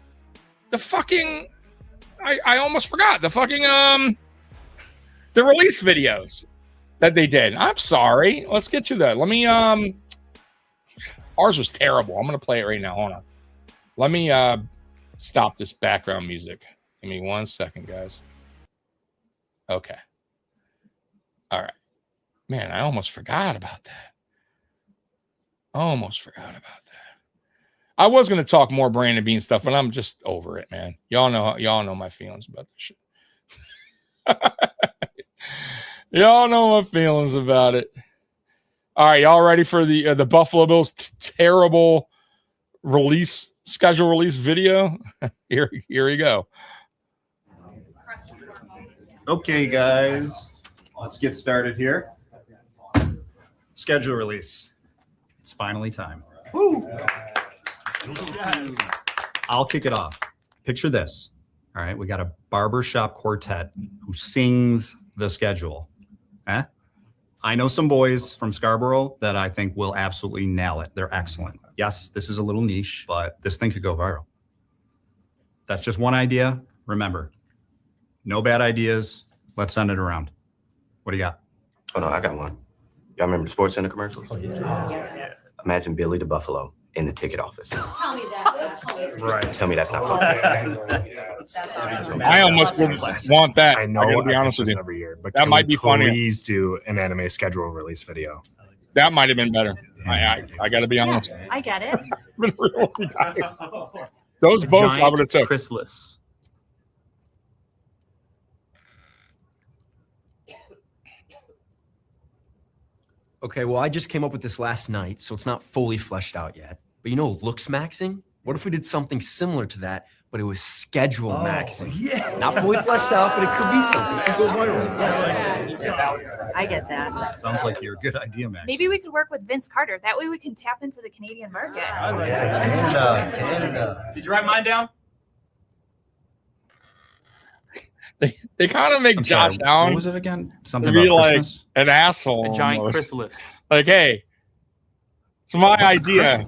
Speaker 5: the fucking, I almost forgot the fucking the release videos that they did. I'm sorry. Let's get to that. Let me ours was terrible. I'm gonna play it right now. Hold on. Let me stop this background music. Give me 1 second, guys. Okay. All right. Man, I almost forgot about that. I was going to talk more Brandon Beane stuff, but I'm just over it, man. Y'all know my feelings about this shit. Y'all know my feelings about it. All right, y'all ready for the Buffalo Bills terrible schedule release video? Here we go.
Speaker 6: Okay, guys, let's get started here. Schedule release. It's finally time. Woo! I'll kick it off. Picture this. All right, we got a barbershop quartet who sings the schedule. I know some boys from Scarborough that I think will absolutely nail it. They're excellent. Yes, this is a little niche, but this thing could go viral. That's just one idea. Remember, no bad ideas. Let's send it around. What do you got?
Speaker 7: Oh, no, I got one. Y'all remember the Sports Center commercials? Oh, yeah. Imagine Billy the Buffalo in the ticket office.
Speaker 8: Tell me that's hilarious.
Speaker 7: Right. Tell me that's not funny.
Speaker 5: I almost would want that.
Speaker 9: I know.
Speaker 5: I gotta be honest with you.
Speaker 9: Every year, but
Speaker 5: that might be funny.
Speaker 9: Please do an anime schedule release video.
Speaker 5: That might have been better. I got to be honest.
Speaker 8: Yeah, I get it.
Speaker 5: Those both I would have took.
Speaker 10: Chrysalis.
Speaker 11: Okay, well, I just came up with this last night, so it's not fully fleshed out yet. But you know, looks maxing? What if we did something similar to that, but it was schedule maxing? Yeah. Not fully fleshed out, but it could be something. It could go viral.
Speaker 8: Yeah. I get that.
Speaker 6: Sounds like you're a good idea, Max.
Speaker 8: Maybe we could work with Vince Carter. That way we can tap into the Canadian market.
Speaker 10: Canada. Did you write mine down?
Speaker 5: They kind of make Josh Allen.
Speaker 6: What was it again? Something
Speaker 5: to be
Speaker 6: about
Speaker 5: like
Speaker 6: Christmas?
Speaker 5: an asshole.
Speaker 10: A giant
Speaker 5: almost.
Speaker 10: chrysalis.
Speaker 5: Like, hey, it's my idea.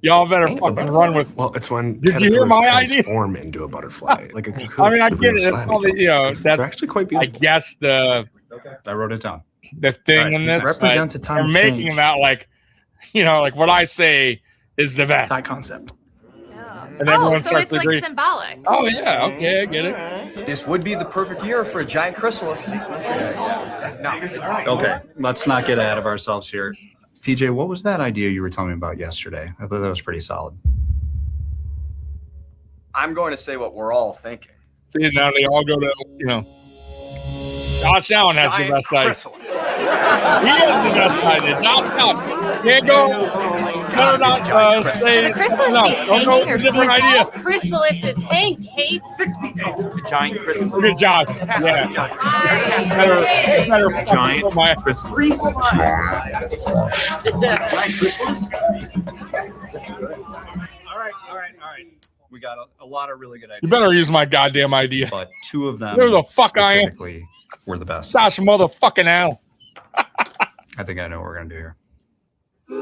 Speaker 5: Y'all better fucking run with.
Speaker 9: Well, it's when
Speaker 5: did you hear my idea?
Speaker 9: Transform into a butterfly, like a cocoon.
Speaker 5: I mean, I get it. It's probably, that's
Speaker 9: they're actually quite beautiful.
Speaker 5: I guess I
Speaker 6: wrote it down.
Speaker 5: The thing in this
Speaker 9: represents a time.
Speaker 5: They're making them out like, like what I say is the best.
Speaker 9: High concept.
Speaker 5: And everyone
Speaker 8: so
Speaker 5: starts
Speaker 8: it's
Speaker 5: to agree.
Speaker 8: like symbolic.
Speaker 5: Oh yeah, okay, I get it.
Speaker 12: This would be the perfect year for a giant chrysalis.
Speaker 6: Okay, let's not get ahead of ourselves here. PJ, what was that idea you were telling me about yesterday? I thought that was pretty solid.
Speaker 12: I'm going to say what we're all thinking.
Speaker 5: See, now they all go to, Josh Allen has the best idea. He has the best idea. Josh Allen can't go. Better not say.
Speaker 8: Should the chrysalis be hanging or
Speaker 5: different idea.
Speaker 8: Chrysalis is hang, Kate.
Speaker 10: 6 feet tall. The giant chrysalis.
Speaker 5: Good job. Yeah. Better
Speaker 10: Giant
Speaker 5: chrysalis.
Speaker 6: Giant chrysalis? All right. We got a lot of really good ideas.
Speaker 5: You better use my goddamn idea.
Speaker 6: But two of them
Speaker 5: Where the fuck I am?
Speaker 6: specifically were the best.
Speaker 5: Josh motherfucking Allen.
Speaker 6: I think I know what we're going to do here.
Speaker 5: See,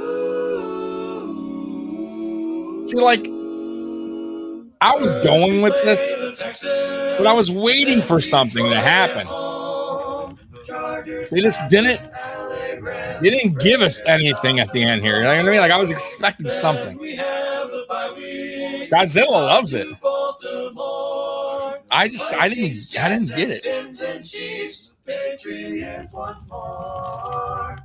Speaker 5: like, I was going with this, but I was waiting for something to happen. They just didn't. They didn't give us anything at the end here. You know what I mean? Like, I was expecting something. Godzilla loves it. I didn't get it.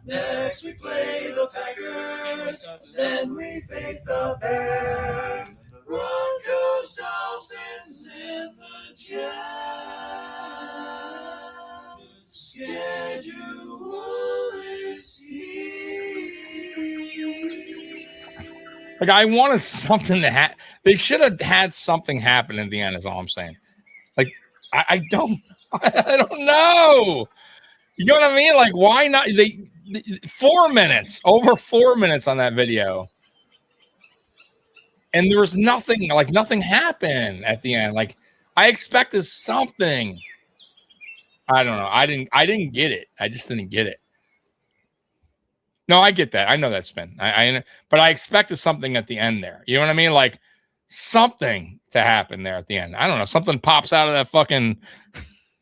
Speaker 1: Next we play the Packers, then we face the Bears. Broncos, Dolphins in the Jets. Schedule is here.
Speaker 5: Like, I wanted something to happen. They should have had something happen at the end, is all I'm saying. Like, I don't know. You know what I mean? Like, why not? They 4 minutes, over 4 minutes on that video. And there was nothing, like, nothing happened at the end. Like, I expected something. I don't know. I didn't get it. I just didn't get it. No, I get that. I know that spin. But I expected something at the end there. You know what I mean? Like, something to happen there at the end. I don't know. Something pops out of that fucking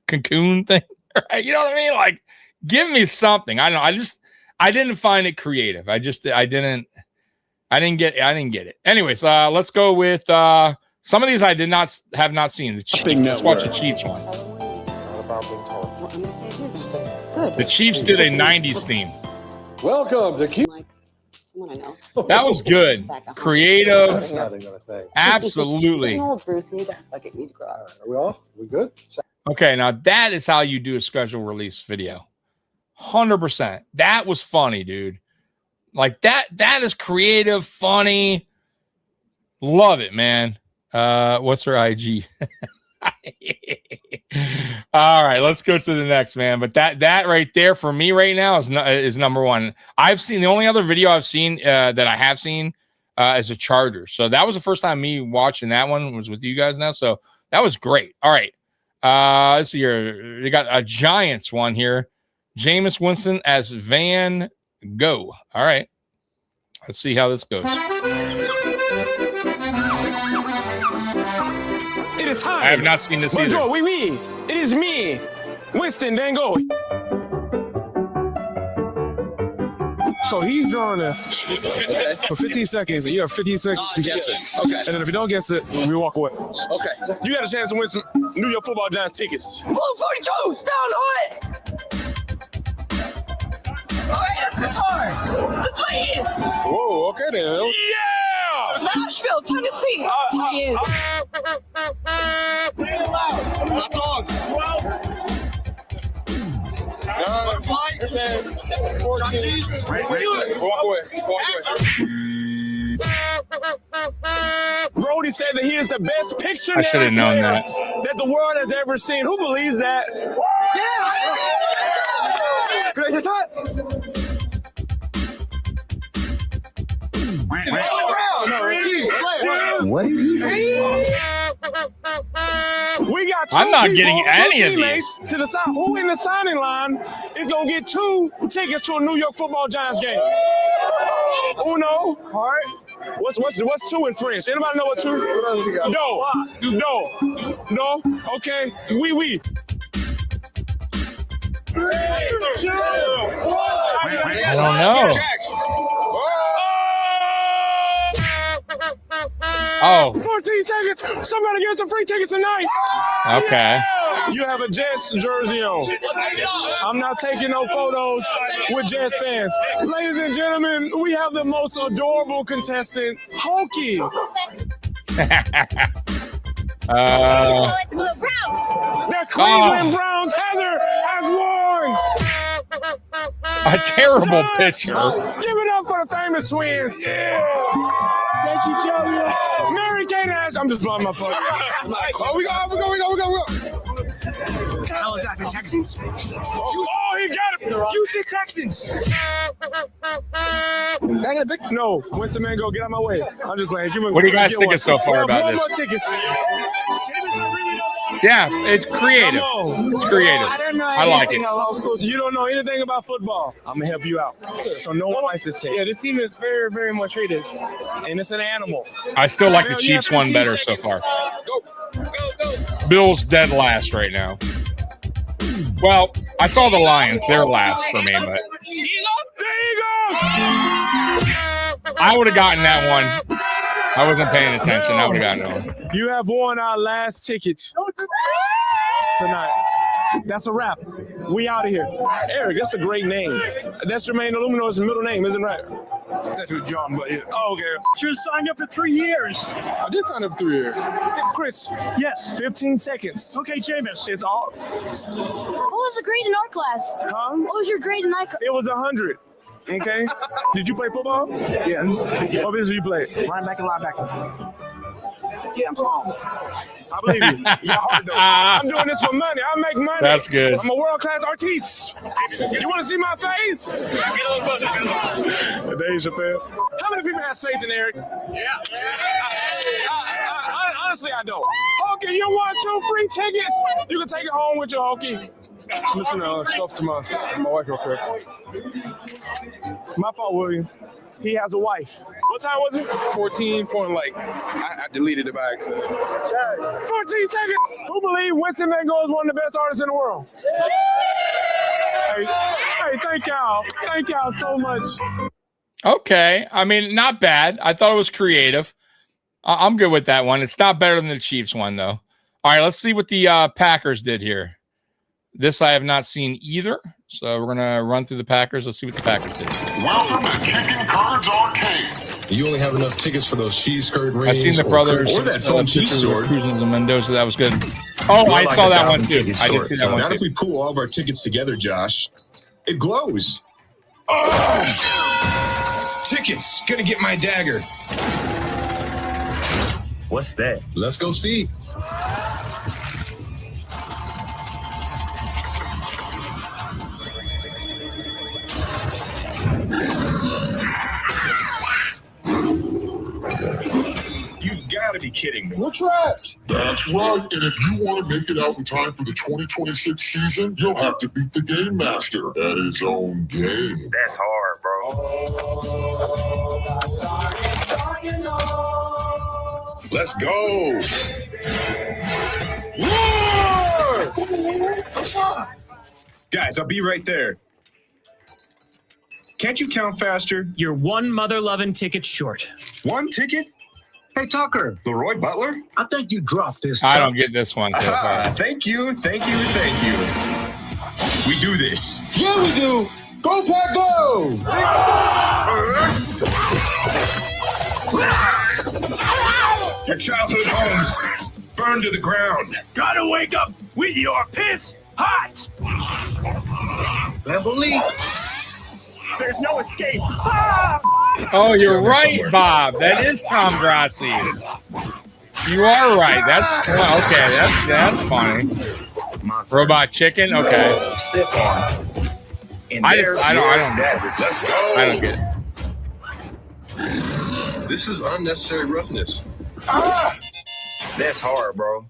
Speaker 5: cocoon thing. Right? You know what I mean? Like, give me something. I don't know. I didn't find it creative. I didn't get it. Anyways, let's go with some of these I have not seen. The Chiefs. Let's watch the Chiefs one. The Chiefs did a 90s theme.
Speaker 13: Welcome to Keep.
Speaker 5: That was good. Creative. Absolutely.
Speaker 13: Are we off? We good?
Speaker 5: Okay, now that is how you do a schedule release video. 100%. That was funny, dude. Like, that is creative, funny. Love it, man. What's her IG? All right, let's go to the next, man. But that right there for me right now is number one. I've seen the only other video I've seen that I have seen is a Charger. So that was the first time me watching that one was with you guys now. So that was great. All right. Let's see here. You got a Giants one here. Jameis Winston as Van Gogh. All right. Let's see how this goes.
Speaker 14: It is time.
Speaker 5: I have not seen this either.
Speaker 14: Bonjour, oui, oui. It is me, Winston Van Gogh. So he's drawing it for 15 seconds, and you have 15 seconds to guess it. Okay. And then if you don't guess it, we walk away. Okay. You got a chance to win some New York Football Giants tickets.
Speaker 1: Blue 42, down on it. Okay, that's the car. The Titans.
Speaker 14: Whoa, okay then. Yeah!
Speaker 1: Nashville, Tennessee. Titans.
Speaker 14: Hot dog. 10, 14. Walk away. Brody said that he is the best picture
Speaker 5: I should have known that.
Speaker 14: that the world has ever seen. Who believes that? Yeah! Could I just
Speaker 1: What did he say?
Speaker 14: We got two
Speaker 5: I'm not
Speaker 14: people,
Speaker 5: getting any
Speaker 14: two
Speaker 5: of
Speaker 14: teammates
Speaker 5: these.
Speaker 14: to decide who in the signing line is going to get 2 tickets to a New York Football Giants game. Uno. All right. What's 2 in French? Anybody know what 2? No. Okay. Oui.
Speaker 5: I don't know. Oh.
Speaker 14: 14 seconds. Somebody get some free tickets tonight.
Speaker 5: Okay.
Speaker 14: Yeah. You have a Jets jersey on. I'm not taking no photos with Jets fans. Ladies and gentlemen, we have the most adorable contestant, Hokey.
Speaker 1: It's Blue Browns.
Speaker 14: The Cleveland Browns. Heather has won.
Speaker 5: A terrible picture.
Speaker 14: Give it up for the famous twins. Yeah. Thank you, Joey. Mary Kate Ash. I'm just blowing my fuck. Oh, we go. How is that, the Texans? Oh, he got it! You said Texans! No, Winston Man, go get out of my way. I'm just like,
Speaker 5: What do you guys think so far about this?
Speaker 14: More tickets.
Speaker 5: Yeah, it's creative. It's creative. I like it.
Speaker 14: You don't know anything about football. I'm gonna help you out. So no one likes this team. Yeah, this team is very, very much hated, and it's an animal.
Speaker 5: I still like the Chiefs one better so far. Bills dead last right now. Well, I saw the Lions. They're last for me, but
Speaker 14: There you go.
Speaker 5: I would have gotten that one. I wasn't paying attention. I would have gotten that one.
Speaker 14: You have won our last ticket tonight. That's a wrap. We out of here. Eric, that's a great name. That's Jermaine Illumino's middle name, isn't right? Except for John, but yeah. Oh, okay.
Speaker 15: Should have signed up for 3 years.
Speaker 14: I did sign up for 3 years. Chris.
Speaker 15: Yes.
Speaker 14: 15 seconds.
Speaker 15: Okay, Jameis.
Speaker 14: It's all.
Speaker 16: What was the grade in our class?
Speaker 14: Huh?
Speaker 16: What was your grade in our class?
Speaker 14: It was 100. Okay. Did you play football? Yes. What position you play?
Speaker 15: Linebacker, linebacker. Yeah, I'm strong.
Speaker 14: I believe you. You're hard though. I'm doing this for money. I make money.
Speaker 5: That's good.
Speaker 14: I'm a world-class artiste. You want to see my face? Dave Chappelle. How many people have faith in Eric? Yeah. Honestly, I don't. Okay, you want 2 free tickets? You can take it home with your hokey. I'm just gonna show to my wife real quick. My fault, William. He has a wife. What time was it? 14 point like. I deleted it by accident. 14 seconds. Who believes Winston Mango is one of the best artists in the world? Hey, thank y'all. Thank y'all so much.
Speaker 5: Okay. I mean, not bad. I thought it was creative. I'm good with that one. It's not better than the Chiefs one, though. All right, let's see what the Packers did here. This I have not seen either. So we're going to run through the Packers. Let's see what the Packers did.
Speaker 17: Welcome to Kicking Cards Arcade. You only have enough tickets for those cheese curd rings.
Speaker 5: I've seen the brothers
Speaker 17: or that foam cheese sword.
Speaker 5: Cruising to Mendoza. That was good. Oh, I saw that one too. I did see that one
Speaker 17: Not
Speaker 5: too.
Speaker 17: if we pool all of our tickets together, Josh. It glows. Tickets. Gonna get my dagger.
Speaker 9: What's that?
Speaker 17: Let's go see. You've got to be kidding me.
Speaker 18: We're trapped.
Speaker 17: That's right. And if you want to make it out in time for the 2026 season, you'll have to beat the Game Master at his own game.
Speaker 9: That's hard, bro.
Speaker 17: Let's go. Guys, I'll be right there. Can't you count faster?
Speaker 15: You're one mother-loving ticket short.
Speaker 17: One ticket?
Speaker 18: Hey, Tucker.
Speaker 17: Leroy Butler?
Speaker 18: I think you dropped this.
Speaker 5: I don't get this one so far.
Speaker 17: Thank you, thank you, thank you. We do this.
Speaker 18: Yeah, we do. Go, Pack, go!
Speaker 17: Your childhood homes burned to the ground.
Speaker 15: Gotta wake up with your piss hot.
Speaker 18: Beverly.
Speaker 15: There's no escape.
Speaker 5: Oh, you're right, Bob. That is Tom Grassi. You are right. That's okay. That's funny. Robot chicken. Okay.
Speaker 9: Stiff arm.
Speaker 5: I don't get it.
Speaker 17: Let's go.
Speaker 5: I don't get it.
Speaker 17: This is unnecessary roughness.
Speaker 9: That's hard, bro.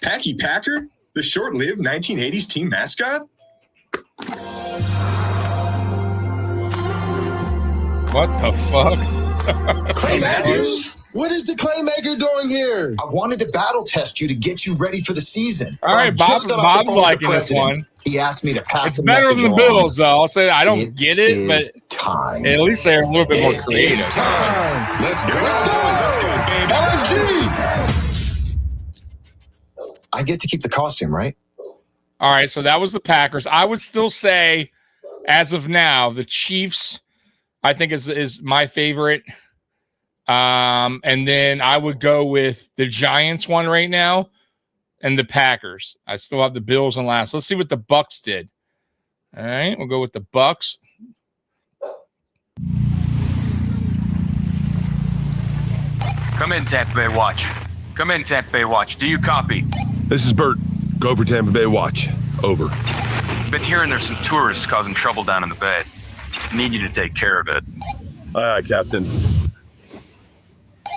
Speaker 17: Packy Packer, the short-lived 1980s team mascot?
Speaker 5: What the fuck?
Speaker 18: Clay Matthews? What is the Claymaker doing here? I wanted to battle test you to get you ready for the season.
Speaker 5: All right, Bob's liking this one.
Speaker 18: He asked me to pass
Speaker 5: It's better than the Bills, though. I'll say I don't get it, but
Speaker 18: time.
Speaker 5: At least they're a little bit more creative.
Speaker 18: It's time.
Speaker 17: Let's go. Let's go, baby.
Speaker 18: LFG. I get to keep the costume, right?
Speaker 5: All right, so that was the Packers. I would still say, as of now, the Chiefs, I think is my favorite. And then I would go with the Giants one right now and the Packers. I still have the Bills in last. Let's see what the Bucks did. All right, we'll go with the Bucks.
Speaker 10: Come in, Tampa Bay Watch. Come in, Tampa Bay Watch. Do you copy?
Speaker 14: This is Bert. Go for Tampa Bay watch. Over.
Speaker 10: Been hearing there's some tourists causing trouble down in the bay. Need you to take care of it.
Speaker 14: Aye, aye, Captain.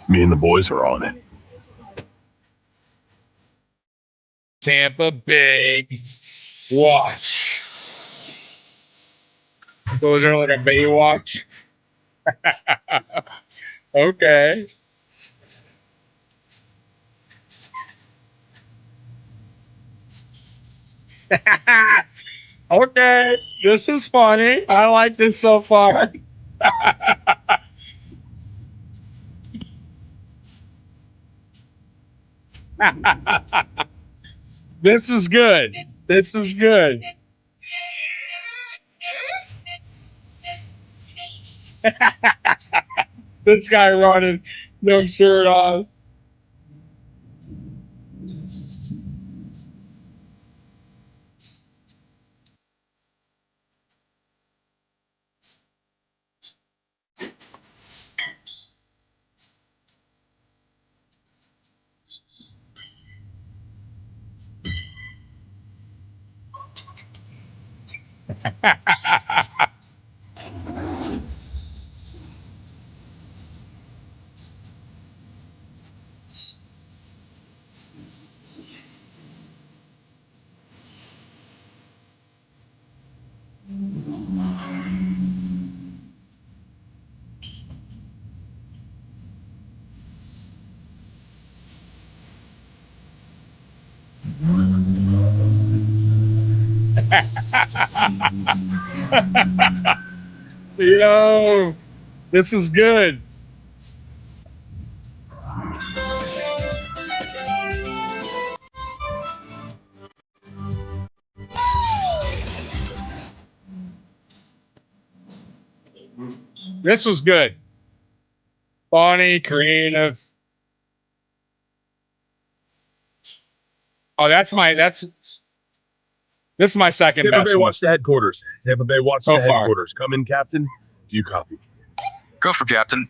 Speaker 14: Me and the boys are on it.
Speaker 5: Tampa Bay watch. So is there like a Bay watch? Okay. Okay, this is funny. I like this so far. This is good. This is good. This guy running, no shirt on. Yo, this is good. This was good. Funny, creative. Oh, this is my second
Speaker 14: Tampa
Speaker 5: best
Speaker 14: Bay
Speaker 5: one.
Speaker 14: watch the headquarters. Tampa Bay watch
Speaker 5: So
Speaker 14: the
Speaker 5: far.
Speaker 14: headquarters. Come in, Captain. Do you copy?
Speaker 10: Go for Captain.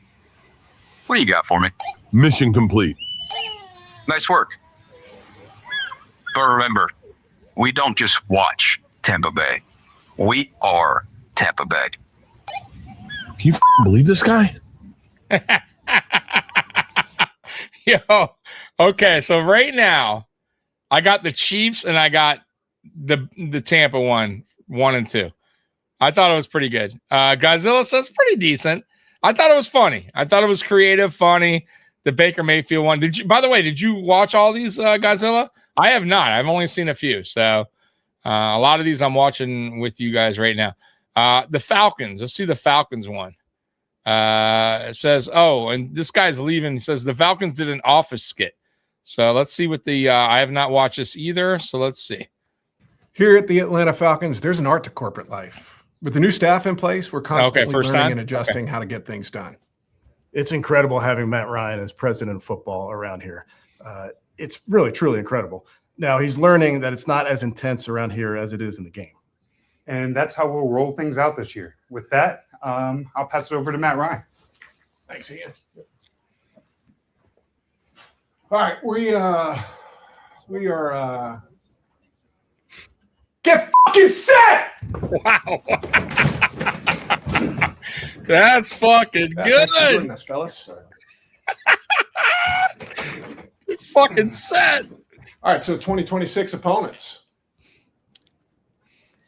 Speaker 10: What do you got for me?
Speaker 14: Mission complete.
Speaker 10: Nice work. But remember, we don't just watch Tampa Bay. We are Tampa Bay.
Speaker 14: Can you believe this guy?
Speaker 5: Yo, okay, so right now, I got the Chiefs and I got the Tampa one and 2. I thought it was pretty good. Godzilla says pretty decent. I thought it was funny. I thought it was creative, funny. The Baker Mayfield one. By the way, did you watch all these Godzilla? I have not. I've only seen a few. So a lot of these I'm watching with you guys right now. The Falcons. Let's see the Falcons one. It says, oh, and this guy's leaving. He says the Falcons did an Office skit. So let's see what the I have not watched this either. So let's see.
Speaker 19: Here at the Atlanta Falcons, there's an art to corporate life. With the new staff in place, we're constantly learning and adjusting how to get things done.
Speaker 20: It's incredible having Matt Ryan as president of football around here. It's really, truly incredible. Now, he's learning that it's not as intense around here as it is in the game.
Speaker 21: And that's how we'll roll things out this year. With that, I'll pass it over to Matt Ryan.
Speaker 19: Thanks, Ian. All right, we are get fucking set.
Speaker 5: Wow. That's fucking good.
Speaker 19: Thanks for joining us, fellas.
Speaker 5: Fucking set.
Speaker 19: All right, so 2026 opponents.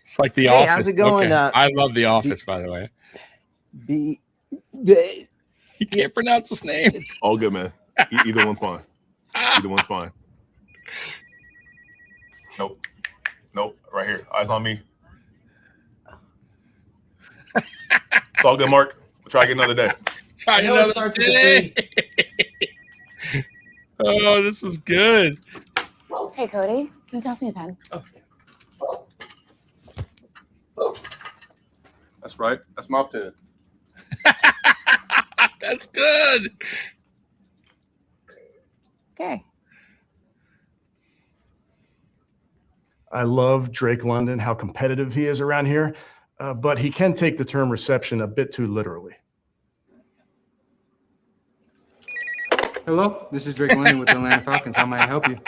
Speaker 5: It's like the
Speaker 22: Hey,
Speaker 5: Office.
Speaker 22: how's it going?
Speaker 5: Okay. I love the Office, by the way. You can't pronounce his name.
Speaker 14: All good, man. Either one's fine. Either one's fine. Nope. Nope. Right here. Eyes on me. It's all good, Mark. We'll try again another day.
Speaker 5: Try another day. Oh, this is good.
Speaker 16: Hey, Cody, can you toss me a pen?
Speaker 21: That's right. That's my pen.
Speaker 5: That's good.
Speaker 16: Okay.
Speaker 20: I love Drake London, how competitive he is around here, but he can take the term reception a bit too literally.
Speaker 21: Hello, this is Drake London with the Atlanta Falcons. How may I help you?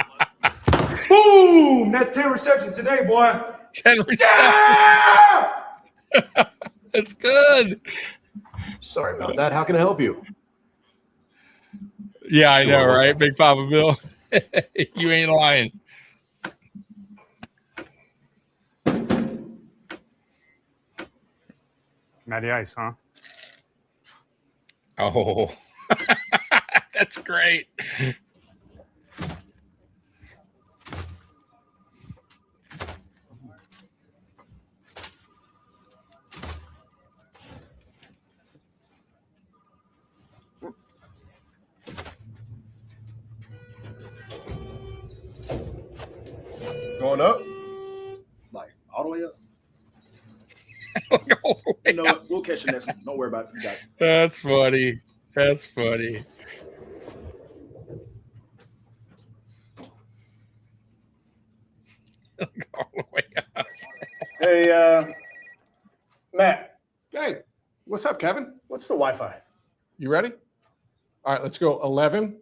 Speaker 20: Boom! That's 10 receptions today, boy.
Speaker 5: 10 receptions.
Speaker 20: Yeah!
Speaker 5: That's good.
Speaker 2: Sorry about that. How can I help you?
Speaker 5: Yeah, I
Speaker 2: Sure,
Speaker 5: know,
Speaker 2: what's
Speaker 5: right?
Speaker 2: up?
Speaker 5: Big Papa Bill. You ain't lying.
Speaker 21: Matty Ice, huh?
Speaker 5: Oh, that's great.
Speaker 2: Going up? Like, all the way up? You know what? We'll catch the next one. Don't worry about it. You got it.
Speaker 5: That's funny. That's funny. All the way up.
Speaker 20: Hey, Matt,
Speaker 19: Hey, what's up, Kevin?
Speaker 20: what's the Wi-Fi?
Speaker 19: You ready? All right, let's go. 11.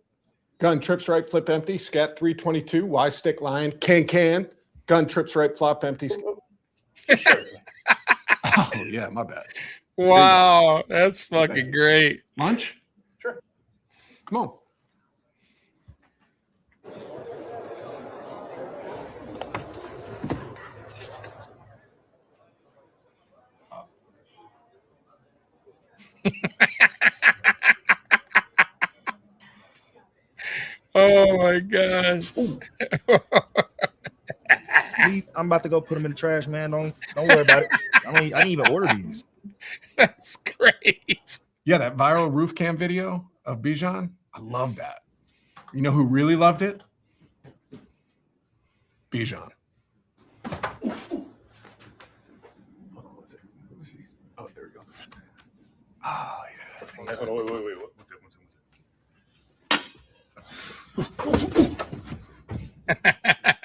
Speaker 19: Gun trips right, flip empty. Scat 322. Y stick line. Can. Gun trips right, flop empty.
Speaker 20: Sure.
Speaker 19: Oh yeah, my bad.
Speaker 5: Wow, that's fucking great.
Speaker 19: Lunch?
Speaker 20: Sure.
Speaker 19: Come on.
Speaker 5: Oh my gosh.
Speaker 15: Please, I'm about to go put them in the trash, man. Don't worry about it. I didn't even order these.
Speaker 5: That's great.
Speaker 19: Yeah, that viral roof cam video of Bijan, I love that. You know who really loved it? Bijan.
Speaker 2: Oh, there we go. Oh, yeah. Hold on, wait. What's it?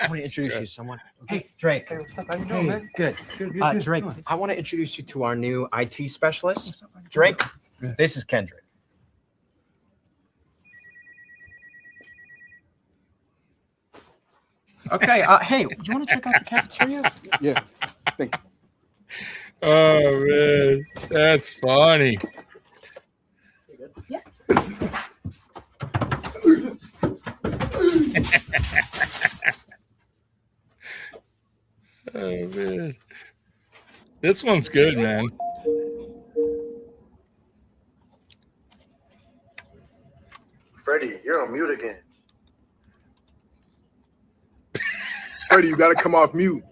Speaker 11: I want to introduce you to someone. Hey, Drake.
Speaker 21: Hey, what's up? How you doing, man?
Speaker 11: Good.
Speaker 21: Good.
Speaker 11: Drake, I want to introduce you to our new IT specialist. Drake, this is Kendrick. Okay. Hey, do you want to check out the cafeteria?
Speaker 19: Yeah. Thank you.
Speaker 5: Oh man, that's funny. Oh man, this one's good, man.
Speaker 2: Brady, you're on mute again.
Speaker 14: Freddie, you got to come off mute.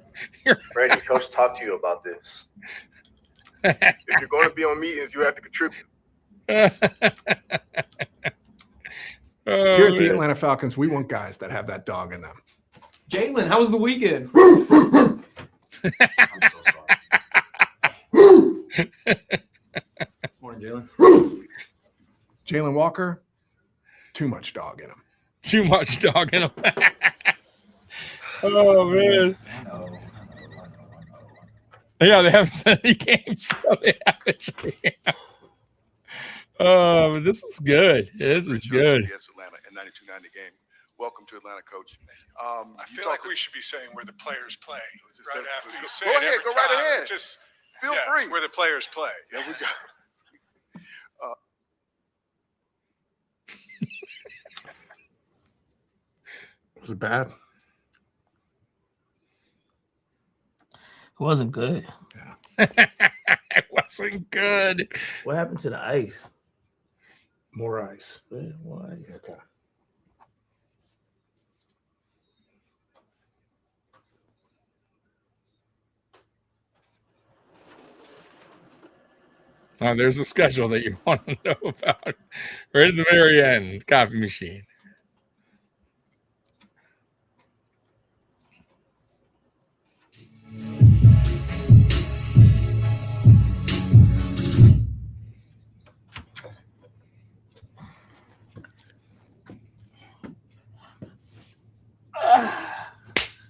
Speaker 2: Brady, coach talked to you about this. If you're going to be on meetings, you have to contribute.
Speaker 5: Oh,
Speaker 19: Here at the
Speaker 5: man.
Speaker 19: Atlanta Falcons, we want guys that have that dog in them.
Speaker 11: Jalen, how was the weekend?
Speaker 2: I'm so sorry.
Speaker 11: Morning, Jalen.
Speaker 19: Jalen Walker, too much dog in him.
Speaker 5: Too much dog in him. Oh man. Yeah, they haven't said any games, so they haven't. Oh, this is good. This is good.
Speaker 18: Yes, Atlanta in 92-90 game. Welcome to Atlanta, coach.
Speaker 17: I feel like we should be saying where the players play right after you say
Speaker 18: Go
Speaker 17: it
Speaker 18: ahead,
Speaker 17: every
Speaker 18: go right
Speaker 17: time.
Speaker 18: ahead.
Speaker 17: Just
Speaker 18: Feel free.
Speaker 17: where the players play.
Speaker 18: There we go.
Speaker 19: Was it bad?
Speaker 1: It wasn't good.
Speaker 5: It wasn't good.
Speaker 1: What happened to the ice?
Speaker 19: More ice.
Speaker 1: More ice.
Speaker 19: Okay.
Speaker 5: Oh, there's a schedule that you want to know about. Right at the very end, coffee machine.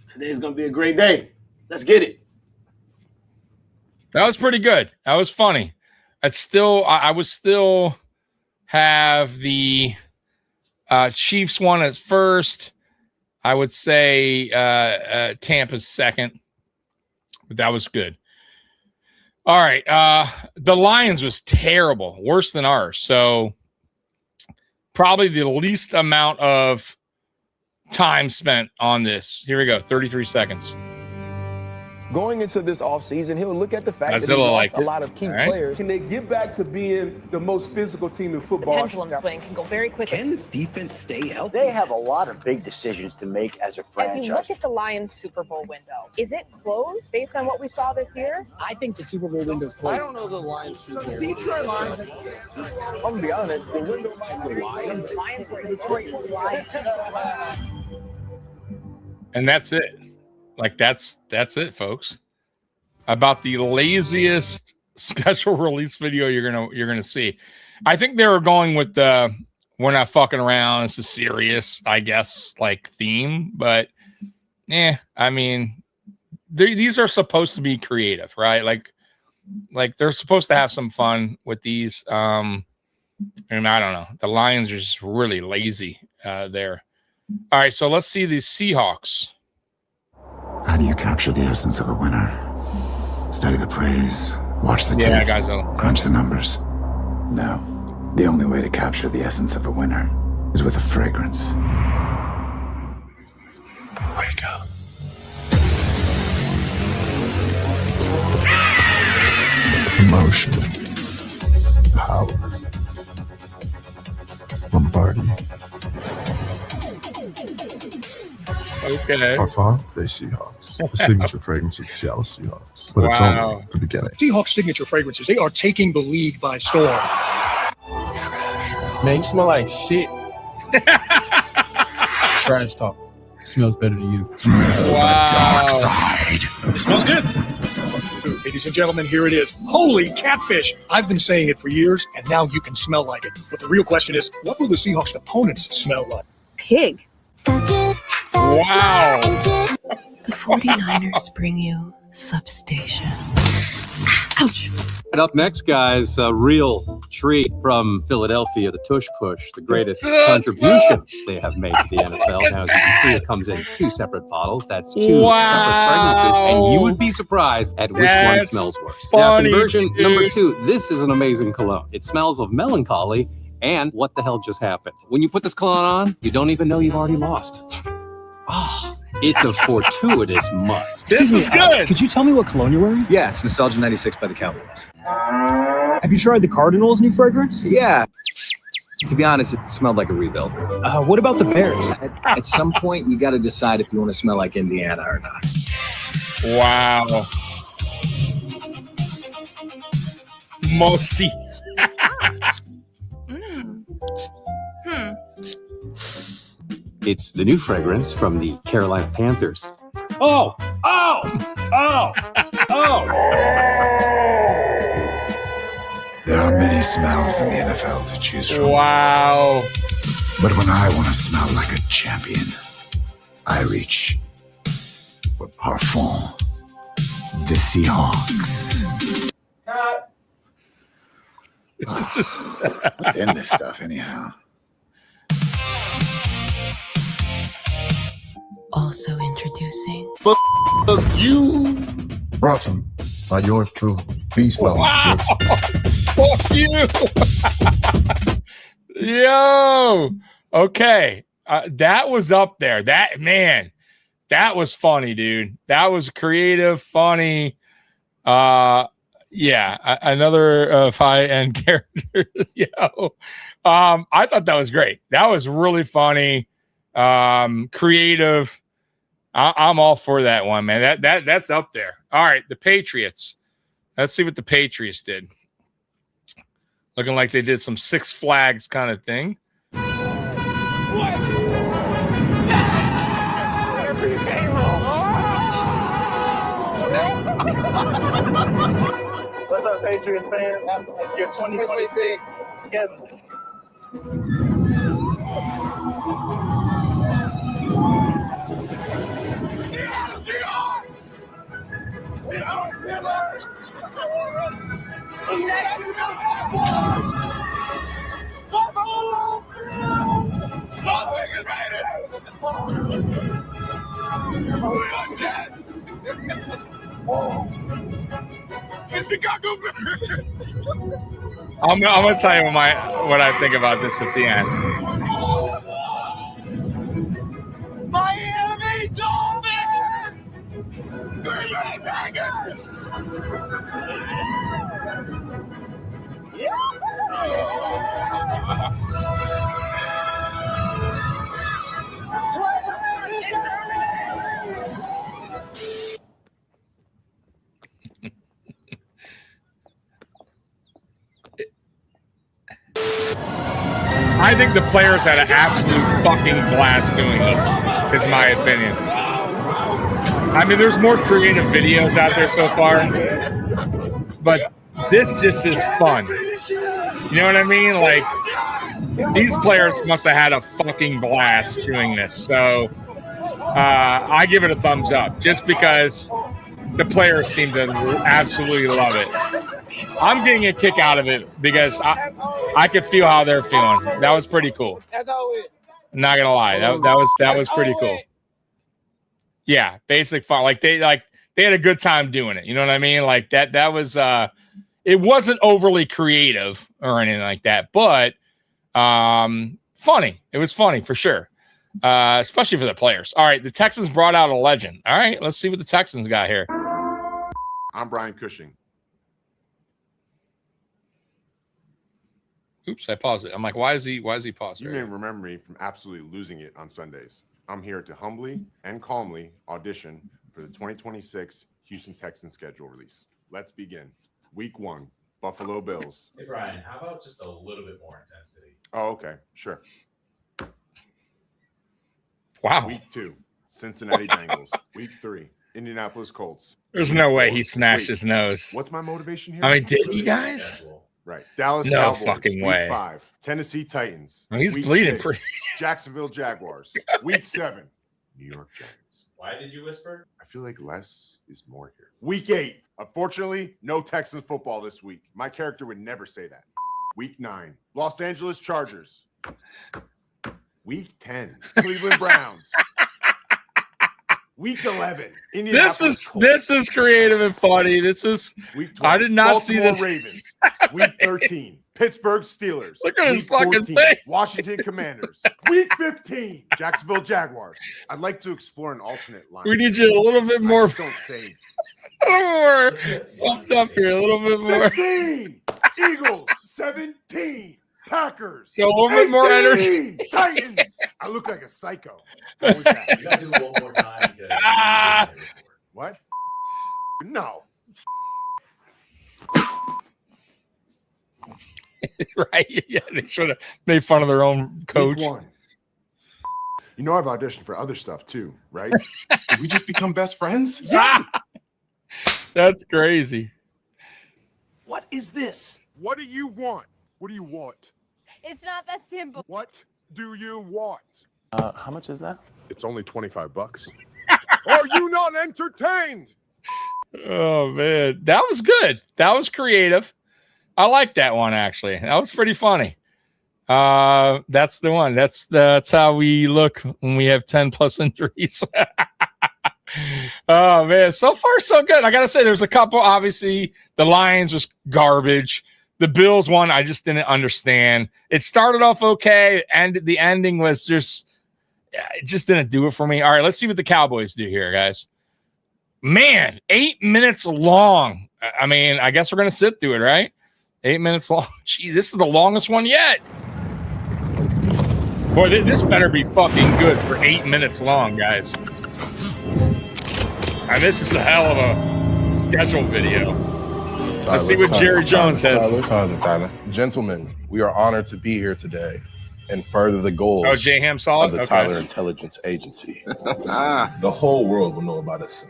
Speaker 1: Today's gonna be a great day. Let's get it.
Speaker 5: That was pretty good. That was funny. It's still, I would still have the Chiefs one at first, I would say Tampa's second, but that was good. All right. The Lions was terrible, worse than ours. So probably the least amount of time spent on this. Here we go. 33 seconds.
Speaker 3: Going into this offseason, he'll look at the fact that he
Speaker 5: Godzilla
Speaker 3: lost
Speaker 5: liked
Speaker 3: a
Speaker 5: it.
Speaker 3: lot of key
Speaker 5: All right.
Speaker 3: players.
Speaker 22: Can they get back to being the most physical team in football?
Speaker 23: Pendulum swing can go very quickly.
Speaker 24: Can this defense stay healthy?
Speaker 25: They have a lot of big decisions to make as a franchise.
Speaker 23: As you look at the Lions Super Bowl window, is it closed based on what we saw this year?
Speaker 24: I think the Super Bowl window's closed.
Speaker 3: I don't know the Lions Super Bowl. Detroit Lions. I'm gonna be honest, the window might be wide.
Speaker 23: Lions were Detroit Lions.
Speaker 5: And that's it. Like that's it, folks. About the laziest special release video you're gonna see. I think they were going with the we're not fucking around. It's a serious, I guess, like theme. But I mean, these are supposed to be creative, right? Like they're supposed to have some fun with these. And I don't know. The Lions are just really lazy there. All right, so let's see the Seahawks.
Speaker 26: How do you capture the essence of a winner? Study the plays, watch the tapes,
Speaker 5: guys,
Speaker 26: crunch the numbers. No, the only way to capture the essence of a winner is with a fragrance. Wake up. Emotion. Power. Lombardi.
Speaker 5: Okay.
Speaker 27: Parfum, they Seahawks. The signature fragrance of the Seattle Seahawks. But it's only the beginning.
Speaker 28: Seahawks signature fragrances, they are taking the league by storm.
Speaker 3: Man, you smell like shit. Trash talk.
Speaker 28: Smells better to you. It smells good. Ladies and gentlemen, here it is. Holy catfish! I've been saying it for years, and now you can smell like it. But the real question is, what will the Seahawks' opponents smell like?
Speaker 23: Pig.
Speaker 5: Wow.
Speaker 29: The 49ers bring you Substation. Ouch.
Speaker 30: And up next, guys, a real treat from Philadelphia, the Tush Push, the greatest contribution they have made to the NFL. Now, as you can see, it comes in 2 separate bottles. That's 2 separate fragrances, and you would be surprised at which one smells worse. Now, conversion number 2, this is an amazing cologne. It smells of melancholy and what the hell just happened. When you put this cologne on, you don't even know you've already lost. Oh, it's a fortuitous must.
Speaker 28: This is good. Could you tell me what cologne you're wearing?
Speaker 12: Yeah, it's Nostalgia 96 by the Cowboys.
Speaker 28: Have you tried the Cardinals' new fragrance?
Speaker 12: Yeah. To be honest, it smelled like a rebuild.
Speaker 28: What about the Bears?
Speaker 12: At some point, you got to decide if you want to smell like Indiana or not.
Speaker 5: Wow. Musty.
Speaker 30: It's the new fragrance from the Carolina Panthers.
Speaker 28: Oh!
Speaker 26: There are many smells in the NFL to choose from.
Speaker 5: Wow.
Speaker 26: But when I want to smell like a champion, I reach for Parfum, the Seahawks. What's in this stuff, anyhow?
Speaker 29: Also introducing.
Speaker 26: Fuck you. Brought to you by yours truly, Beast Wellness.
Speaker 5: Wow. Fuck you. Yo. Okay. That was up there. That was funny, dude. That was creative, funny. Yeah, another high-end character. Yo. I thought that was great. That was really funny. Creative. I'm all for that one, man. That's up there. All right, the Patriots. Let's see what the Patriots did. Looking like they did some Six Flags kind of thing.
Speaker 3: What's up, Patriots fan? It's your 2026 schedule.
Speaker 14: The Chicago Bears.
Speaker 5: I'm gonna tell you what I think about this at the end.
Speaker 14: Miami Dolphins. Green Bay Packers.
Speaker 5: I think the players had an absolute fucking blast doing this, is my opinion. I mean, there's more creative videos out there so far, but this just is fun. You know what I mean? Like, these players must have had a fucking blast doing this. So I give it a thumbs up just because the players seem to absolutely love it. I'm getting a kick out of it because I could feel how they're feeling. That was pretty cool. Not gonna lie, that was pretty cool. Yeah, basic fun. Like they had a good time doing it. You know what I mean? Like that was it wasn't overly creative or anything like that, but funny. It was funny for sure. Especially for the players. All right, the Texans brought out a legend. All right, let's see what the Texans got here.
Speaker 4: I'm Brian Cushing.
Speaker 5: Oops, I paused it. I'm like, why is he paused?
Speaker 4: You may remember me from absolutely losing it on Sundays. I'm here to humbly and calmly audition for the 2026 Houston Texans schedule release. Let's begin. Week 1, Buffalo Bills.
Speaker 6: Hey, Brian, how about just a little bit more intensity?
Speaker 4: Oh, okay. Sure.
Speaker 5: Wow.
Speaker 4: Week 2, Cincinnati Bengals. Week 3, Indianapolis Colts.
Speaker 5: There's no way he smashed his nose.
Speaker 4: What's my motivation here?
Speaker 5: I mean, did he, guys?
Speaker 4: Right. Dallas
Speaker 5: No
Speaker 4: Cowboys.
Speaker 5: fucking
Speaker 4: Week
Speaker 5: way.
Speaker 4: 5, Tennessee Titans.
Speaker 5: Well, he's
Speaker 4: Week
Speaker 5: bleeding
Speaker 4: 6,
Speaker 5: pretty.
Speaker 4: Jacksonville Jaguars. Week 7, New York Giants.
Speaker 6: Why did you whisper?
Speaker 4: I feel like less is more here. Week 8. Unfortunately, no Texans football this week. My character would never say that. Week 9. Los Angeles Chargers. Week 10. Cleveland Browns. Week 11. Indianapolis
Speaker 5: This is creative and funny. This is
Speaker 4: Week 12,
Speaker 5: I did not see
Speaker 4: Baltimore
Speaker 5: this.
Speaker 4: Ravens. Week 13. Pittsburgh Steelers.
Speaker 5: Look at his
Speaker 4: Week
Speaker 5: fucking
Speaker 4: 14,
Speaker 5: face.
Speaker 4: Washington Commanders. Week 15. Jacksonville Jaguars. I'd like to explore an alternate line.
Speaker 5: We need you a little bit more.
Speaker 4: Just don't say.
Speaker 5: A little more pumped up here. A little bit more.
Speaker 4: 16. Eagles. 17. Packers.
Speaker 5: Go a little bit more
Speaker 4: 18,
Speaker 5: energy.
Speaker 4: Titans. I look like a psycho. What was that?
Speaker 6: You gotta do it one more time.
Speaker 4: What? No.
Speaker 5: Right? Yeah, they should have made fun of their own coach.
Speaker 4: Week 1. You know I've auditioned for other stuff too, right? Did we just become best friends?
Speaker 5: Yeah. That's crazy.
Speaker 4: What is this? What do you want? What do you want?
Speaker 23: It's not that simple.
Speaker 4: What do you want?
Speaker 7: How much is that?
Speaker 4: It's only $25. Are you not entertained?
Speaker 5: Oh man, that was good. That was creative. I like that one actually. That was pretty funny. That's the one. That's how we look when we have 10 plus injuries. Oh man, so far so good. I gotta say, there's a couple. Obviously, the Lions was garbage. The Bills one, I just didn't understand. It started off okay, and the ending was just, it just didn't do it for me. All right, let's see what the Cowboys do here, guys. Man, 8 minutes long. I mean, I guess we're gonna sit through it, right? 8 minutes long. Gee, this is the longest one yet. Boy, this better be fucking good for 8 minutes long, guys. And this is a hell of a schedule video. Let's see what Jerry Jones says.
Speaker 27: Tyler. Gentlemen, we are honored to be here today and further the goals
Speaker 5: Oh, J-Ham Solid?
Speaker 27: of the
Speaker 5: Okay.
Speaker 27: Tyler Intelligence Agency. The whole world will know about us.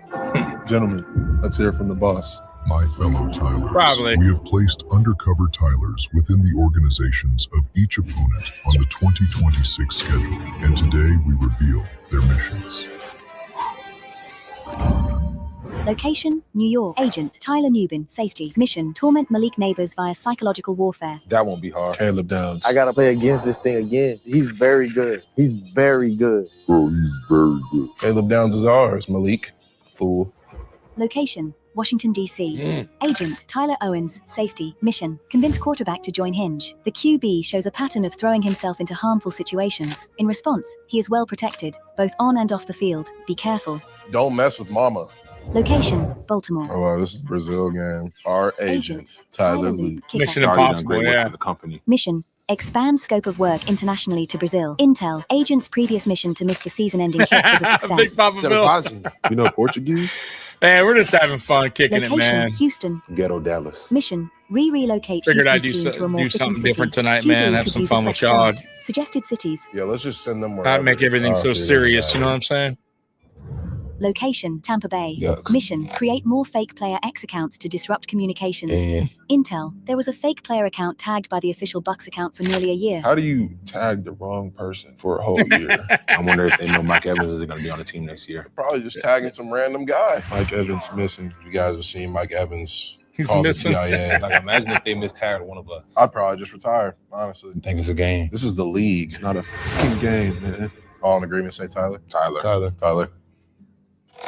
Speaker 27: Gentlemen, let's hear from the boss.
Speaker 26: My fellow Tylers,
Speaker 5: Probably.
Speaker 26: we have placed undercover Tylers within the organizations of each opponent on the 2026 schedule, and today we reveal their missions.
Speaker 2: Location, New York. Agent, Tyler Newbin. Safety. Mission, torment Malik neighbors via psychological warfare.
Speaker 27: That won't be hard. Caleb Downs.
Speaker 3: I gotta play against this thing again. He's very good. He's very good. Bro, he's very good.
Speaker 27: Caleb Downs is ours, Malik. Fool.
Speaker 2: Location, Washington, D.C. Agent, Tyler Owens. Safety. Mission, convince quarterback to join Hinge. The QB shows a pattern of throwing himself into harmful situations. In response, he is well protected, both on and off the field. Be careful.
Speaker 27: Don't mess with mama.
Speaker 2: Location, Baltimore.
Speaker 27: Oh, wow, this is Brazil game. Our agent, Tyler Luke.
Speaker 2: Kicker.
Speaker 5: Mission Impossible, yeah.
Speaker 27: The company.
Speaker 2: Mission, expand scope of work internationally to Brazil. Intel, agent's previous mission to miss the season-ending kick was a success.
Speaker 5: Big Papa Bill.
Speaker 27: You know Portuguese?
Speaker 5: Man, we're just having fun kicking
Speaker 2: Location,
Speaker 5: it, man.
Speaker 2: Houston.
Speaker 27: Ghetto Dallas.
Speaker 2: Mission, relocate
Speaker 5: Figured I'd
Speaker 2: Houston's
Speaker 5: do,
Speaker 2: team to a more
Speaker 5: do
Speaker 2: fitting
Speaker 5: something
Speaker 2: city.
Speaker 5: different tonight,
Speaker 2: QB
Speaker 5: man. Have
Speaker 2: could
Speaker 5: some
Speaker 2: use a
Speaker 5: fun with
Speaker 2: fresh
Speaker 5: y'all.
Speaker 2: start. Suggested cities.
Speaker 27: Yeah, let's just send them
Speaker 5: Not make everything so serious, you know what I'm saying?
Speaker 2: Location, Tampa Bay.
Speaker 27: Yuck.
Speaker 2: Mission, create more fake player X accounts to disrupt communications. Intel, there was a fake player account tagged by the official Bucks account for nearly a year.
Speaker 27: How do you tag the wrong person for a whole year?
Speaker 7: I wonder if they know Mike Evans is going to be on the team next year.
Speaker 27: Probably just tagging some random guy. Mike Evans missing. You guys have seen Mike Evans.
Speaker 5: He's
Speaker 27: call the
Speaker 5: missing.
Speaker 27: CIA.
Speaker 7: Like, imagine if they mistagged one of us.
Speaker 27: I'd probably just retire, honestly.
Speaker 7: I think it's a game.
Speaker 27: This is the league. It's not a fucking game, man. All in agreement, say Tyler. Tyler.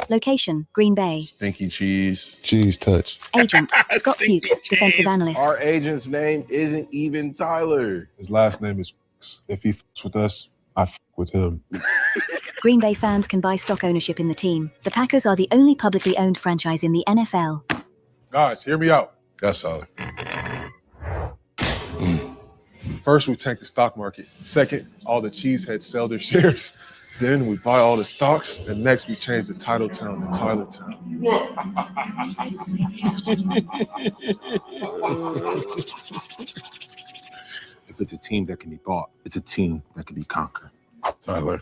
Speaker 2: Location, Green Bay.
Speaker 27: Stinky cheese. Cheese touch.
Speaker 2: Agent, Scott Fuchs, defensive analyst.
Speaker 27: Our agent's name isn't even Tyler. His last name is Fuchs. If he fucks with us, I fuck with him.
Speaker 2: Green Bay fans can buy stock ownership in the team. The Packers are the only publicly owned franchise in the NFL.
Speaker 27: Guys, hear me out. That's solid. First, we tank the stock market. Second, all the cheeseheads sell their shares. Then we buy all the stocks, and next we change the title town to Tyler Town.
Speaker 7: If it's a team that can be bought, it's a team that can be conquered.
Speaker 27: Tyler.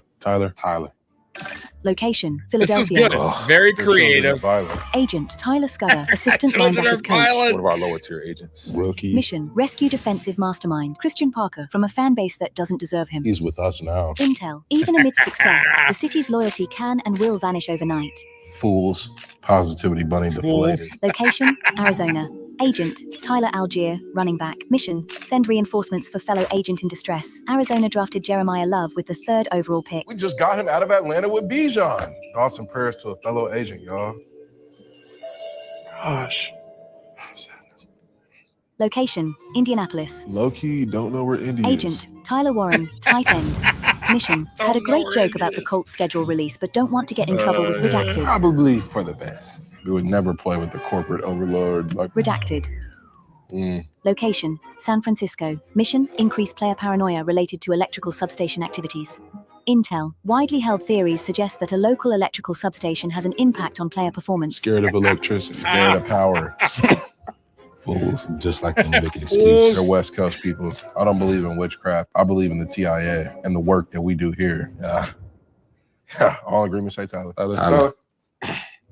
Speaker 2: Location,
Speaker 5: This is
Speaker 2: Philadelphia.
Speaker 5: good. Very creative.
Speaker 2: Agent, Tyler Scudder, assistant linebackers coach.
Speaker 7: One of our lower tier agents.
Speaker 27: Rookie.
Speaker 2: Mission, rescue defensive mastermind, Christian Parker, from a fan base that doesn't deserve him.
Speaker 27: He's with us now.
Speaker 2: Intel, even amidst success, the city's loyalty can and will vanish overnight.
Speaker 27: Fools. Positivity bunny deflated.
Speaker 2: Location, Arizona. Agent, Tyler Algier, running back. Mission, send reinforcements for fellow agent in distress. Arizona drafted Jeremiah Love with the 3rd overall pick.
Speaker 27: We just got him out of Atlanta with Bijan. Thoughts and prayers to a fellow agent, y'all. Gosh.
Speaker 2: Location, Indianapolis.
Speaker 27: Low-key, don't know where Indy
Speaker 2: Agent, Tyler Warren, tight end. Mission, had a great joke about the Colts schedule release, but don't want to get in trouble with redacted.
Speaker 27: Probably for the best. We would never play with the corporate overlord. Like
Speaker 2: Redacted. Location, San Francisco. Mission, increase player paranoia related to electrical substation activities. Intel, widely held theories suggest that a local electrical substation has an impact on player performance.
Speaker 27: Scared of electricity. Scared of power. Fools.
Speaker 7: Just like them making excuses.
Speaker 27: They're West Coast people. I don't believe in witchcraft. I believe in the TIA and the work that we do here. All agreement, say Tyler.
Speaker 7: Tyler.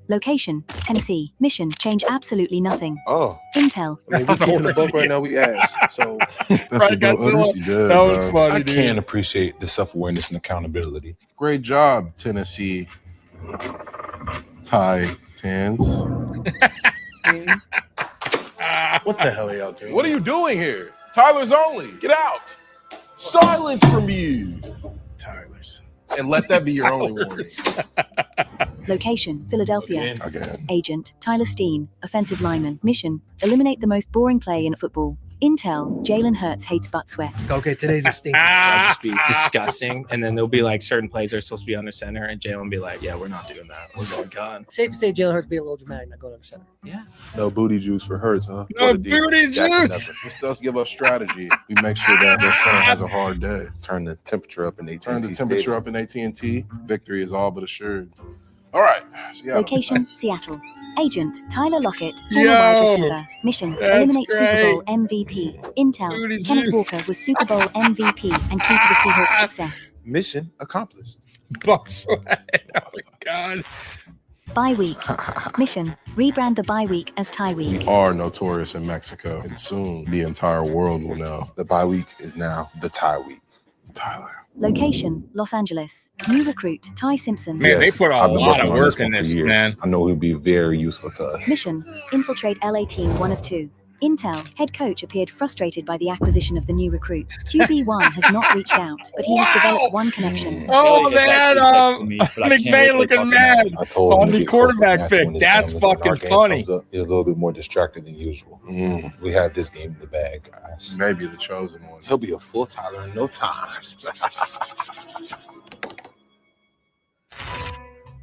Speaker 2: Location, Tennessee. Mission, change absolutely nothing.
Speaker 27: Oh.
Speaker 2: Intel.
Speaker 27: I mean, we keeping the book right now, we ass. So that's
Speaker 5: Right, Godzilla. That was funny,
Speaker 7: I
Speaker 5: dude.
Speaker 7: can appreciate the self-awareness and accountability.
Speaker 27: Great job, Tennessee Titans.
Speaker 7: What the hell are y'all doing?
Speaker 27: What are you doing here? Tyler's only. Get out. Silence from you. Tyler's. And let that be your only warning.
Speaker 2: Location, Philadelphia.
Speaker 27: Again.
Speaker 2: Agent, Tyler Steen, offensive lineman. Mission, eliminate the most boring play in football. Intel, Jalen Hurts hates butt sweat.
Speaker 8: Okay, today's a stink. That'll just be disgusting. And then there'll be like certain plays that are supposed to be under center, and Jalen will be like, yeah, we're not doing that. We're going gun.
Speaker 24: Safe to say Jalen Hurts being a little dramatic, not going under center.
Speaker 8: Yeah.
Speaker 27: No booty juice for Hurts, huh?
Speaker 5: No booty juice.
Speaker 27: This does give us strategy. We make sure that their center has a hard day.
Speaker 7: Turn the temperature up in AT&T.
Speaker 27: Turn the temperature up in AT&T. Victory is all but assured. All right. Seattle.
Speaker 2: Location, Seattle. Agent, Tyler Lockett, former wide receiver. Mission, eliminate Super Bowl MVP. Intel, Kenneth Walker was Super Bowl MVP and key to the Seahawks' success.
Speaker 7: Mission accomplished.
Speaker 5: Bucks. Oh my God.
Speaker 2: Bye week. Mission, rebrand the bye week as tie week.
Speaker 27: We are notorious in Mexico, and soon the entire world will know.
Speaker 7: The bye week is now the tie week.
Speaker 27: Tyler.
Speaker 2: Location, Los Angeles. New recruit, Ty Simpson.
Speaker 5: Man, they put a
Speaker 7: I've been
Speaker 5: lot
Speaker 7: working
Speaker 5: of
Speaker 7: on
Speaker 5: work
Speaker 7: one
Speaker 5: in
Speaker 7: for
Speaker 5: this,
Speaker 7: years.
Speaker 5: man.
Speaker 7: I know he'll be very useful to us.
Speaker 2: Mission, infiltrate LA team 1 of 2. Intel, head coach appeared frustrated by the acquisition of the new recruit. QB1 has not reached out, but he has developed one connection.
Speaker 5: Oh, man, McVay looking mad
Speaker 7: I told him
Speaker 5: on
Speaker 7: to
Speaker 5: the
Speaker 7: get close with
Speaker 5: quarterback
Speaker 7: Matthew
Speaker 5: pick.
Speaker 7: when his
Speaker 5: That's
Speaker 7: game- when our
Speaker 5: fucking
Speaker 7: game
Speaker 5: funny.
Speaker 7: comes up, he's a little bit more distracted than usual. We had this game in the bag, guys.
Speaker 4: Maybe the chosen one.
Speaker 7: He'll be a full Tyler in no time.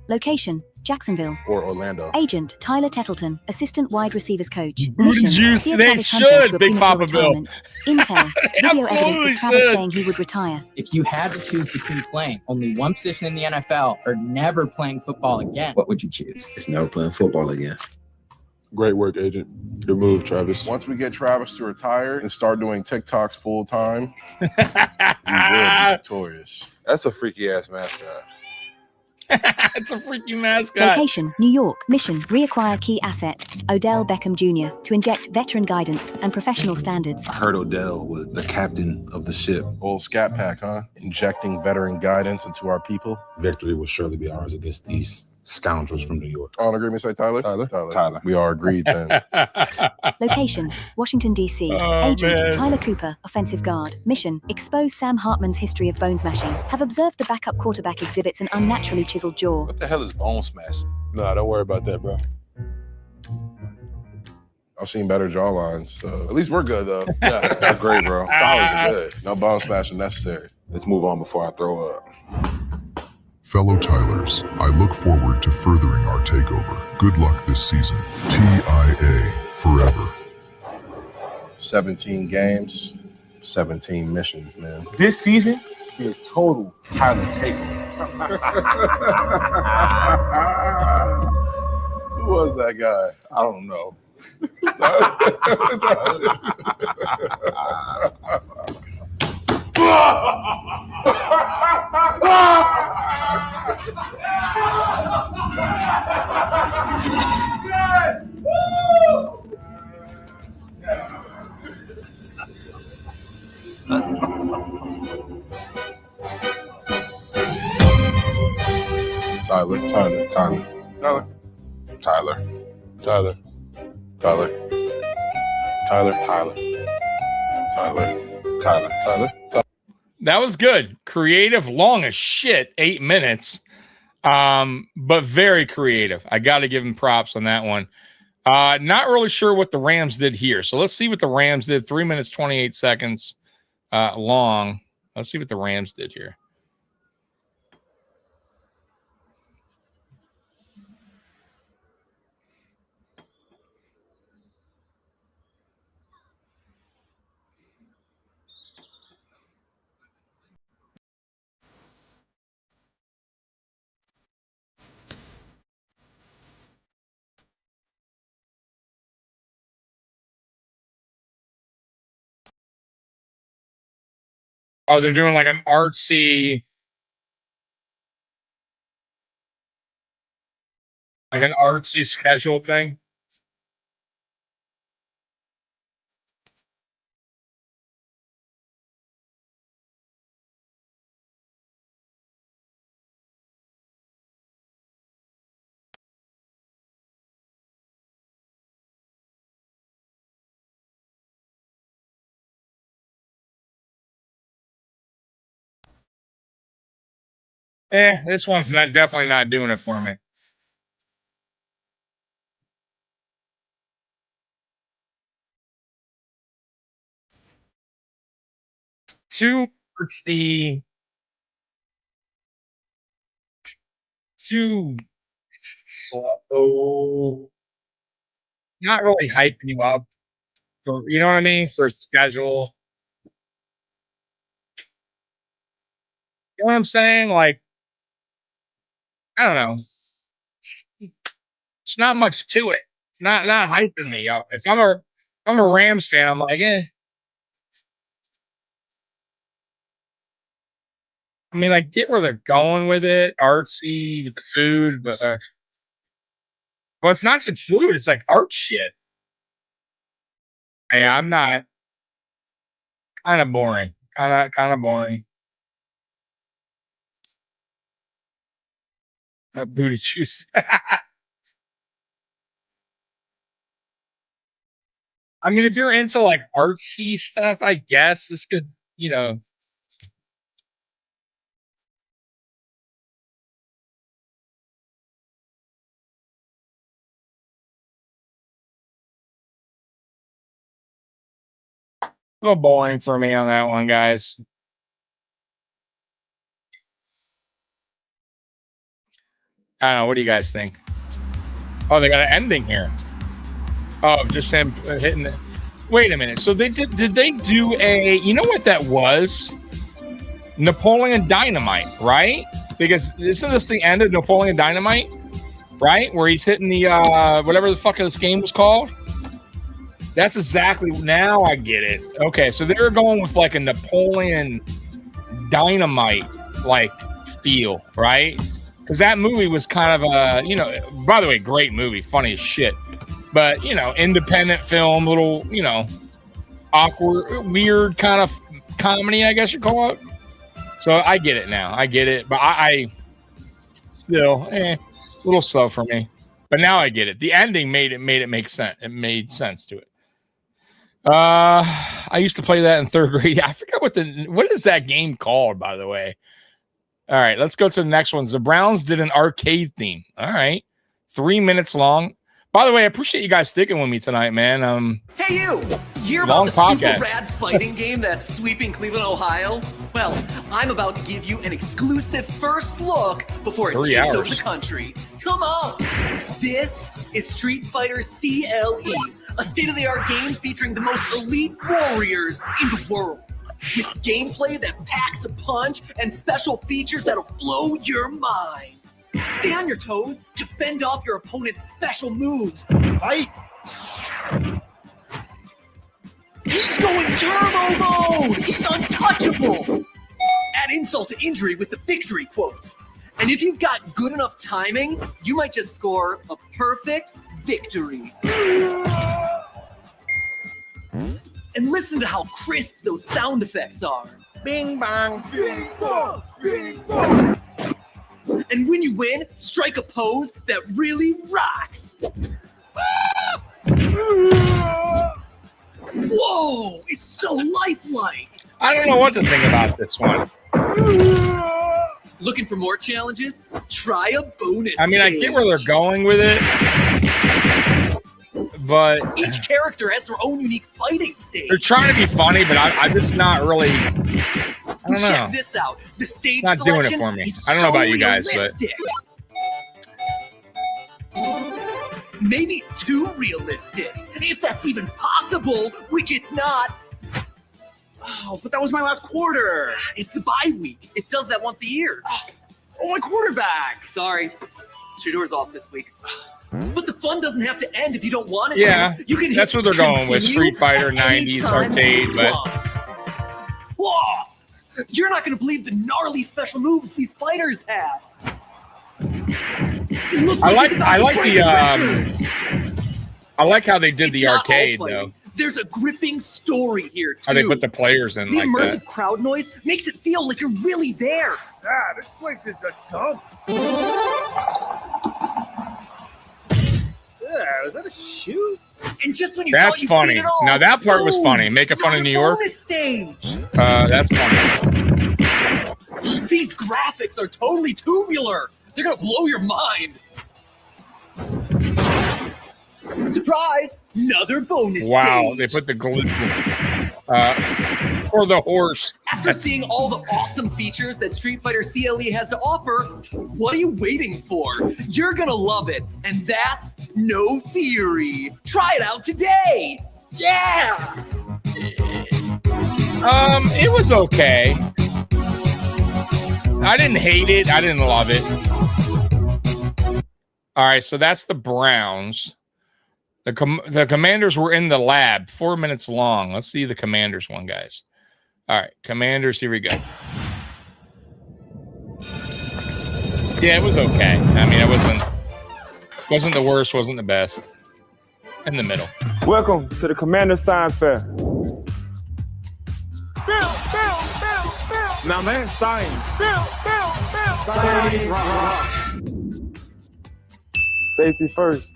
Speaker 2: Location, Jacksonville.
Speaker 7: Or Orlando.
Speaker 2: Agent, Tyler Tettleton, assistant wide receivers coach.
Speaker 5: Booty
Speaker 2: Mission,
Speaker 5: juice,
Speaker 2: steer
Speaker 5: they
Speaker 2: Travis Hunter to a
Speaker 5: should, Big
Speaker 2: premature
Speaker 5: Papa Bill.
Speaker 2: retirement. Intel, video evidence
Speaker 5: Absolutely
Speaker 2: of Travis
Speaker 5: should.
Speaker 2: saying he would retire.
Speaker 9: If you had to choose between playing only one position in the NFL or never playing football again, what would you choose?
Speaker 7: It's never playing football again.
Speaker 27: Great work, agent. Good move, Travis.
Speaker 4: Once we get Travis to retire and start doing TikToks full time, we will be victorious.
Speaker 7: That's a freaky ass mascot.
Speaker 5: It's a freaking mascot.
Speaker 2: Location, New York. Mission, reacquire key asset, Odell Beckham Jr., to inject veteran guidance and professional standards.
Speaker 7: I heard Odell was the captain of the ship.
Speaker 4: Old scat pack, huh? Injecting veteran guidance into our people.
Speaker 7: Victory will surely be ours against these scoundrels from New York.
Speaker 4: On agreement, say Tyler? Tyler. We are agreed then.
Speaker 2: Location, Washington, D.C.
Speaker 5: Oh,
Speaker 2: Agent,
Speaker 5: man.
Speaker 2: Tyler Cooper, offensive guard. Mission, expose Sam Hartman's history of bone smashing. Have observed the backup quarterback exhibits an unnaturally chiseled jaw.
Speaker 7: What the hell is bone smashing?
Speaker 27: Nah, don't worry about that, bro.
Speaker 4: I've seen better jawlines, so at least we're good though. Yeah, that's great, bro. Tyler's good. No bone smashing necessary.
Speaker 7: Let's move on before I throw up.
Speaker 10: Fellow Tylers, I look forward to furthering our takeover. Good luck this season. TIA forever.
Speaker 4: 17 games, 17 missions, man.
Speaker 7: This season, be a total Tyler takeover.
Speaker 4: Who was that guy?
Speaker 7: I don't know.
Speaker 4: Yes!
Speaker 7: Tyler.
Speaker 4: Tyler.
Speaker 7: Tyler.
Speaker 4: Tyler.
Speaker 27: Tyler.
Speaker 4: Tyler.
Speaker 27: Tyler.
Speaker 4: Tyler.
Speaker 7: Tyler.
Speaker 27: Tyler.
Speaker 5: That was good. Creative, long as shit, 8 minutes. But very creative. I got to give him props on that one. Not really sure what the Rams did here. So let's see what the Rams did. 3 minutes, 28 seconds long. Let's see what the Rams did here. Oh, they're doing like an artsy, schedule thing. This one's not definitely not doing it for me. Too artsy, too slow. Not really hyping you up. For, you know what I mean? For a schedule. You know what I'm saying? Like, I don't know. It's not much to it. It's not hyping me up. If I'm a Rams fan, I'm like, eh. I mean, I get where they're going with it, artsy, the food, but it's not just food. It's like art shit. Yeah, I'm not. Kind of boring. Kind of boring. Booty juice. I mean, if you're into like artsy stuff, I guess this could, you know. A little boring for me on that one, guys. I don't know. What do you guys think? Oh, they got an ending here. Oh, just him hitting the. Wait a minute. So they did they do a, you know what that was? Napoleon Dynamite, right? Because isn't this the end of Napoleon Dynamite? Right? Where he's hitting the whatever the fuck this game was called. That's exactly, now I get it. Okay, so they're going with like a Napoleon Dynamite like feel, right? Because that movie was kind of a, you know, by the way, great movie, funny as shit. But, you know, independent film, little, you know, awkward, weird kind of comedy, I guess you call it. So I get it now. I get it. But I still, a little slow for me. But now I get it. The ending made it make sense. It made sense to it. I used to play that in third grade. I forgot what is that game called, by the way. All right, let's go to the next ones. The Browns did an arcade theme. All right. 3 minutes long. By the way, I appreciate you guys sticking with me tonight, man.
Speaker 1: Hey, you! Hear
Speaker 5: long
Speaker 1: about the
Speaker 5: podcast.
Speaker 1: super rad fighting game that's sweeping Cleveland, Ohio? Well, I'm about to give you an exclusive first look before it
Speaker 5: 3
Speaker 1: takes
Speaker 5: hours.
Speaker 1: over the country. Come on! This is Street Fighter CLE, a state-of-the-art game featuring the most elite warriors in the world. With gameplay that packs a punch and special features that'll blow your mind. Stay on your toes to fend off your opponent's special moves. Right? He's going turbo mode! He's untouchable! Add insult to injury with the victory quotes. And if you've got good enough timing, you might just score a perfect victory. And listen to how crisp those sound effects are. Bing bong, bing bong, bing bong. And when you win, strike a pose that really rocks. Whoa, it's so lifelike.
Speaker 5: I don't know what to think about this one.
Speaker 1: Looking for more challenges? Try a bonus
Speaker 5: I mean, I get where they're going with it, but
Speaker 1: each character has their own unique fighting stage.
Speaker 5: they're trying to be funny, but I'm just not really. I don't know.
Speaker 1: Check this out. The stage
Speaker 5: Not doing it
Speaker 1: selection
Speaker 5: for me.
Speaker 1: is
Speaker 5: I don't know
Speaker 1: so
Speaker 5: about you guys, but
Speaker 1: realistic. Maybe too realistic, if that's even possible, which it's not. Oh, but that was my last quarter. It's the bye week. It does that once a year. Oh, my quarterback. Sorry. Tutor's off this week. But the fun doesn't have to end if you don't want it
Speaker 5: yeah,
Speaker 1: to. You can
Speaker 5: that's what they're going with. Street Fighter 90s arcade, but
Speaker 1: whoa, you're not going to believe the gnarly special moves these fighters have.
Speaker 5: I like how they did the arcade though.
Speaker 1: There's a gripping story here too.
Speaker 5: How they put the players in
Speaker 1: The
Speaker 5: like
Speaker 1: immersive
Speaker 5: that.
Speaker 1: crowd noise makes it feel like you're really there.
Speaker 3: Ah, this place is a dump. Yeah, is that a shoe?
Speaker 1: And just when you
Speaker 5: That's
Speaker 1: thought you'd
Speaker 5: funny.
Speaker 1: seen it all,
Speaker 5: Now that part was
Speaker 1: boom,
Speaker 5: funny. Making fun of New York.
Speaker 1: bonus stage.
Speaker 5: That's funny.
Speaker 1: These graphics are totally tubular. They're gonna blow your mind. Surprise! Another bonus
Speaker 5: Wow,
Speaker 1: stage.
Speaker 5: they put the glue or the horse.
Speaker 1: After seeing all the awesome features that Street Fighter CLE has to offer, what are you waiting for? You're gonna love it, and that's no theory. Try it out today. Yeah.
Speaker 5: It was okay. I didn't hate it. I didn't love it. All right, so that's the Browns. The Commanders were in the lab, 4 minutes long. Let's see the Commanders one, guys. All right, Commanders, here we go. Yeah, it was okay. I mean, it wasn't the worst, wasn't the best. In the middle.
Speaker 22: Welcome to the Commander Science Fair. Now that's science. Science.
Speaker 3: Safety first.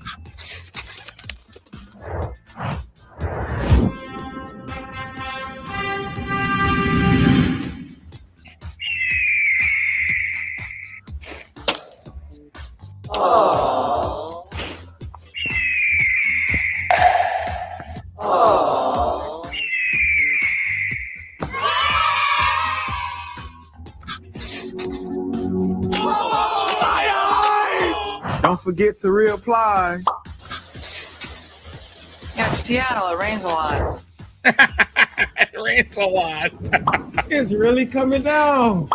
Speaker 3: Don't forget to reapply.
Speaker 11: Yeah, it's Seattle. It rains a lot.
Speaker 5: It rains a lot.
Speaker 3: It's really coming down.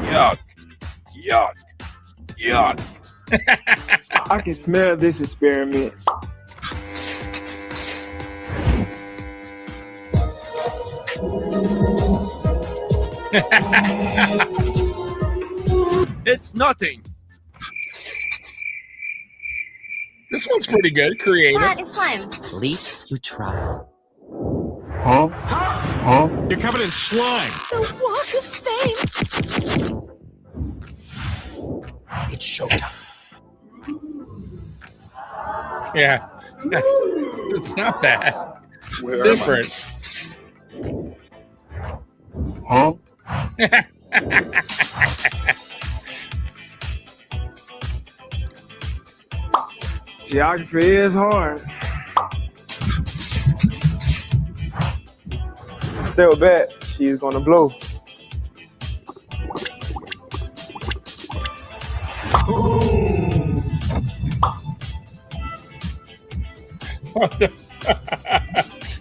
Speaker 5: Yuck. Yuck. Yuck.
Speaker 3: I can smell this experiment.
Speaker 5: It's nothing. This one's pretty good. Creative.
Speaker 13: Yeah, it's fun.
Speaker 15: At least you try.
Speaker 14: Huh? Huh? You're covered in slime.
Speaker 13: The Walk of Fame.
Speaker 15: It's showtime.
Speaker 5: Yeah. It's not bad.
Speaker 14: Where
Speaker 5: It's different.
Speaker 14: Huh?
Speaker 3: Geography is hard. Still bet she's gonna blow.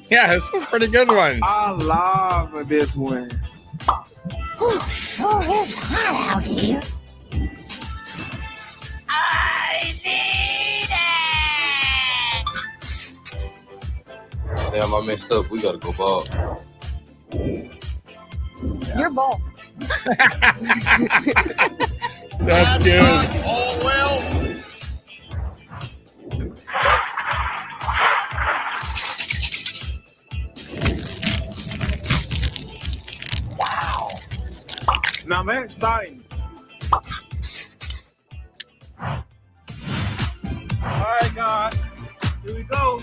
Speaker 5: Yeah, there's some pretty good ones.
Speaker 3: I love this one.
Speaker 13: Sure is hot out here. I need it.
Speaker 7: Damn, I messed up. We gotta go ball.
Speaker 23: Your ball.
Speaker 5: That's good.
Speaker 13: Oh, well.
Speaker 3: Wow. Now that's science. All right, guys. Here we go.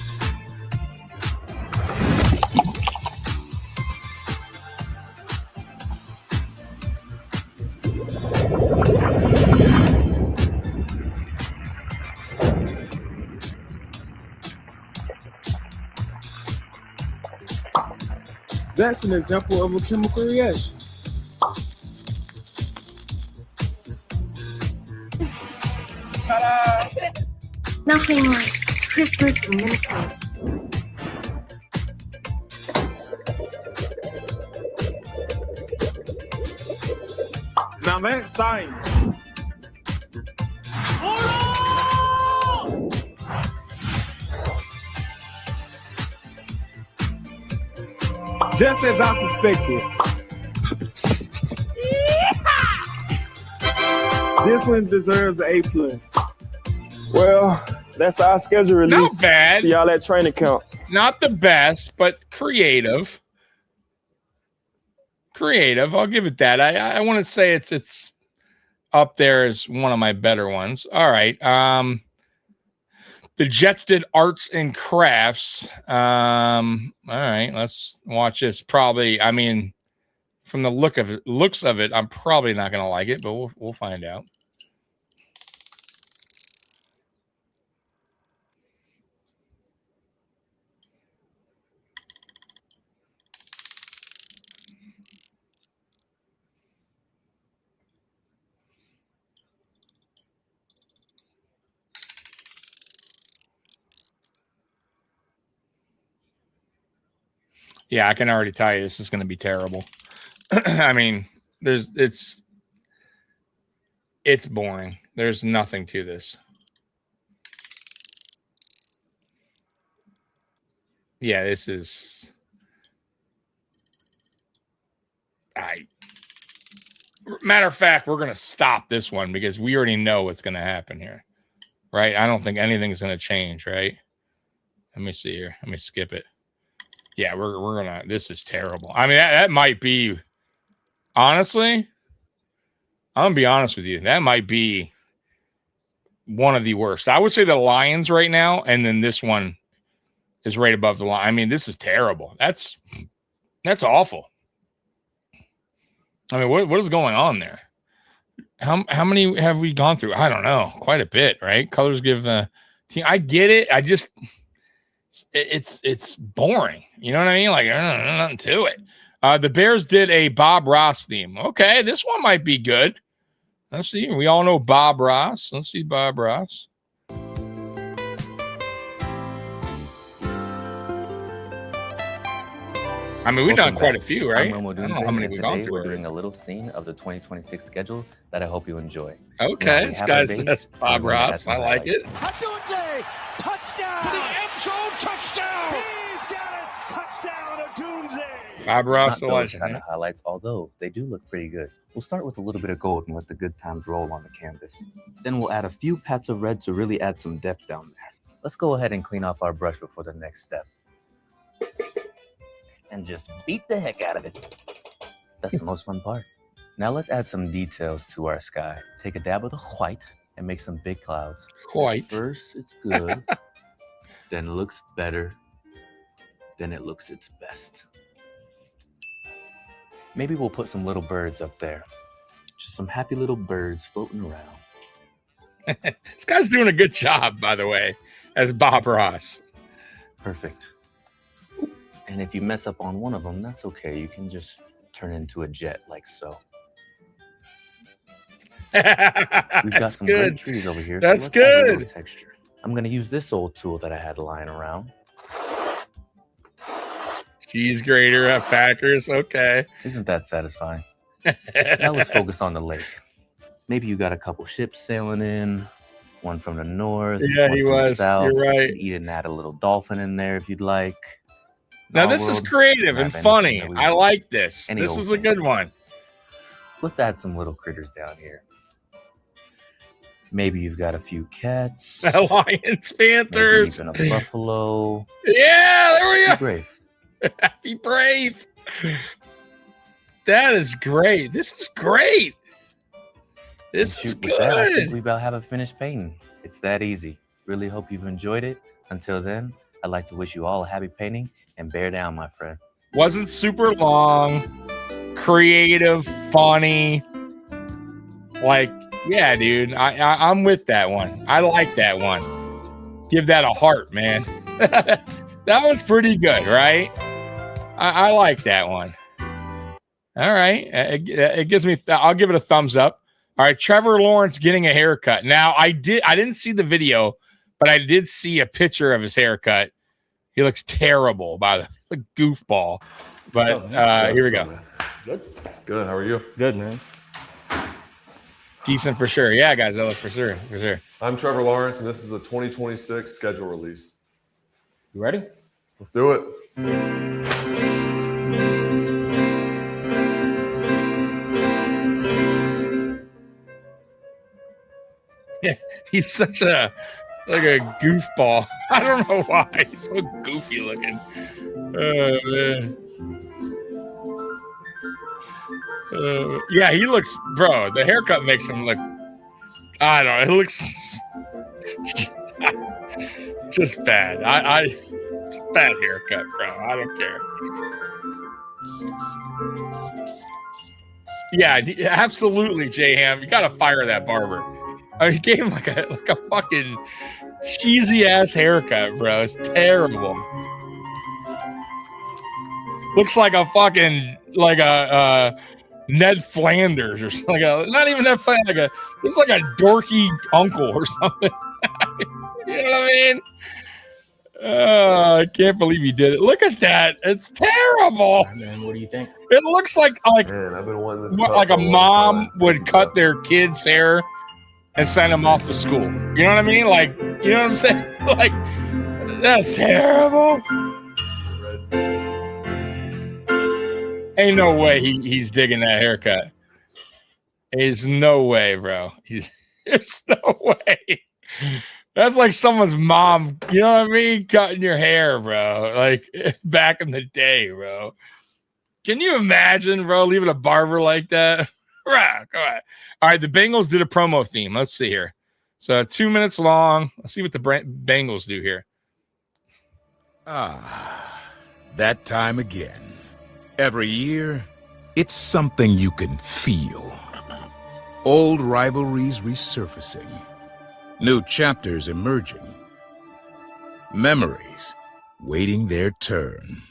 Speaker 3: That's an example of a chemical reaction. Ta-da!
Speaker 13: Nothing like Christmas in Minnesota.
Speaker 3: Now that's science. Just as I suspected. This one deserves an A+. Well, that's our schedule release.
Speaker 5: Not bad.
Speaker 3: See y'all at training camp.
Speaker 5: Not the best, but creative. Creative. I'll give it that. I want to say it's up there as one of my better ones. All right. The Jets did arts and crafts. All right, let's watch this. Probably, I mean, from the looks of it, I'm probably not gonna like it, but we'll find out. Yeah, I can already tell you this is going to be terrible. I mean, it's boring. There's nothing to this. Yeah, this is. Matter of fact, we're going to stop this one because we already know what's going to happen here, right? I don't think anything's going to change, right? Let me see here. Let me skip it. Yeah, we're gonna. This is terrible. I mean, that might be. Honestly, I'm gonna be honest with you. That might be one of the worst. I would say the Lions right now, and then this one is right above the line. I mean, this is terrible. That's awful. I mean, what is going on there? How many have we gone through? I don't know. Quite a bit, right? Colors give the team. I get it. I just it's boring. You know what I mean? Like, nothing to it. The Bears did a Bob Ross theme. Okay, this one might be good. Let's see. We all know Bob Ross. Let's see Bob Ross. I mean, we've done quite a few, right? I don't know how many we've gone through.
Speaker 12: We're doing a little scene of the 2026 schedule that I hope you enjoy.
Speaker 5: Okay, this guy's that's Bob Ross. I like it.
Speaker 16: Touchdown! For the end zone touchdown! He's got it! Touchdown of Doomsday!
Speaker 5: Bob Ross, the
Speaker 12: Not those
Speaker 5: legend.
Speaker 12: kind of highlights, although they do look pretty good. We'll start with a little bit of gold and let the good times roll on the canvas. Then we'll add a few pats of red to really add some depth down there. Let's go ahead and clean off our brush before the next step. And just beat the heck out of it. That's the most fun part. Now let's add some details to our sky. Take a dab of the white and make some big clouds.
Speaker 5: White.
Speaker 12: First, it's good. Then it looks better. Then it looks its best. Maybe we'll put some little birds up there. Just some happy little birds floating around.
Speaker 5: This guy's doing a good job, by the way, as Bob Ross.
Speaker 12: Perfect. And if you mess up on one of them, that's okay. You can just turn into a jet like so. We've got some great trees over here.
Speaker 5: That's
Speaker 12: so let's add a little
Speaker 5: good.
Speaker 12: texture. I'm going to use this old tool that I had lying around.
Speaker 5: Cheese grater at Packers. Okay.
Speaker 12: Isn't that satisfying? Now let's focus on the lake. Maybe you got a couple ships sailing in, one from the north,
Speaker 5: Yeah,
Speaker 12: one
Speaker 5: he
Speaker 12: from the
Speaker 5: was.
Speaker 12: south.
Speaker 5: You're right.
Speaker 12: You can even add a little dolphin in there if you'd like.
Speaker 5: Now, this is creative and funny. I like this. This is a good one.
Speaker 12: Let's add some little critters down here. Maybe you've got a few cats.
Speaker 5: Lions, Panthers.
Speaker 12: Maybe even a buffalo.
Speaker 5: Yeah, there we go.
Speaker 12: Be brave.
Speaker 5: Be brave. That is great. This is great. This is
Speaker 12: With that, I think
Speaker 5: good.
Speaker 12: we about have it finished painting. It's that easy. Really hope you've enjoyed it. Until then, I'd like to wish you all a happy painting and bear down, my friend.
Speaker 5: Wasn't super long, creative, funny. Like, yeah, dude, I'm with that one. I like that one. Give that a heart, man. That was pretty good, right? I like that one. All right, it gives me. I'll give it a thumbs up. All right, Trevor Lawrence getting a haircut. Now, I didn't see the video, but I did see a picture of his haircut. He looks terrible, by the goofball. But here we go.
Speaker 27: Good. Good. How are you?
Speaker 17: Good, man.
Speaker 5: Decent for sure. Yeah, guys, that looks for sure. For sure.
Speaker 27: I'm Trevor Lawrence, and this is the 2026 schedule release.
Speaker 17: You ready?
Speaker 27: Let's do it.
Speaker 5: Yeah, he's such a goofball. I don't know why. He's so goofy looking. Oh, man. Yeah, he looks, bro, the haircut makes him look, I don't know, it looks just bad. It's a bad haircut, bro. I don't care. Yeah, absolutely, J-Ham. You gotta fire that barber. I mean, he gave him like a fucking cheesy ass haircut, bro. It's terrible. Looks like a fucking Ned Flanders or something. Not even Ned Flanders. Looks like a dorky uncle or something. You know what I mean? I can't believe he did it. Look at that. It's terrible.
Speaker 17: Man, what do you think?
Speaker 5: It looks like
Speaker 27: Man, I've been wanting this
Speaker 5: like a mom would cut their kid's hair and send them off to school. You know what I mean? Like, you know what I'm saying? Like, that's terrible. Ain't no way he's digging that haircut. There's no way, bro. There's no way. That's like someone's mom, you know what I mean? Cutting your hair, bro. Like back in the day, bro. Can you imagine, bro, leaving a barber like that? Right, go ahead. All right, the Bengals did a promo theme. Let's see here. So 2 minutes long. Let's see what the Bengals do here.
Speaker 6: That time again. Every year, it's something you can feel. Old rivalries resurfacing. New chapters emerging. Memories waiting their turn.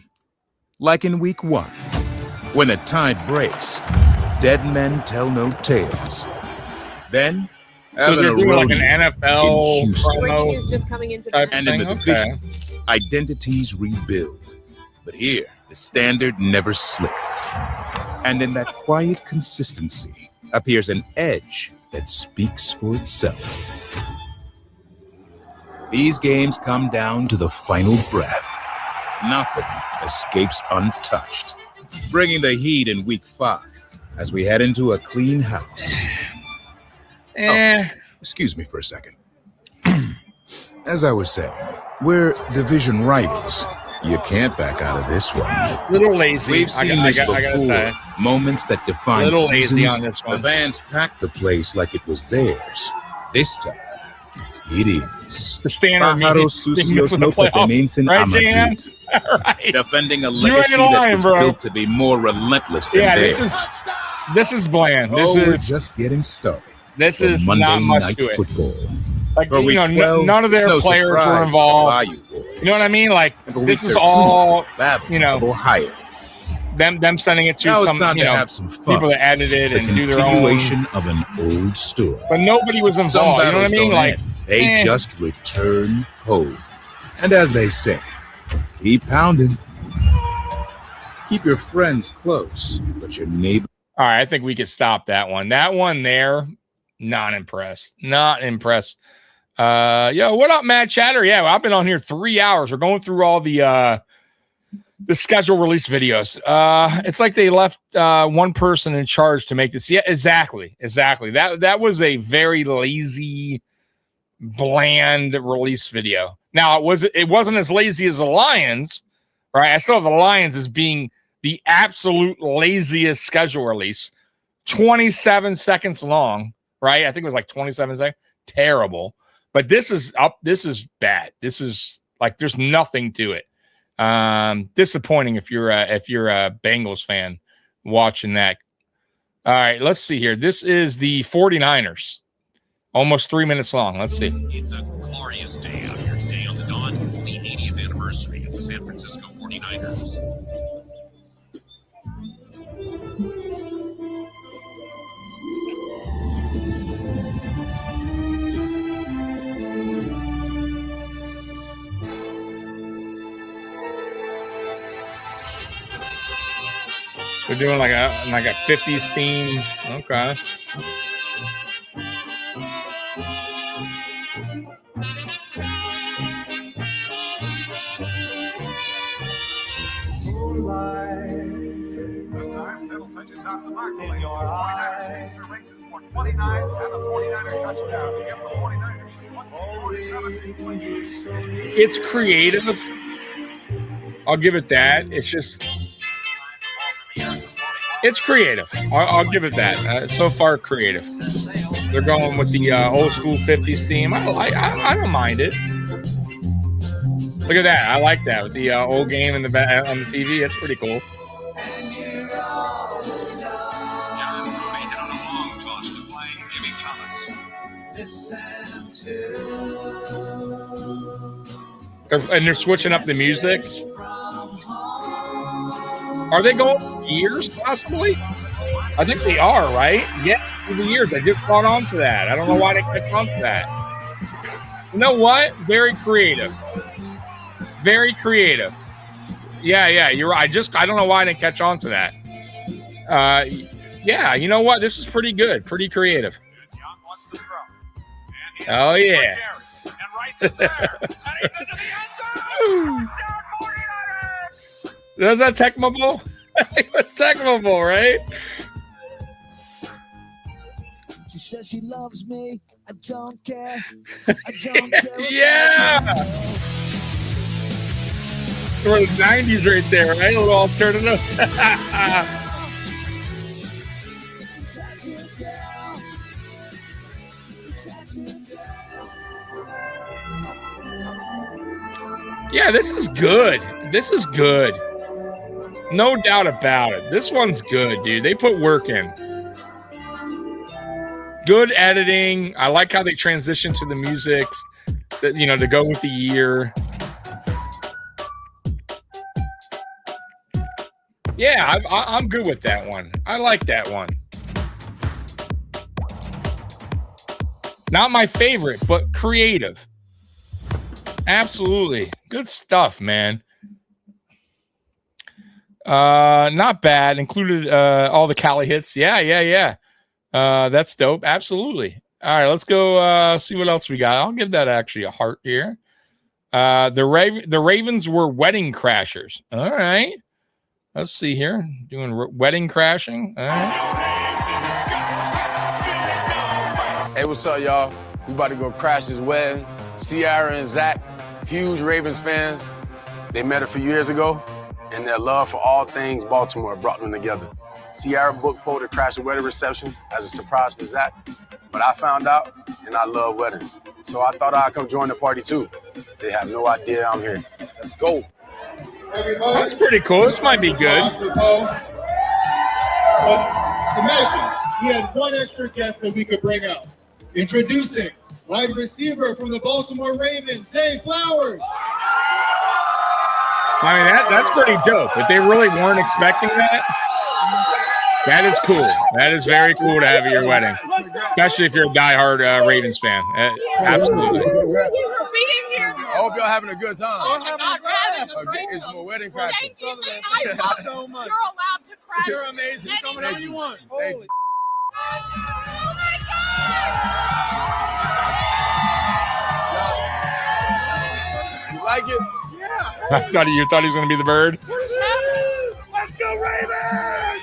Speaker 6: Like in week 1, when the tide breaks, dead men tell no tales. Then,
Speaker 5: So they're doing like an NFL
Speaker 23: Breaking news
Speaker 5: promo
Speaker 23: just coming into
Speaker 5: type
Speaker 23: the
Speaker 6: and in the
Speaker 5: thing?
Speaker 6: division, identities rebuild. But here, the standard never slipped. And in that quiet consistency appears an edge that speaks for itself. These games come down to the final breath. Nothing escapes untouched. Bringing the heat in week 5 as we head into a clean house. Oh, excuse me for a second. As I was saying, we're division rivals. You can't back out of this one.
Speaker 5: Little lazy.
Speaker 6: We've seen this before.
Speaker 5: say.
Speaker 6: Moments that define
Speaker 5: Little lazy
Speaker 6: seasons.
Speaker 5: on this
Speaker 6: The
Speaker 5: one.
Speaker 6: fans packed the place like it was theirs. This time, it is.
Speaker 5: The standard
Speaker 6: Pájaros sucios no pertenecen a Madrid.
Speaker 5: Right.
Speaker 6: Defending a
Speaker 5: You
Speaker 6: legacy
Speaker 5: ain't
Speaker 6: that
Speaker 5: lying,
Speaker 6: was
Speaker 5: bro.
Speaker 6: built to be more relentless than
Speaker 5: Yeah,
Speaker 6: theirs.
Speaker 5: this is bland. This
Speaker 6: We're
Speaker 5: is
Speaker 6: just getting started.
Speaker 5: this
Speaker 6: for
Speaker 5: is
Speaker 6: Monday
Speaker 5: not much
Speaker 6: Night
Speaker 5: to it.
Speaker 6: Football.
Speaker 5: Like,
Speaker 6: For
Speaker 5: you
Speaker 6: week
Speaker 5: know,
Speaker 6: 12,
Speaker 5: none of
Speaker 6: it's
Speaker 5: their
Speaker 6: no
Speaker 5: players were
Speaker 6: surprise to
Speaker 5: involved.
Speaker 6: Bayou boys.
Speaker 5: You know what I mean? Like,
Speaker 6: And for week
Speaker 5: this is
Speaker 6: 13,
Speaker 5: all,
Speaker 6: Babel
Speaker 5: you know,
Speaker 6: of Ohio.
Speaker 5: them sending it to
Speaker 6: Now it's
Speaker 5: some,
Speaker 6: time
Speaker 5: you
Speaker 6: to
Speaker 5: know,
Speaker 6: have some fun.
Speaker 5: people that edited
Speaker 6: The
Speaker 5: and do their own.
Speaker 6: continuation of an old story.
Speaker 5: But nobody was
Speaker 6: Some
Speaker 5: involved. You know what I
Speaker 6: battles
Speaker 5: mean?
Speaker 6: don't
Speaker 5: Like,
Speaker 6: end. They just return home. And as they say, keep pounding. Keep your friends close, but your neighbor.
Speaker 5: all right, I think we could stop that one. That one there, not impressed. Not impressed. Yo, what up, Matt Chatter? Yeah, well, I've been on here 3 hours. We're going through all the schedule release videos. It's like they left one person in charge to make this. Yeah, exactly. That was a very lazy, bland release video. Now it wasn't as lazy as the Lions, right? I still have the Lions as being the absolute laziest schedule release. 27 seconds long, right? I think it was like 27 seconds. Terrible. But this is bad. This is like there's nothing to it. Disappointing if you're a Bengals fan watching that. All right, let's see here. This is the 49ers. Almost 3 minutes long. Let's see.
Speaker 18: It's a glorious day out here today on the dawn, the 80th anniversary of the San Francisco 49ers.
Speaker 5: They're doing like a 50s theme. Okay.
Speaker 16: In your eyes. 29 and the 49er touchdown. To give the 49ers 47.
Speaker 5: It's creative. I'll give it that. It's creative. I'll give it that. So far, creative. They're going with the old school 50s theme. I don't mind it. Look at that. I like that with the old game in the on the TV. That's pretty cool. And they're switching up the music. Are they going for years, possibly? I think they are, right? Yeah, for the years. I just caught on to that. I don't know why they catch on to that. You know what? Very creative. Very creative. Yeah, you're right. I don't know why I didn't catch on to that. Yeah, you know what? This is pretty good. Pretty creative. Oh, yeah. Was that Tecmo? It was Tecmo, right?
Speaker 19: She says she loves me,
Speaker 8: I don't care. I don't care.
Speaker 5: Yeah. Or the 90s right there, right? A little alternative. Yeah, this is good. This is good. No doubt about it. This one's good, dude. They put work in. Good editing. I like how they transition to the music, you know, to go with the year. Yeah, I'm good with that one. I like that one. Not my favorite, but creative. Absolutely. Good stuff, man. Not bad. Included all the Cali hits. Yeah. That's dope. Absolutely. All right, let's go see what else we got. I'll give that actually a heart here. The Ravens were wedding crashers. All right. Let's see here. Doing wedding crashing. All right.
Speaker 19: Hey, what's up, y'all? We about to go crash this wedding. Ciara and Zach, huge Ravens fans. They met a few years ago, and their love for all things Baltimore brought them together. Ciara booked Poe to crash the wedding reception as a surprise for Zach, but I found out, and I love weddings. So I thought I'd come join the party too. They have no idea I'm here. Let's go.
Speaker 5: That's pretty cool. This might be good.
Speaker 20: But imagine we had one extra guest that we could bring out. Introducing wide receiver from the Baltimore Ravens, Zay Flowers.
Speaker 5: I mean, that's pretty dope. But they really weren't expecting that. That is cool. That is very cool to have at your wedding, especially if you're a diehard Ravens fan. Absolutely.
Speaker 19: I hope y'all having a good time.
Speaker 23: Oh my God, we're having a great
Speaker 19: It's
Speaker 23: time.
Speaker 19: more wedding crashing.
Speaker 23: Thank you. I love so much. You're allowed to crash.
Speaker 19: You're amazing. Come whenever you want. Holy.
Speaker 23: Oh my God!
Speaker 19: You like it?
Speaker 5: I thought you thought he was going to be the bird.
Speaker 16: Let's go, Ravens!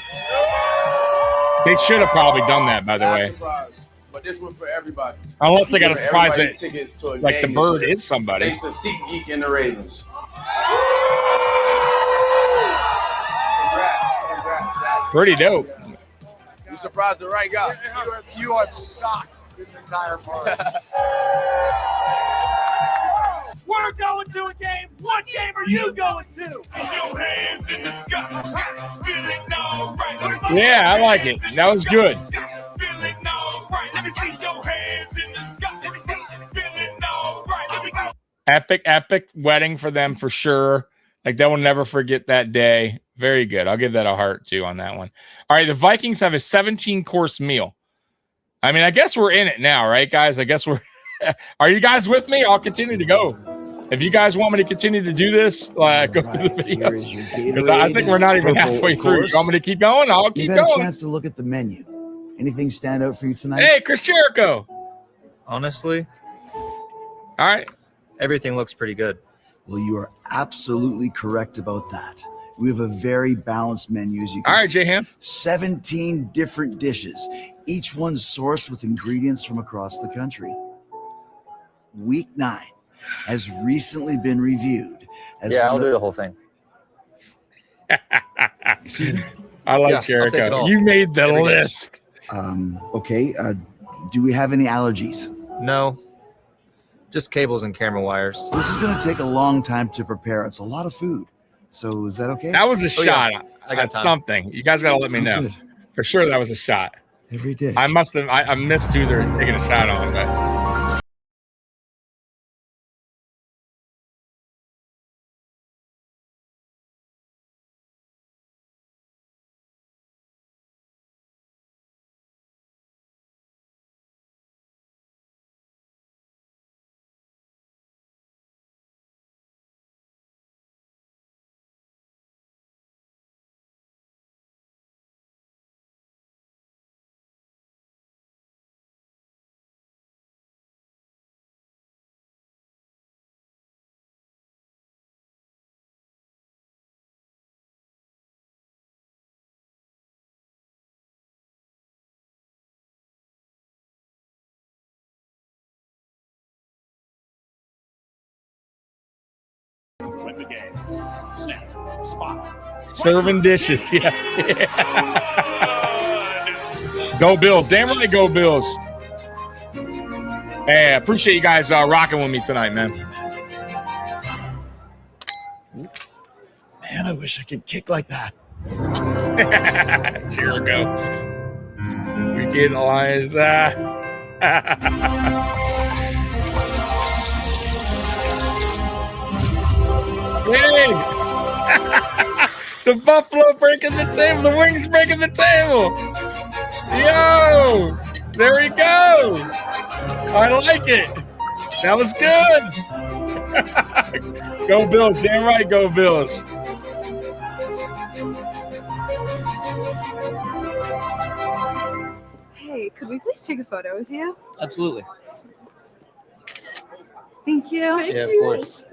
Speaker 5: They should have probably done that, by the way.
Speaker 19: But this one for everybody.
Speaker 5: Unless they got a surprise
Speaker 19: Everybody
Speaker 5: that,
Speaker 19: tickets to a
Speaker 5: like the
Speaker 19: game
Speaker 5: bird
Speaker 19: this year.
Speaker 5: is somebody.
Speaker 19: Thanks to SeatGeek and the Ravens. Congrats.
Speaker 5: Pretty dope.
Speaker 19: You surprised the right guy.
Speaker 16: You are shocked this entire party. We're going to a game. What game are you going to? Your hands in the sky. Feeling all right.
Speaker 5: Yeah, I like it. That was good.
Speaker 16: Feeling all right. Let me see your hands in the sky. Let me see. Feeling all right. Let me see.
Speaker 5: Epic wedding for them for sure. Like they will never forget that day. Very good. I'll give that a heart too on that one. All right, the Vikings have a 17-course meal. I mean, I guess we're in it now, right, guys? I guess we're. Are you guys with me? I'll continue to go. If you guys want me to continue to do this, go through the videos. Because I think we're not even halfway through. You want me to keep going? I'll keep
Speaker 21: You've
Speaker 5: going.
Speaker 21: had a chance to look at the menu. Anything stand out for you tonight?
Speaker 5: Hey, Chris Jericho.
Speaker 24: Honestly,
Speaker 5: all right.
Speaker 24: Everything looks pretty good.
Speaker 21: Well, you are absolutely correct about that. We have a very balanced menu. As you can
Speaker 5: all right,
Speaker 21: see.
Speaker 5: J-Ham.
Speaker 21: 17 different dishes, each one sourced with ingredients from across the country. Week 9 has recently been reviewed. As
Speaker 24: I'll do the whole thing.
Speaker 5: I like Jericho. You made the list.
Speaker 21: Okay. Do we have any allergies?
Speaker 24: No. Just cables and camera wires.
Speaker 21: This is going to take a long time to prepare. It's a lot of food. So is that okay?
Speaker 5: That was a shot
Speaker 24: I got
Speaker 5: at
Speaker 24: time.
Speaker 5: something. You guys got to let me know.
Speaker 21: Sounds good.
Speaker 5: For sure that was a shot.
Speaker 21: Every dish.
Speaker 5: I missed who they're taking a shot on. But
Speaker 16: win the game. Snap. Spot.
Speaker 5: Serving dishes. Yeah. Go Bills. Damn right, go Bills. Hey, I appreciate you guys rocking with me tonight, man.
Speaker 21: Man, I wish I could kick like that.
Speaker 5: Jericho. We get Eliza. Hey! The Buffalo breaking the table. The Wings breaking the table. Yo! There we go. I like it. That was good. Go Bills. Damn right, go Bills.
Speaker 1: Hey, could we please take a photo with you?
Speaker 24: Absolutely.
Speaker 1: Thank you.
Speaker 24: Yeah, of course.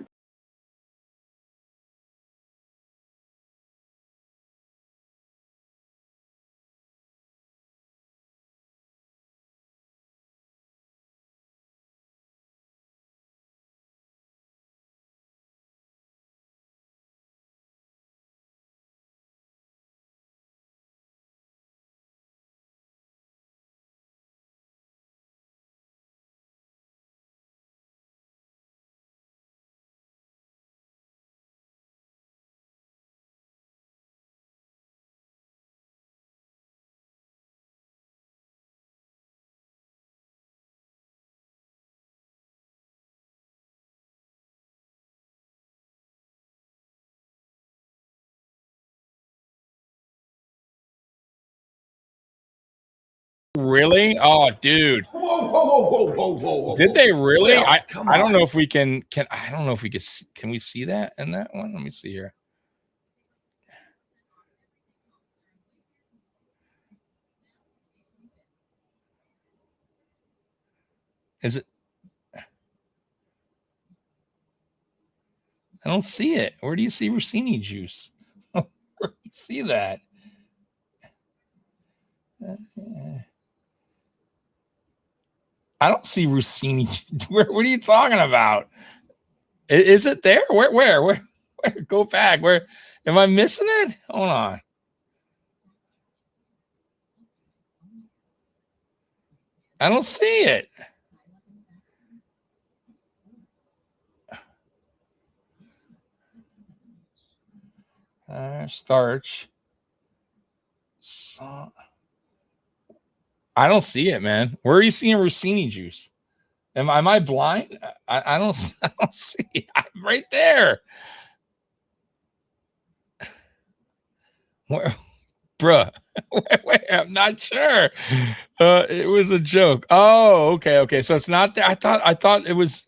Speaker 5: Really? Oh, dude.
Speaker 21: Whoa.
Speaker 5: Did they really?
Speaker 21: Well,
Speaker 5: I don't know if we can I don't know if we can we see that in that one? Let me see here. Is it? I don't see it. Where do you see Rossini juice? Where do you see that? I don't see Rossini. What are you talking about? Is it there? Where? Go back. Where? Am I missing it? Hold on. I don't see it. Starch. I don't see it, man. Where are you seeing Rossini juice? Am I blind? I don't see it. I'm right there. Where, bruh? Wait, I'm not sure. It was a joke. Oh, okay. So it's not there. I thought it was.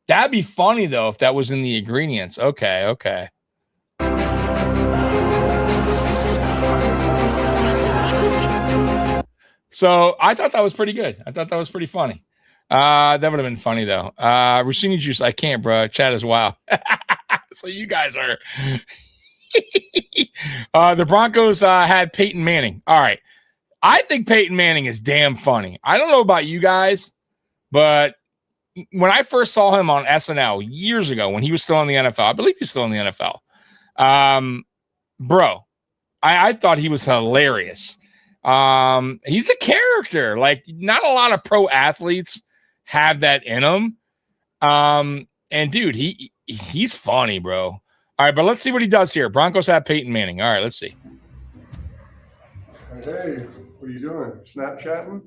Speaker 5: That'd be funny though if that was in the ingredients. Okay. So I thought that was pretty good. I thought that was pretty funny. That would have been funny though. Rossini juice, I can't, bro. Chat is wow. So you guys are. The Broncos had Peyton Manning. All right. I think Peyton Manning is damn funny. I don't know about you guys, but when I first saw him on SNL years ago, when he was still in the NFL, I believe he's still in the NFL. Bro, I thought he was hilarious. He's a character. Like, not a lot of pro athletes have that in them. And dude, he's funny, bro. All right, but let's see what he does here. Broncos have Peyton Manning. All right, let's see.
Speaker 2: Hey, what are you doing? Snapchatting?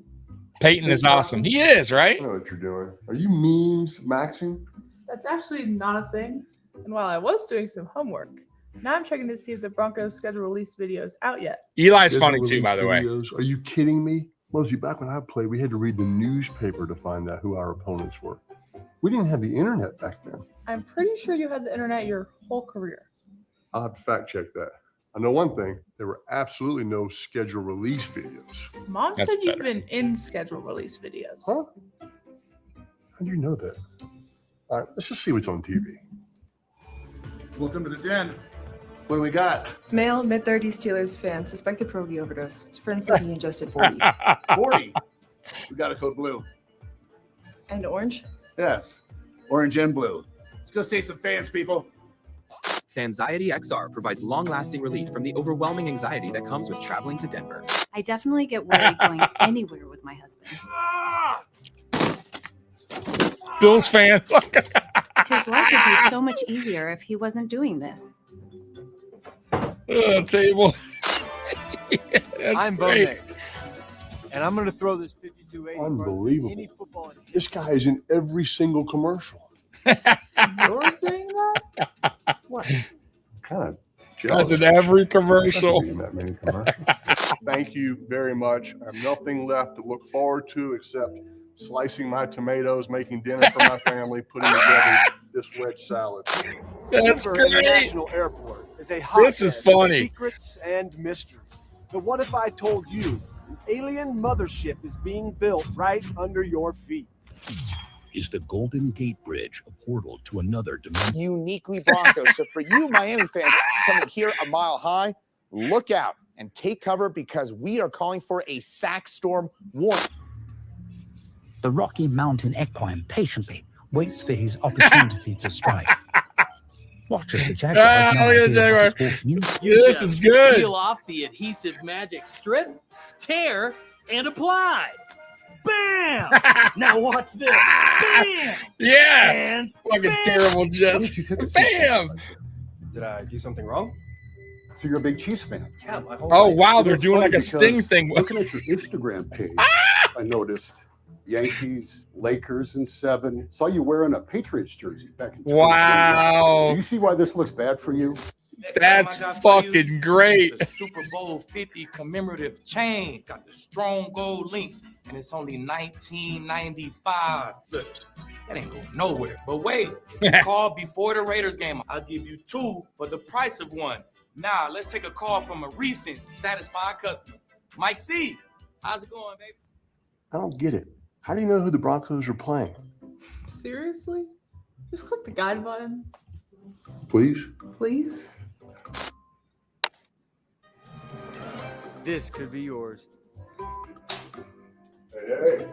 Speaker 5: Peyton is awesome. He is, right?
Speaker 2: I know what you're doing. Are you memes maxing?
Speaker 4: That's actually not a thing. And while I was doing some homework, now I'm checking to see if the Broncos schedule release videos out yet.
Speaker 5: Eli's funny too, by the way.
Speaker 2: Are you kidding me? Mosey, back when I played, we had to read the newspaper to find out who our opponents were. We didn't have the internet back then.
Speaker 4: I'm pretty sure you had the internet your whole career.
Speaker 2: I'll have to fact check that. I know one thing, there were absolutely no schedule release videos.
Speaker 4: Mom said you've been in schedule release videos.
Speaker 2: Huh? How do you know that? All right, let's just see what's on TV.
Speaker 9: Welcome to the den. What do we got?
Speaker 1: Male, mid-30s Steelers fan, suspected pierogi overdose. His friend said he ingested 40.
Speaker 9: 40. We got a code blue.
Speaker 1: And orange?
Speaker 9: Yes. Orange and blue. Let's
Speaker 16: go see some fans, people.
Speaker 10: Fanxiety XR provides long-lasting relief from the overwhelming anxiety that comes with traveling to Denver.
Speaker 11: I definitely get worried going anywhere with my husband.
Speaker 5: Bills fan.
Speaker 11: His life would be so much easier if he wasn't doing this.
Speaker 5: Table.
Speaker 14: I'm Bo
Speaker 5: great.
Speaker 14: Nix, and I'm going to throw this 52-8.
Speaker 2: Unbelievable. This guy is in every single commercial.
Speaker 4: You're saying that?
Speaker 2: What? Kind of.
Speaker 5: That's in every commercial.
Speaker 2: That many commercials. Thank you very much. I have nothing left to look forward to except slicing my tomatoes, making dinner for my family, putting together this wedge salad.
Speaker 5: That's
Speaker 14: Denver
Speaker 5: great.
Speaker 14: International Airport is a
Speaker 5: This is
Speaker 14: hotbed of
Speaker 5: funny.
Speaker 14: secrets and mysteries. But what if I told you an alien mothership is being built right under your feet?
Speaker 6: Is the Golden Gate Bridge a portal to another dimension?
Speaker 3: Uniquely Broncos. So for you Miami fans coming here a mile high, look out and take cover because we are calling for a sack storm warning.
Speaker 15: The Rocky Mountain equine patiently waits for his opportunity to strike. Watch as the Jaguar has no
Speaker 5: look at the
Speaker 15: idea
Speaker 5: Jaguar.
Speaker 15: what is walking into.
Speaker 5: You This
Speaker 22: just
Speaker 5: is good.
Speaker 22: Peel off the adhesive magic strip, tear, and apply. Bam! Now watch this. Bam!
Speaker 5: Yeah.
Speaker 22: And
Speaker 5: Fucking
Speaker 22: bam!
Speaker 5: terrible Jets. Bam!
Speaker 17: Did I do something wrong? So you're a big Chiefs fan? Yeah, my whole
Speaker 5: Oh
Speaker 17: life.
Speaker 5: wow,
Speaker 17: You know,
Speaker 5: they're
Speaker 17: it's
Speaker 5: doing
Speaker 17: funny
Speaker 5: like a Sting
Speaker 17: because
Speaker 5: thing.
Speaker 17: Looking at your Instagram page, I noticed Yankees, Lakers in 7. Saw you wearing a Patriots jersey back in 2021.
Speaker 5: Wow.
Speaker 17: Do you see why this looks bad for you?
Speaker 5: That's fucking great.
Speaker 25: The Super Bowl 50 commemorative chain got the strong gold links, and it's only $19.95. Look, that ain't going nowhere. But wait, if you call before the Raiders game, I'll give you 2 for the price of 1. Now let's take a call from a recent satisfied customer, Mike C. How's it going, baby?
Speaker 2: I don't get it. How do you know who the Broncos are playing?
Speaker 4: Seriously? Just click the guide button,
Speaker 2: Please?
Speaker 4: please.
Speaker 14: This could be yours.
Speaker 2: Hey.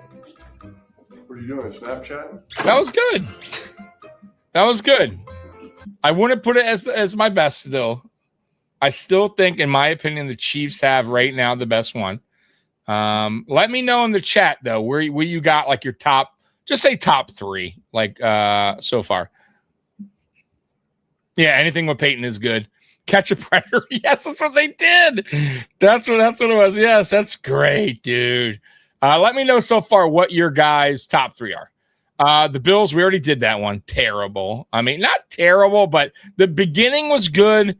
Speaker 2: What are you doing, Snapchat?
Speaker 5: That was good. That was good. I wouldn't put it as my best still. I still think, in my opinion, the Chiefs have right now the best one. Let me know in the chat though where you got like your top, just say top 3 like so far. Yeah, anything with Peyton is good. Catch a Predator. Yes, that's what they did. That's what it was. Yes, that's great, dude. Let me know so far what your guys' top 3 are. The Bills, we already did that one. Terrible. I mean, not terrible, but the beginning was good.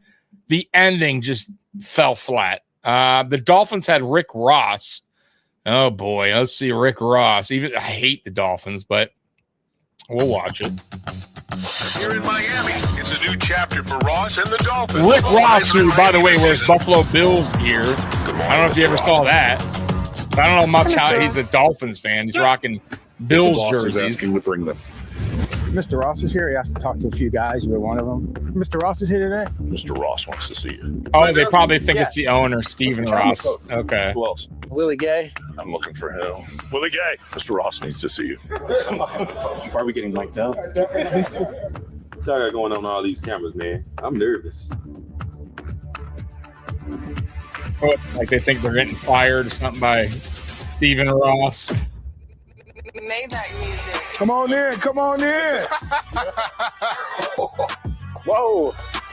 Speaker 5: The ending just fell flat. The Dolphins had Rick Ross. Oh boy, let's see Rick Ross. I hate the Dolphins, but we'll watch it.
Speaker 16: Here in Miami, it's a new chapter for Ross and the Dolphins.
Speaker 5: Rick Ross, who, by the way, wears Buffalo Bills gear. I don't know if you ever saw that. But I don't know much how he's a Dolphins fan. He's rocking Bills jerseys.
Speaker 7: To bring them.
Speaker 26: Mr. Ross is here. He has to talk to a few guys. You're one of them. Mr. Ross is here today.
Speaker 7: Mr. Ross wants to see you.
Speaker 5: Oh, they probably think it's the owner, Stephen Ross. Okay.
Speaker 7: Who else?
Speaker 26: Willie Gay.
Speaker 7: I'm looking for him. Willie Gay. Mr. Ross needs to see you.
Speaker 28: Why are we getting mic'd up? What y'all got going on all these cameras, man? I'm nervous.
Speaker 5: Like they think they're getting fired or something by Stephen Ross.
Speaker 23: Maybach music.
Speaker 26: Come on in. Come on in.
Speaker 28: Whoa,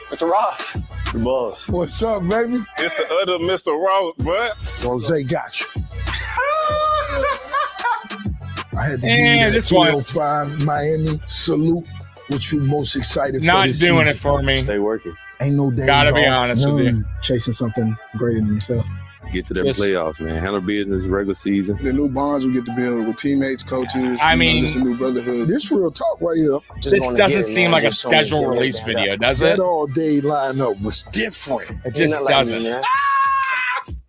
Speaker 28: Mr. Ross. The boss.
Speaker 26: What's up, baby?
Speaker 28: It's the other Mr. Ross, but
Speaker 26: Jose got you. I had to
Speaker 5: And
Speaker 26: give you
Speaker 5: this
Speaker 26: that
Speaker 5: one.
Speaker 26: 205 Miami salute. What you most excited
Speaker 5: Not
Speaker 26: for this
Speaker 5: doing
Speaker 26: season?
Speaker 5: it for me.
Speaker 28: stay working.
Speaker 26: Ain't no days
Speaker 5: Gotta be
Speaker 26: off.
Speaker 5: honest with you.
Speaker 26: Chasing something greater than himself.
Speaker 28: Get to them
Speaker 5: Just-
Speaker 28: playoffs, man. Handle business regular season.
Speaker 26: The new bonds we get to build with teammates, coaches.
Speaker 5: I mean-
Speaker 26: this is a new brotherhood. This real talk right here.
Speaker 5: This doesn't seem like a scheduled release video, does it?
Speaker 26: That all day lineup was different.
Speaker 5: It just doesn't.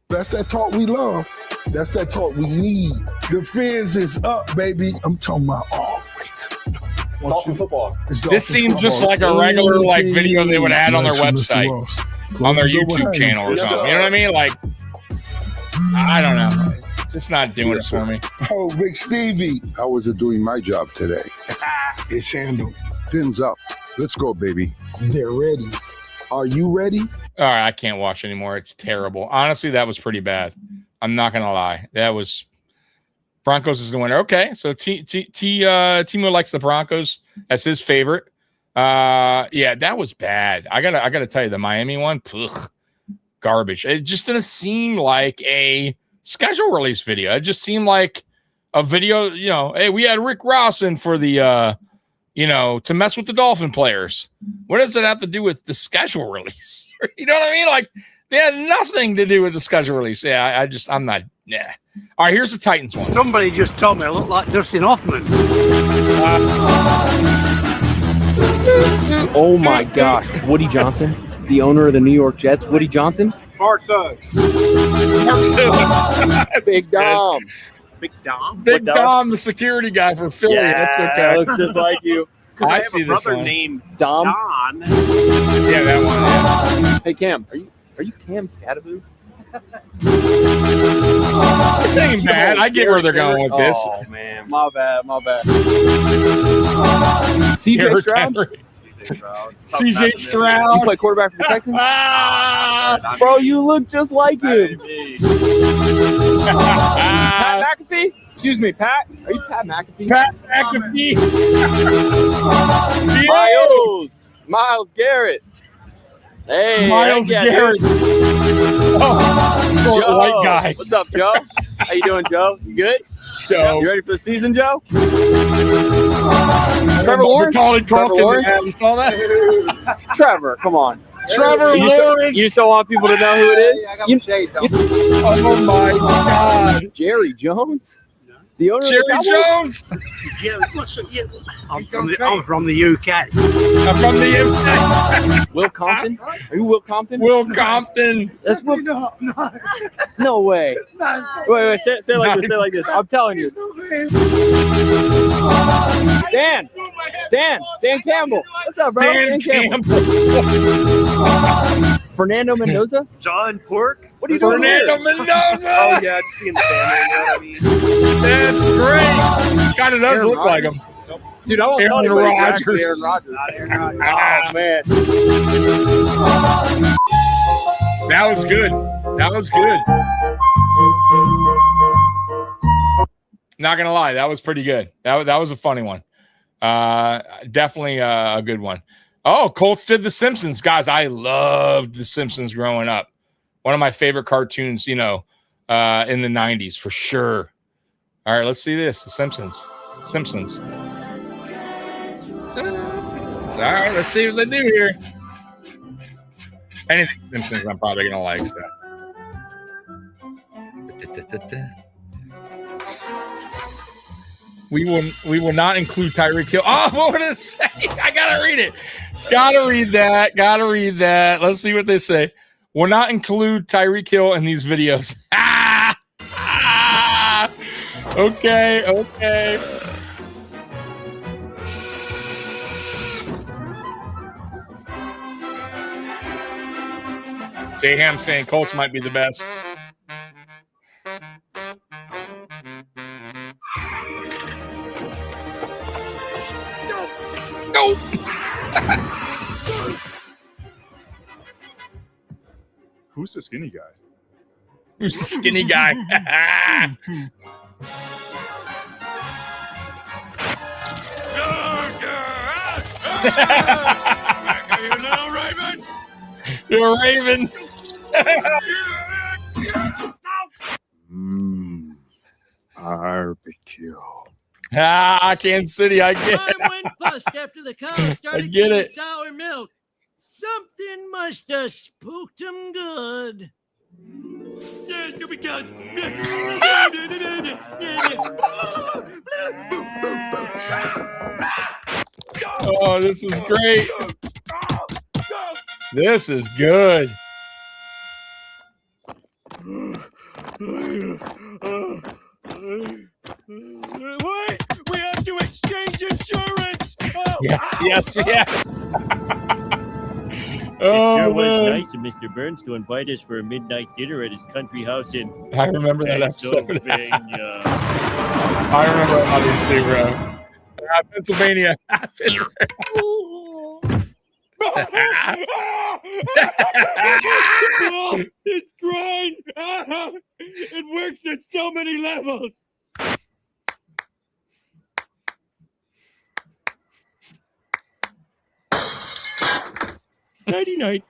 Speaker 26: That's that talk we love. That's that talk we need. The fizz is up, baby. I'm talking about all
Speaker 28: It's Dolphin football.
Speaker 5: This seems just like a regular like video they would add on their website, on their YouTube channel or something. You know what I mean? Like, I don't know. Just not doing it for me.
Speaker 26: Oh, Big Stevie.
Speaker 17: How was it doing my job today?
Speaker 26: It's handled.
Speaker 17: Fins up.
Speaker 26: Let's go, baby. They're ready. Are you ready?
Speaker 5: All right, I can't watch anymore. It's terrible. Honestly, that was pretty bad. I'm not gonna lie. That was Broncos is the winner. Okay, so Timo likes the Broncos. That's his favorite. Yeah, that was bad. I gotta tell you, the Miami one, garbage. It just didn't seem like a schedule release video. It just seemed like a video. You know, hey, we had Rick Ross in for the to mess with the Dolphin players. What does it have to do with the schedule release? You know what I mean? Like, they had nothing to do with the schedule release. Yeah, I'm not. Yeah. All right, here's the Titans one.
Speaker 8: Somebody just told me I look like Dustin Hoffman.
Speaker 10: Oh my gosh, Woody Johnson, the owner of the New York Jets. Woody Johnson.
Speaker 8: Mark Suggs.
Speaker 10: Big Dom.
Speaker 8: Big Dom.
Speaker 5: Big Dom, the security guy for Philly.
Speaker 10: Yeah,
Speaker 5: that's okay.
Speaker 10: looks just like you.
Speaker 8: I have
Speaker 5: see
Speaker 8: a
Speaker 5: this
Speaker 8: brother
Speaker 5: one.
Speaker 8: named
Speaker 10: Dom.
Speaker 8: Don.
Speaker 5: Yeah, that one. Yeah.
Speaker 10: Hey Cam, are you Cam Scatteroo?
Speaker 5: This ain't bad. I get where they're going with this.
Speaker 10: Oh man, my bad. CJ
Speaker 5: Derrick
Speaker 10: Stroud.
Speaker 5: Henry. CJ Stroud.
Speaker 10: You play quarterback for the Texans? Bro, you look just like him. Pat McAfee? Excuse me, Pat. Are you Pat McAfee?
Speaker 5: Pat McAfee.
Speaker 10: Miles Garrett. Hey,
Speaker 5: Miles Garrett. Short white guy.
Speaker 10: What's up, Joe? How you doing, Joe? You good?
Speaker 5: Joe.
Speaker 10: You ready for the season, Joe? Trevor Lawrence? Trevor Lawrence?
Speaker 5: Yeah, you saw that?
Speaker 10: Trevor, come on.
Speaker 5: Trevor Lawrence.
Speaker 10: You still want people to know who it is?
Speaker 5: Oh my God.
Speaker 10: Jerry Jones? The owner
Speaker 5: Jerry
Speaker 10: of the
Speaker 5: Jones.
Speaker 8: Jerry, what's up? I'm from the UK.
Speaker 5: I'm from the UK.
Speaker 10: Will Compton? Are you Will Compton?
Speaker 5: Will Compton.
Speaker 10: That's Will. No way. Wait. Say it like this. Say it like this. I'm telling you. Dan Campbell. What's up, bro? Dan Campbell. Fernando Mendoza.
Speaker 8: John Pork.
Speaker 10: What are you doing
Speaker 5: Fernando
Speaker 10: here?
Speaker 5: Mendoza.
Speaker 8: Oh yeah, just seeing the family. You know what I mean?
Speaker 5: That's great. Kind of does
Speaker 10: Aaron
Speaker 5: look like him.
Speaker 10: Dude, I won't tell
Speaker 5: Aaron
Speaker 10: anybody.
Speaker 5: Rodgers.
Speaker 10: Aaron Rodgers. Oh man.
Speaker 5: That was good. Not gonna lie, that was pretty good. That was a funny one. Definitely a good one. Oh, Colts did The Simpsons. Guys, I loved The Simpsons growing up. One of my favorite cartoons, in the 90s, for sure. All right, let's see this. The Simpsons. All right, let's see what they do here. Anything Simpsons, I'm probably going to like. So. We will not include Tyreek Hill. Oh, what did it say? I got to read it. Gotta read that. Let's see what they say. Will not include Tyreek Hill in these videos. Okay. J Ham saying Colts might be the best. No.
Speaker 9: Who's the skinny guy?
Speaker 5: Who's the skinny guy? You're a Raven.
Speaker 9: Barbecue.
Speaker 5: Kansas City, I get it.
Speaker 22: I went bust after the cow started
Speaker 5: get
Speaker 22: getting
Speaker 5: it.
Speaker 22: sour milk. Something must have spooked him good. Yeah, it's gonna be good.
Speaker 5: Oh, this is great. This is good.
Speaker 22: What? We have to exchange insurance. Oh,
Speaker 5: Yes.
Speaker 22: It
Speaker 5: Oh,
Speaker 22: sure was
Speaker 5: man.
Speaker 22: nice of Mr. Burns to invite us for a midnight dinner at his country house in
Speaker 5: I remember that episode.
Speaker 22: Pennsylvania.
Speaker 5: I remember all these too, bro. Pennsylvania.
Speaker 16: This grind, it works at so many levels. Nighty night.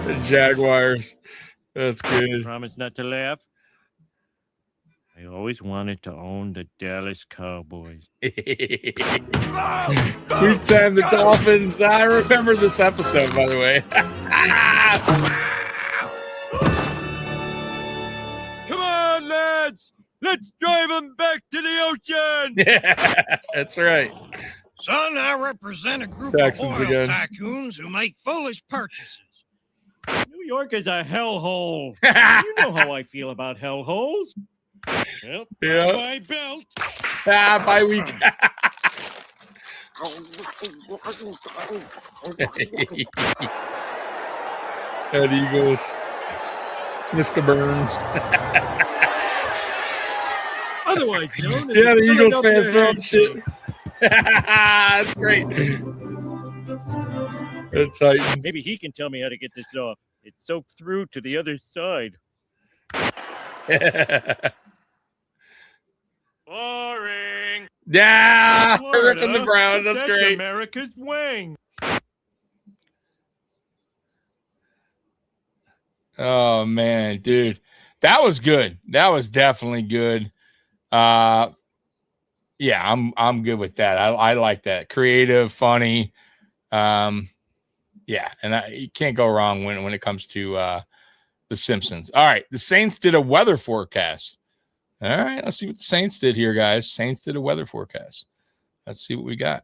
Speaker 5: The Jaguars. That's good.
Speaker 22: Promise not to laugh. I always wanted to own the Dallas Cowboys.
Speaker 5: Big time the Dolphins. I remember this episode, by the way.
Speaker 22: Come on, lads. Let's drive them back to the ocean.
Speaker 5: Yeah, that's right.
Speaker 22: Son, I represent a group
Speaker 5: Texans
Speaker 22: of oil
Speaker 5: again.
Speaker 22: tycoons who make foolish purchases. New York is a hellhole. You know how I feel about hellholes. Well,
Speaker 5: Yeah.
Speaker 22: my belt.
Speaker 5: Bye week. Head Eagles. Mr. Burns.
Speaker 22: Otherwise known as
Speaker 5: Yeah, the Eagles
Speaker 22: Philadelphia
Speaker 5: fans throwing
Speaker 22: Head.
Speaker 5: shit. That's great. The Titans.
Speaker 22: Maybe he can tell me how to get this off. It's soaked through to the other side. Boring.
Speaker 5: Yeah,
Speaker 22: Florida,
Speaker 5: ripping the Browns. That's great.
Speaker 22: America's wing.
Speaker 5: Oh man, dude, that was good. That was definitely good. Yeah, I'm good with that. I like that. Creative, funny. Yeah, and you can't go wrong when it comes to the Simpsons. All right, the Saints did a weather forecast. All right, let's see what the Saints did here, guys. Saints did a weather forecast. Let's see what we got.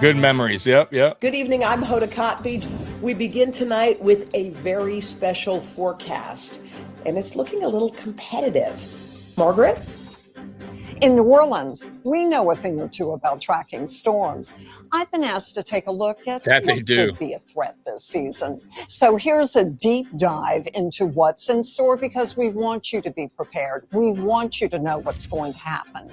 Speaker 5: Good memories. Yep.
Speaker 12: Good evening. I'm Hoda Kotb. We begin tonight with a very special forecast, and it's looking a little competitive. Margaret?
Speaker 13: In New Orleans, we know a thing or two about tracking storms. I've been asked to take a look at
Speaker 5: That they
Speaker 13: what
Speaker 5: do.
Speaker 13: could be a threat this season. So here's a deep dive into what's in store because we want you to be prepared. We want you to know what's going to happen.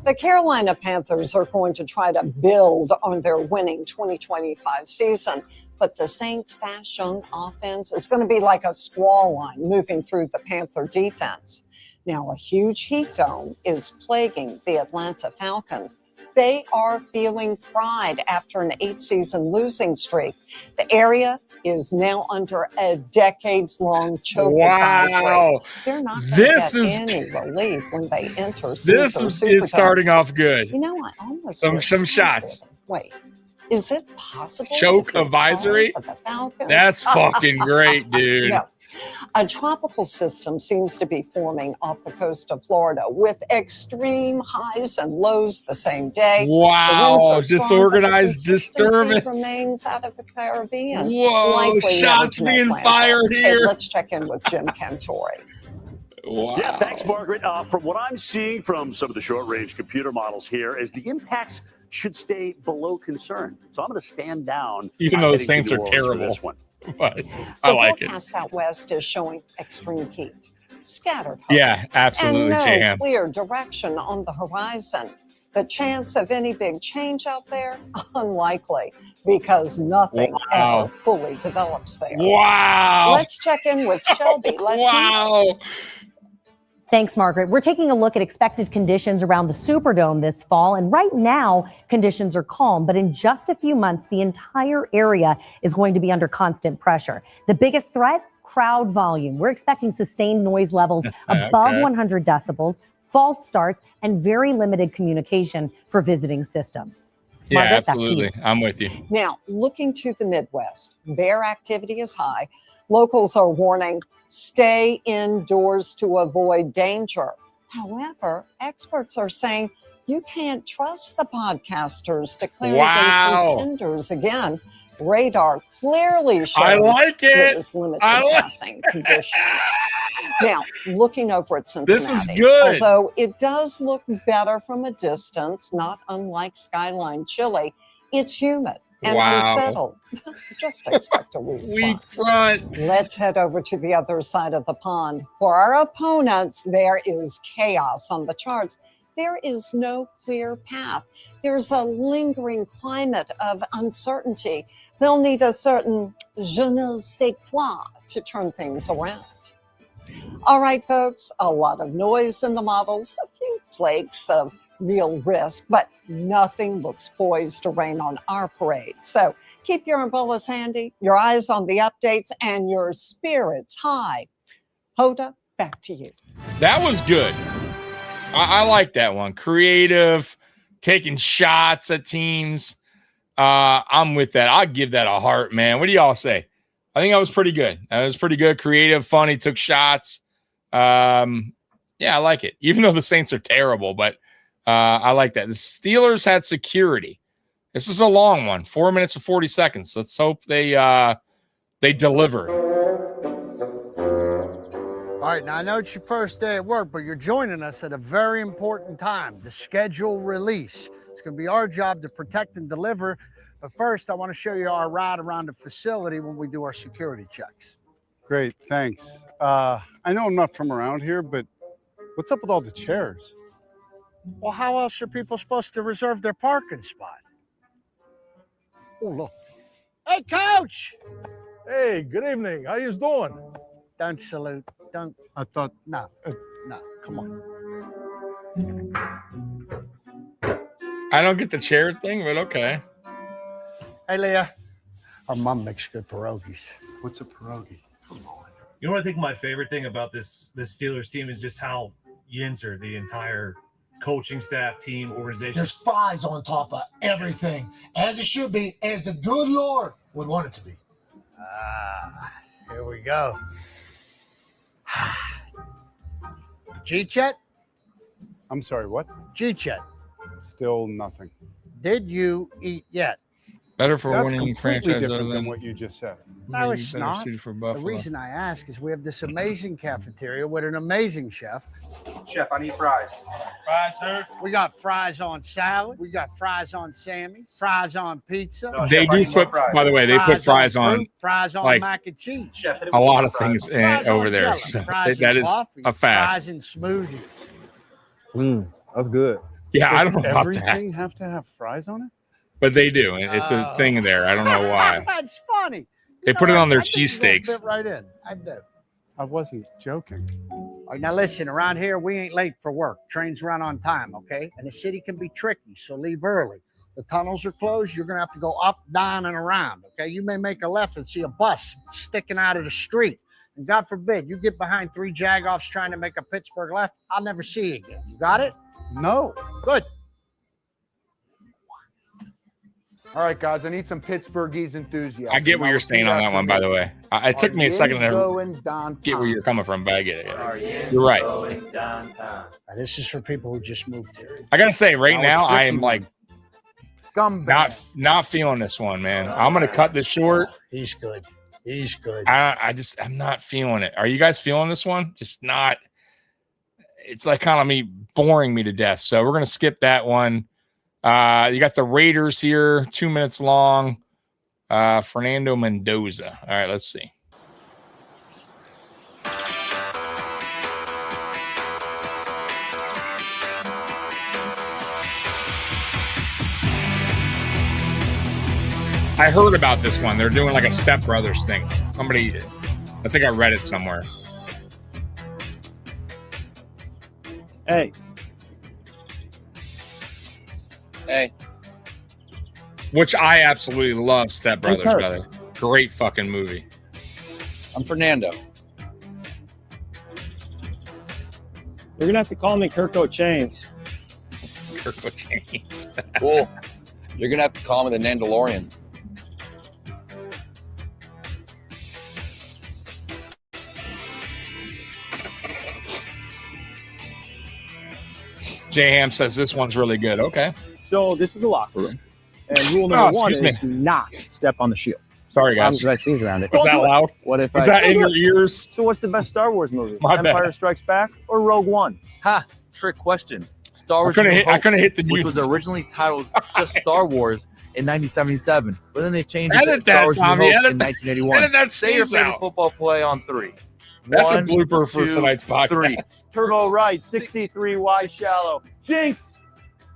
Speaker 13: The Carolina Panthers are going to try to build on their winning 2025 season, but the Saints' fast young offense is going to be like a squall line moving through the Panther defense. Now, a huge heat dome is plaguing the Atlanta Falcons. They are feeling fried after an 8-season losing streak. The area is now under a decades-long choke advisory.
Speaker 5: Wow.
Speaker 13: They're not going
Speaker 5: This
Speaker 13: to get
Speaker 5: is-
Speaker 13: any relief when they enter
Speaker 5: This
Speaker 13: Caesar
Speaker 5: is
Speaker 13: Superdome.
Speaker 5: starting off good.
Speaker 13: You know, I almost
Speaker 5: Some
Speaker 13: feel sorry
Speaker 5: shots.
Speaker 13: for them. Wait, is it possible?
Speaker 5: Choke
Speaker 13: to feel
Speaker 5: advisory?
Speaker 13: sorry for the Falcons?
Speaker 5: That's fucking great, dude.
Speaker 13: No. A tropical system seems to be forming off the coast of Florida with extreme highs and lows the same day.
Speaker 5: Wow,
Speaker 13: The winds are strong,
Speaker 5: disorganized
Speaker 13: but the consistency
Speaker 5: disturbance.
Speaker 13: remains out of the Caribbean.
Speaker 5: Whoa,
Speaker 13: Likely
Speaker 5: shots
Speaker 13: original
Speaker 5: being
Speaker 13: landfall.
Speaker 5: fired
Speaker 13: Hey,
Speaker 5: here.
Speaker 13: let's check in with Jim Cantori.
Speaker 5: Wow.
Speaker 18: Yeah, thanks, Margaret. From what I'm seeing from some of the short-range computer models here is the impacts should stay below concern. So I'm going to stand down.
Speaker 5: Even though the
Speaker 18: heading to
Speaker 5: Saints
Speaker 18: New
Speaker 5: are
Speaker 18: Orleans for
Speaker 5: terrible.
Speaker 18: this one.
Speaker 5: But I like
Speaker 13: The
Speaker 5: it.
Speaker 13: forecast out west is showing extreme heat, scattered hope,
Speaker 5: Yeah, absolutely,
Speaker 13: and no
Speaker 5: Jam.
Speaker 13: clear direction on the horizon. The chance of any big change out there, unlikely, because nothing
Speaker 5: Wow.
Speaker 13: ever fully develops there.
Speaker 5: Wow.
Speaker 13: Let's check in with Shelby. Let's
Speaker 5: Wow.
Speaker 19: Thanks, Margaret. We're taking a look at expected conditions around the Superdome this fall. And right now, conditions are calm. But in just a few months, the entire area is going to be under constant pressure. The biggest threat, crowd volume. We're expecting sustained noise levels above
Speaker 5: Okay.
Speaker 19: 100 decibels, false starts, and very limited communication for visiting systems.
Speaker 5: Yeah,
Speaker 19: Margaret, back to you.
Speaker 5: absolutely. I'm with you.
Speaker 13: Now, looking to the Midwest, bear activity is high. Locals are warning, stay indoors to avoid danger. However, experts are saying you can't trust the podcasters declaring
Speaker 5: Wow.
Speaker 13: them contenders again. Radar clearly shows
Speaker 5: I like it.
Speaker 13: there's limited
Speaker 5: I like
Speaker 13: passing conditions. Now, looking over at Cincinnati,
Speaker 5: This is good.
Speaker 13: although it does look better from a distance, not unlike skyline chili, it's humid and
Speaker 5: Wow.
Speaker 13: unsettled. Just expect a weak
Speaker 5: Weak front.
Speaker 13: Let's head over to the other side of the pond. For our opponents, there is chaos on the charts. There is no clear path. There's a lingering climate of uncertainty. They'll need a certain je ne sais quoi to turn things around. All right, folks, a lot of noise in the models, a few flakes of real risk, but nothing looks poised to rain on our parade. So keep your umbrellas handy, your eyes on the updates, and your spirits high. Hoda, back to you.
Speaker 5: That was good. I like that one. Creative, taking shots at teams. I'm with that. I'll give that a heart, man. What do y'all say? I think that was pretty good. That was pretty good. Creative, funny, took shots. Yeah, I like it. Even though the Saints are terrible, but I like that. The Steelers had security. This is a long one, 4 minutes and 40 seconds. Let's hope they deliver.
Speaker 1: All right, now I know it's your first day at work, but you're joining us at a very important time, the schedule release. It's going to be our job to protect and deliver. But first, I want to show you our ride around the facility when we do our security checks.
Speaker 3: Great, thanks. I know I'm not from around here, but what's up with all the chairs?
Speaker 1: Well, how else are people supposed to reserve their parking spot? Oh, look. Hey, Coach!
Speaker 6: Hey, good evening. How you doing?
Speaker 1: Don't salute. Don't.
Speaker 3: I thought.
Speaker 1: No, no, come on.
Speaker 5: I don't get the chair thing, but okay.
Speaker 1: Hey, Leah. Our mom makes good pierogies.
Speaker 3: What's a pierogi? Come on.
Speaker 11: You know what I think my favorite thing about this Steelers team is just how Yinzer, the entire coaching staff, team, organization.
Speaker 20: There's fries on top of everything, as it should be, as the good Lord would want it to be.
Speaker 1: Here we go. G-Chet?
Speaker 3: I'm sorry, what?
Speaker 1: G-Chet.
Speaker 3: Still nothing.
Speaker 1: Did you eat yet?
Speaker 5: Better for
Speaker 3: That's
Speaker 5: winning
Speaker 3: completely
Speaker 5: franchise
Speaker 3: different
Speaker 5: other
Speaker 3: than
Speaker 5: than
Speaker 3: what you just said.
Speaker 1: No,
Speaker 5: maybe
Speaker 1: it's
Speaker 5: better
Speaker 1: not.
Speaker 5: suited for
Speaker 1: The
Speaker 5: Buffalo.
Speaker 1: reason I ask is we have this amazing cafeteria with an amazing chef.
Speaker 21: Chef, I need fries.
Speaker 11: Fries, sir.
Speaker 1: We got fries on salad. We got fries on Sammy's. Fries on pizza.
Speaker 21: No,
Speaker 5: They
Speaker 21: Chef, I
Speaker 5: do
Speaker 21: need more
Speaker 5: put,
Speaker 21: fries.
Speaker 5: by the way, they put fries on
Speaker 1: fruit, fries on
Speaker 5: like
Speaker 1: mac and cheese.
Speaker 21: Chef, hit it
Speaker 5: a
Speaker 21: with
Speaker 5: lot
Speaker 21: some
Speaker 5: of
Speaker 21: fries.
Speaker 5: things
Speaker 1: Fries
Speaker 5: over
Speaker 1: on
Speaker 5: there.
Speaker 1: jelly,
Speaker 5: So
Speaker 1: fries
Speaker 5: that
Speaker 1: in
Speaker 5: is
Speaker 1: coffee,
Speaker 5: a fact.
Speaker 1: Fries and smoothies.
Speaker 3: That's good.
Speaker 5: Yeah, I
Speaker 3: Does
Speaker 5: don't know about that,
Speaker 3: everything have to have fries on it?
Speaker 5: but they do. and It's a thing there. I don't know why.
Speaker 1: That's funny.
Speaker 5: They put it on their
Speaker 1: I think it's gonna
Speaker 5: cheesesteaks.
Speaker 1: Fit right in. I do.
Speaker 3: I wasn't joking.
Speaker 1: All right, now listen, around here, we ain't late for work. Trains run on time, okay? And the city can be tricky, so leave early. The tunnels are closed. You're going to have to go up, down, and around, okay? You may make a left and see a bus sticking out of the street. And God forbid, you get behind 3 jagoffs trying to make a Pittsburgh left, I'll never see you again. You got it?
Speaker 3: No.
Speaker 1: Good.
Speaker 24: All right, guys, I need some Pittsburghese enthusiasm.
Speaker 5: I get what you're saying on that one, by the way. It took me a second to
Speaker 24: Going downtown.
Speaker 5: get where you're coming from, but I get it. You're right.
Speaker 1: This is for people who just moved here.
Speaker 5: I gotta say, right now,
Speaker 24: it's
Speaker 5: I am
Speaker 24: tricky.
Speaker 5: like
Speaker 24: Come back.
Speaker 5: not feeling this one, man. I'm gonna cut this short.
Speaker 1: He's good. He's good.
Speaker 5: I'm not feeling it. Are you guys feeling this one? Just not. It's like kind of boring me to death. So we're gonna skip that one. You got the Raiders here, 2 minutes long. Fernando Mendoza. All right, let's see. I heard about this one. They're doing like a Step Brothers thing. I think I read it somewhere.
Speaker 27: Hey.
Speaker 5: Which I absolutely love Step Brothers,
Speaker 27: Kirk.
Speaker 5: brother. Great fucking movie.
Speaker 27: I'm Fernando. You're gonna have to call me Kirko Chains.
Speaker 5: Kirko Chains.
Speaker 27: Cool. You're gonna have to call me the Nandalorian.
Speaker 5: J Ham says this one's really good. Okay.
Speaker 27: So this is the locker room, and rule number one
Speaker 5: excuse
Speaker 27: is
Speaker 5: me.
Speaker 27: do not step on the shield.
Speaker 5: Sorry, guys.
Speaker 27: Nice things around it.
Speaker 5: Was that loud?
Speaker 27: What if
Speaker 5: Was that in your ears?
Speaker 27: So what's the best Star Wars movie?
Speaker 5: My bad.
Speaker 27: Empire Strikes Back or Rogue One?
Speaker 29: Ha! Trick question. Star Wars.
Speaker 5: I couldn't hit the
Speaker 29: which
Speaker 5: mute.
Speaker 29: was originally titled just Star Wars in 1977, but then they changed it
Speaker 5: Edit
Speaker 29: to Star
Speaker 5: that,
Speaker 29: Wars New
Speaker 5: Tommy.
Speaker 29: Hope
Speaker 5: Edit
Speaker 29: in
Speaker 5: that.
Speaker 29: 1981.
Speaker 5: Edit that
Speaker 29: Say your
Speaker 5: sneeze
Speaker 29: favorite
Speaker 5: out.
Speaker 29: football play on 3.
Speaker 5: That's a
Speaker 2: 1,
Speaker 5: blooper for
Speaker 2: 2,
Speaker 5: tonight's podcast.
Speaker 2: 3. Turbo right, 63 wide shallow. Jinx!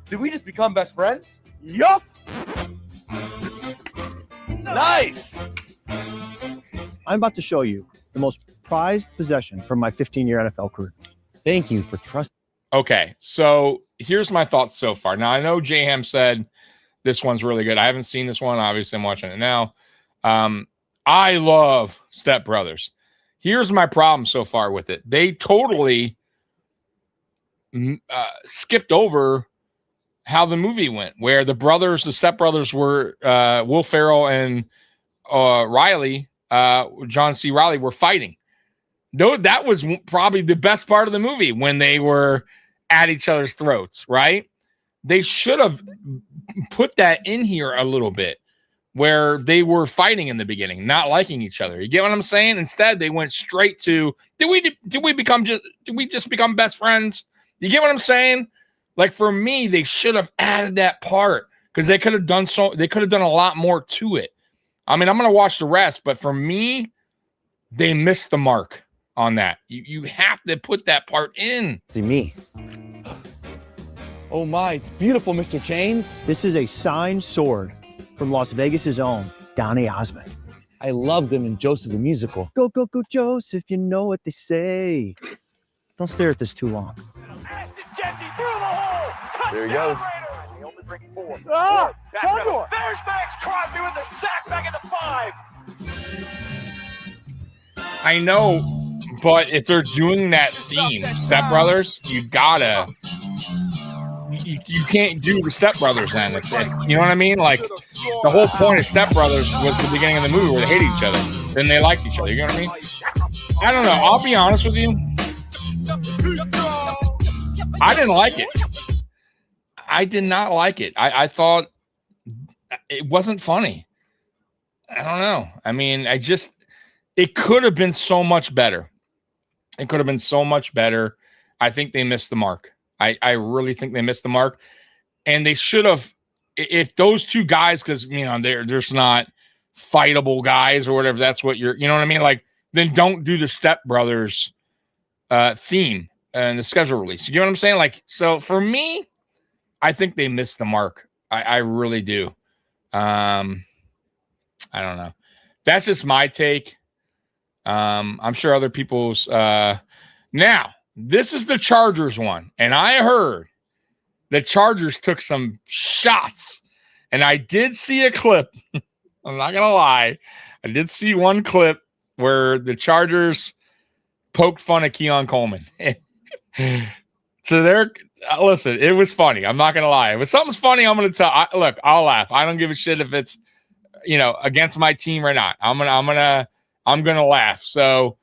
Speaker 2: Did we just become best friends? Yup! Nice!
Speaker 27: I'm about to show you the most prized possession from my 15-year NFL career. Thank you for trusting.
Speaker 5: Okay, so here's my thoughts so far. Now, I know J-Ham said this one's really good. I haven't seen this one. Obviously, I'm watching it now. I love Step Brothers. Here's my problem so far with it. They totally skipped over how the movie went, where the Step Brothers were Will Ferrell and Riley, John C. Riley, were fighting. No, that was probably the best part of the movie, when they were at each other's throats, right? They should have put that in here a little bit, where they were fighting in the beginning, not liking each other. You get what I'm saying? Instead, they went straight to, did we just become best friends? You get what I'm saying? Like, for me, they should have added that part, because they could have done a lot more to it. I mean, I'm going to watch the rest, but for me, they missed the mark on that. You have to put that part in.
Speaker 27: See me. Oh my, it's beautiful, Mr. Chains. This is a signed sword from Las Vegas's own Donny Osmond. I love them in Joseph the Musical. Go, go, go, Joseph, you know what they say. Don't stare at this too long.
Speaker 2: There he goes.
Speaker 16: Ah! Condor! There's Max Crosby with the sack back at the 5.
Speaker 5: I know, but if they're doing that theme, Step Brothers, you gotta... You can't do the Step Brothers then. You know what I mean? Like, the whole point of Step Brothers was the beginning of the movie, where they hate each other. Then they liked each other. You know what I mean? I don't know. I'll be honest with you. I didn't like it. I did not like it. I thought it wasn't funny. I don't know. I mean, it could have been so much better. It could have been so much better. I think they missed the mark. I really think they missed the mark. And they should have, if those two guys, because, you know, there's not fightable guys or whatever, that's what you know what I mean? Like, then don't do the Step Brothers theme and the schedule release. You know what I'm saying? Like, so for me, I think they missed the mark. I really do. I don't know. That's just my take. I'm sure other people's. Now, this is the Chargers one, and I heard the Chargers took some shots, and I did see a clip. I'm not gonna lie, I did see one clip where the Chargers poked fun at Keon Coleman. So listen, it was funny. I'm not gonna lie. If something's funny, I'm gonna tell. Look, I'll laugh. I don't give a shit if it's, you know, against my team or not. I'm gonna laugh. So,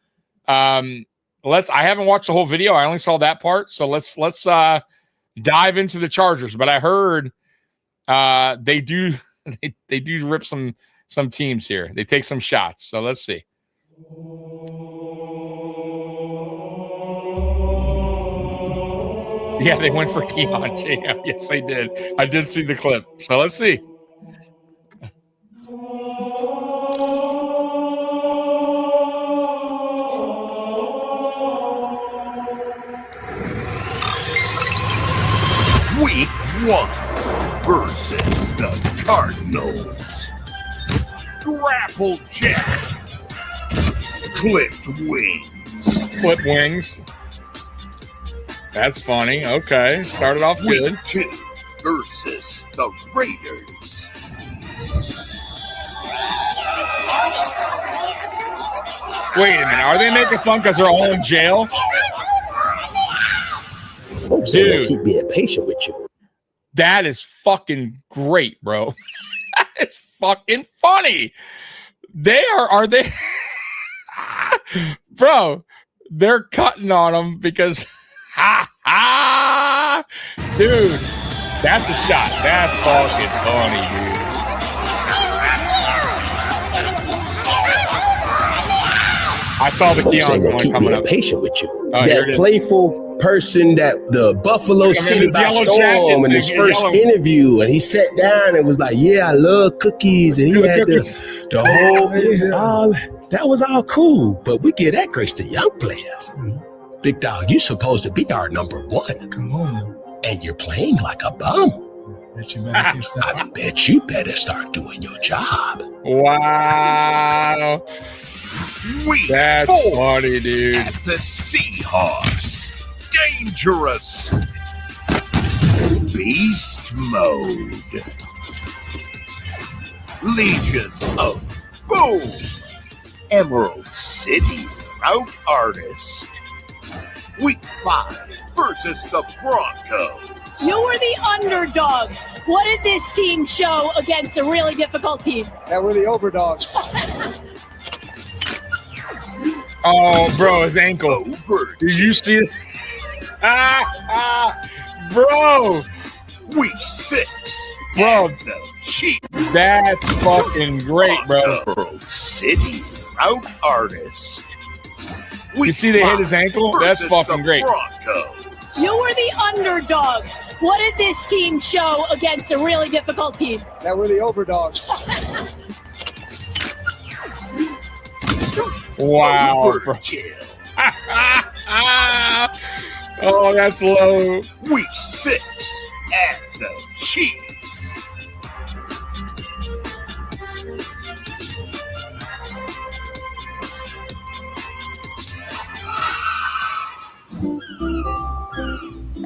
Speaker 5: I haven't watched the whole video. I only saw that part. So let's dive into the Chargers. But I heard they do rip some teams here. They take some shots. So let's see. Yeah, they went for Keon. Yes, they did. I did see the clip. So let's see.
Speaker 16: Week 1 versus the Cardinals. Grapple Jack. Clipped wings.
Speaker 5: Clip wings. That's funny. Okay. Started off good.
Speaker 16: Week 2 versus the Raiders.
Speaker 5: Wait a minute. Are they making fun because they're all in jail? Dude,
Speaker 4: keep being patient with you.
Speaker 5: That is fucking great, bro. It's fucking funny. Are they? Bro, they're cutting on them because, dude, that's a shot. That's fucking funny, dude. I saw the Keon one coming up.
Speaker 4: Patient with you.
Speaker 5: Oh,
Speaker 4: that playful person that the Buffalo City by storm in his first interview, and he sat down and was like, "Yeah, I love cookies," and he had the whole. That was all cool, but we give that grace to young players. Big dog, you supposed to be our number one.
Speaker 9: Come on.
Speaker 4: And you're playing like a bum. I bet you better start doing your job.
Speaker 5: Wow. That's funny, dude.
Speaker 16: At the Seahawks. Dangerous. Beast mode. Legion of Boom. Emerald City Route Artist. Week 5 versus the Broncos.
Speaker 7: You were the underdogs. What did this team show against a really difficult team?
Speaker 27: That we're the overdogs.
Speaker 5: Oh, bro, his ankle. Did you see it? Bro.
Speaker 16: Week 6.
Speaker 5: Bro,
Speaker 16: The Chiefs.
Speaker 5: that's fucking great, bro.
Speaker 16: Emerald City Route Artist.
Speaker 5: You see they hit his ankle? That's fucking great.
Speaker 7: You were the underdogs. What did this team show against a really difficult team?
Speaker 27: That we're the overdogs.
Speaker 5: Wow. Bro. Oh, that's low.
Speaker 16: Week 6 at the Chiefs.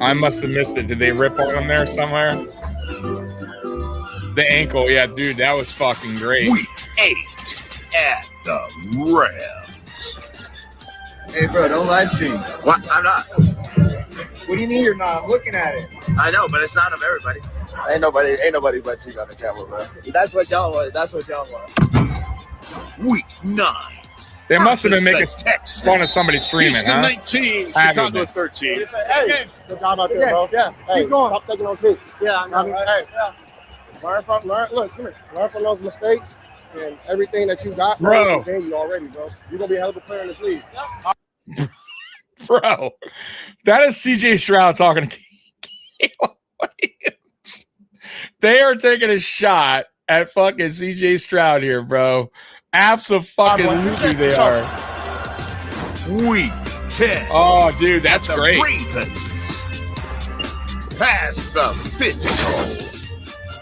Speaker 5: I must have missed it. Did they rip on him there somewhere? The ankle, yeah, dude, that was fucking great.
Speaker 16: Week 8 at the Rams.
Speaker 21: Hey, bro, don't live stream.
Speaker 29: What? I'm not.
Speaker 21: What do you mean you're not? I'm looking at it.
Speaker 29: I know, but it's not of everybody.
Speaker 21: Ain't nobody but you on the camera, bro.
Speaker 29: That's what y'all want. That's what y'all want.
Speaker 16: Week 9.
Speaker 5: They must have been making fun of somebody screaming,
Speaker 16: Houston
Speaker 5: huh?
Speaker 16: 19,
Speaker 5: Have
Speaker 16: Chicago
Speaker 5: it.
Speaker 16: 13.
Speaker 21: Hey, good job out there, bro.
Speaker 24: Yeah,
Speaker 21: Hey,
Speaker 24: keep going.
Speaker 21: stop taking those hits.
Speaker 24: Yeah, I know.
Speaker 21: Hey, learn, look, come here. Learn from those mistakes and everything that you got.
Speaker 5: Bro.
Speaker 21: You already, bro. You're gonna be a hell of a player in this league.
Speaker 5: Bro, that is CJ Stroud talking to Caleb Williams. They are taking a shot at fucking CJ Stroud here, bro. Absolutely they are.
Speaker 16: Week 10.
Speaker 5: Oh, dude, that's
Speaker 16: the
Speaker 5: great.
Speaker 16: Ravens. Pass the physical.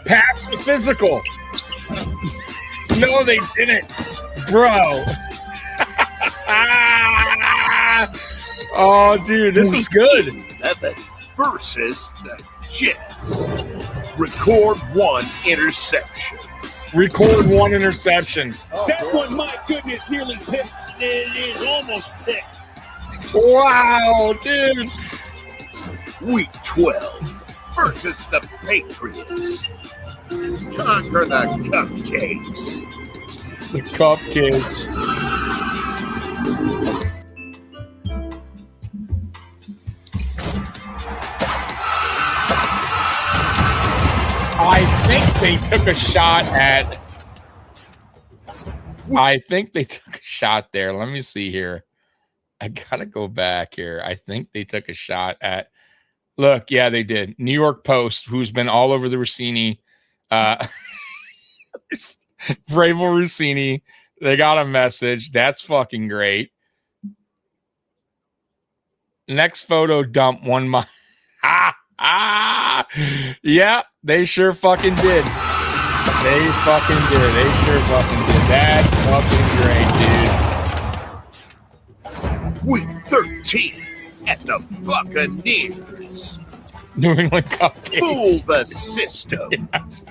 Speaker 5: Pass the physical. No, they didn't, bro. Oh, dude, this is good.
Speaker 16: 11 versus the Jets. Record 1 interception.
Speaker 5: Record 1 interception.
Speaker 16: That one, my goodness, nearly picked. It is almost picked.
Speaker 5: Wow, dude.
Speaker 16: Week 12 versus the Patriots. Conquer the cupcakes.
Speaker 5: The cupcakes. I think they took a shot at. I think they took a shot there. Let me see here. I gotta go back here. I think they took a shot at. Look, yeah, they did. New York Post, who's been all over the Rossini, Vrabel Rossini. They got a message. That's fucking great. Next photo dump 1 month. Yeah, they sure fucking did. They fucking did. They sure fucking did. That's fucking great, dude.
Speaker 16: Week 13 at the Buccaneers.
Speaker 5: New England Cupcakes.
Speaker 16: Fool the system.
Speaker 5: Yes.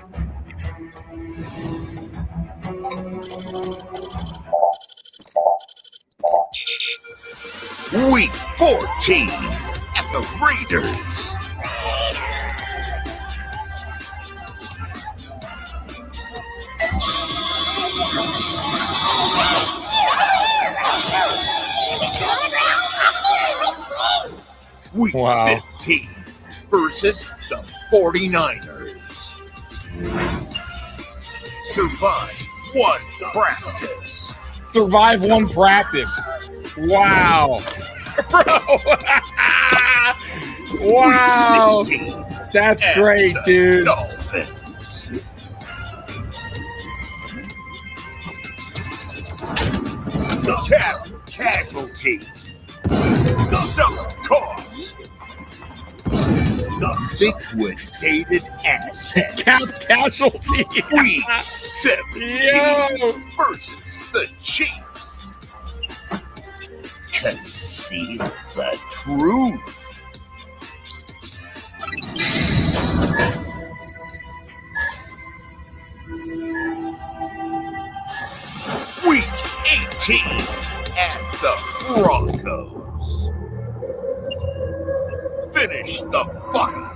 Speaker 16: Week 14 at the Raiders. Week 15 versus the 49ers. Survive 1 practice.
Speaker 5: Survive 1 practice. Wow. Bro. Wow.
Speaker 16: Week 16
Speaker 5: That's
Speaker 16: at
Speaker 5: great,
Speaker 16: the
Speaker 5: dude.
Speaker 16: Dolphins. Casualty. Sunk cost. The liquidated asset.
Speaker 5: Casualty.
Speaker 16: Week 17 versus the Chiefs. Conceal the truth. Week 18 at the Broncos. Finish the fight.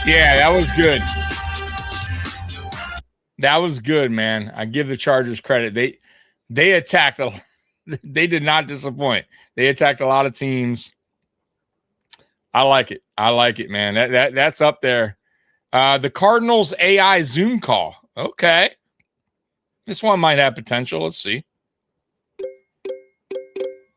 Speaker 5: Yeah, that was good. That was good, man. I give the Chargers credit. They attacked they did not disappoint. They attacked a lot of teams. I like it. I like it, man. That's up there. The Cardinals AI Zoom call. Okay. This one might have potential. Let's see.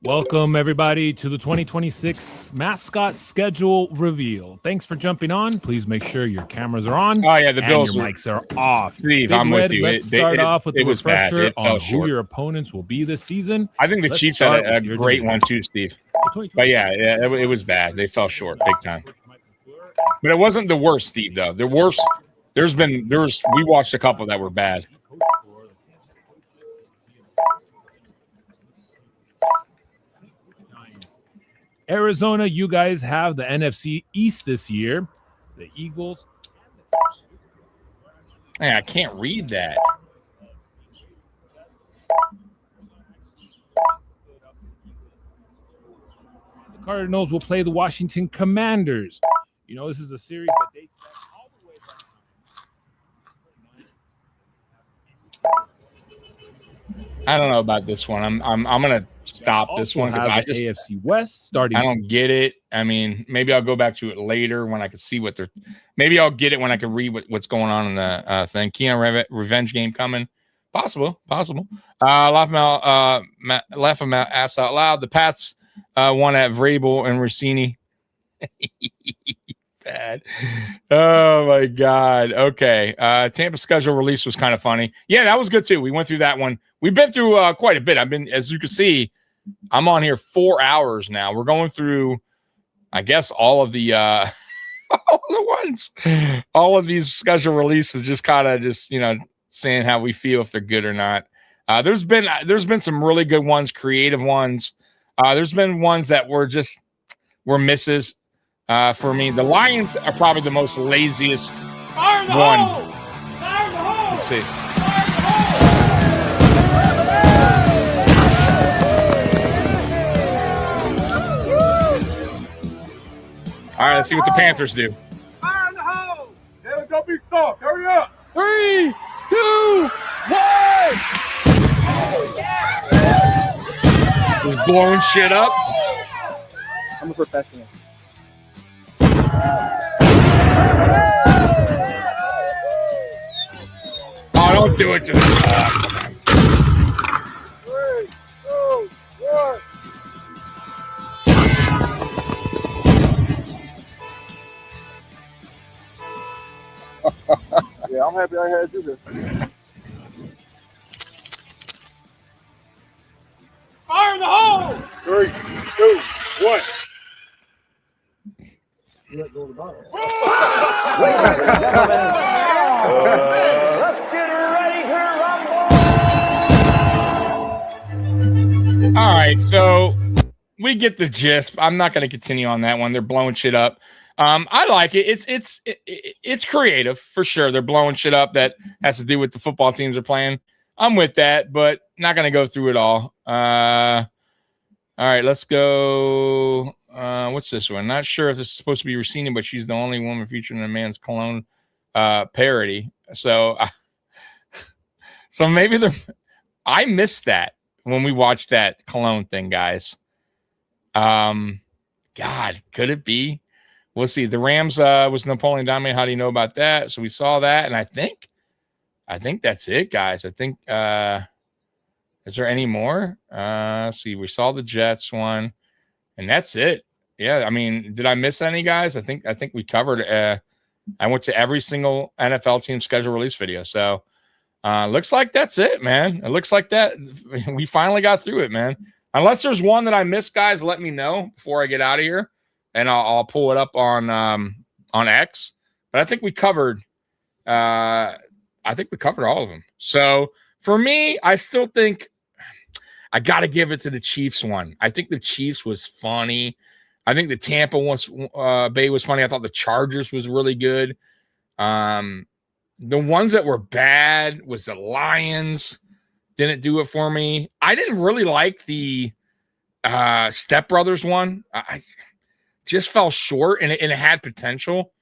Speaker 8: Welcome, everybody, to the 2026 mascot schedule reveal. Thanks for jumping on. Please make sure your cameras are on.
Speaker 5: Oh, yeah, the Bills
Speaker 8: and your mics are off.
Speaker 5: Steve,
Speaker 8: Big
Speaker 5: I'm
Speaker 8: Red,
Speaker 5: with you.
Speaker 8: Let's start off with the refresher on who
Speaker 5: short.
Speaker 8: your opponents will be this season.
Speaker 5: I think the
Speaker 8: Let's
Speaker 5: Chiefs had
Speaker 8: start
Speaker 5: a
Speaker 8: with your
Speaker 5: great
Speaker 8: division.
Speaker 5: one too, Steve. But yeah, it was bad. They fell short big time. But it wasn't the worst, Steve, though. The worst, we watched a couple that were bad.
Speaker 8: Arizona, you guys have the NFC East this year. The Eagles.
Speaker 5: Man, I can't read that.
Speaker 8: The Cardinals will play the Washington Commanders. You know, this is a series that dates back all the way back.
Speaker 5: I don't know about this one. I'm gonna stop this one because I just
Speaker 8: AFC West starting.
Speaker 5: I don't get it. I mean, maybe I'll go back to it later when I can see what they're. Maybe I'll get it when I can read what's going on in the thing. Keanu revenge game coming. Possible. Laugh him out, ass out loud. The Pats won at Vrabel and Rossini. Bad. Oh my God. Okay. Tampa schedule release was kind of funny. Yeah, that was good too. We went through that one. We've been through quite a bit. As you can see, I'm on here 4 hours now. We're going through, I guess, all of the all of these schedule releases, just kind of saying how we feel, if they're good or not. There's been some really good ones, creative ones. There's been ones that were misses. For me, the Lions are probably the most laziest one. Let's see. All right, let's see what the Panthers do.
Speaker 6: Fire in the hole! Taylor, don't be soft. Hurry up.
Speaker 8: 3, 2, 1.
Speaker 5: Just blowing shit up.
Speaker 10: I'm a professional.
Speaker 5: Oh, don't do it to the dog.
Speaker 6: 3, 2, 1. Yeah, I'm happy I had you this.
Speaker 16: Fire in the hole!
Speaker 6: 3, 2, 1.
Speaker 16: Let's
Speaker 6: get ready to rumble!
Speaker 5: All right, so we get the gist. I'm not going to continue on that one. They're blowing shit up. I like it. It's creative for sure. They're blowing shit up that has to do with the football teams they're playing. I'm with that, but not going to go through it all. All right, let's go. What's this one? Not sure if this is supposed to be Rossini, but she's the only woman featured in a man's cologne parody. So maybe I missed that when we watched that cologne thing, guys. God, could it be? We'll see. The Rams was Napoleon Dynamite. How do you know about that? So we saw that, and I think that's it, guys. I think Is there any more? Let's see. We saw the Jets one, and that's it. Yeah, I mean, did I miss any, guys? I think we covered. I went to every single NFL team schedule release video. So looks like that's it, man. It looks like that we finally got through it, man. Unless there's one that I missed, guys, let me know before I get out of here, and I'll pull it up on X. But I think we covered. I think we covered all of them. So for me, I still think I got to give it to the Chiefs one. I think the Chiefs was funny. I think the Tampa Bay was funny. I thought the Chargers was really good. The ones that were bad was the Lions. Didn't do it for me. I didn't really like the Step Brothers one. I just fell short, and it had potential.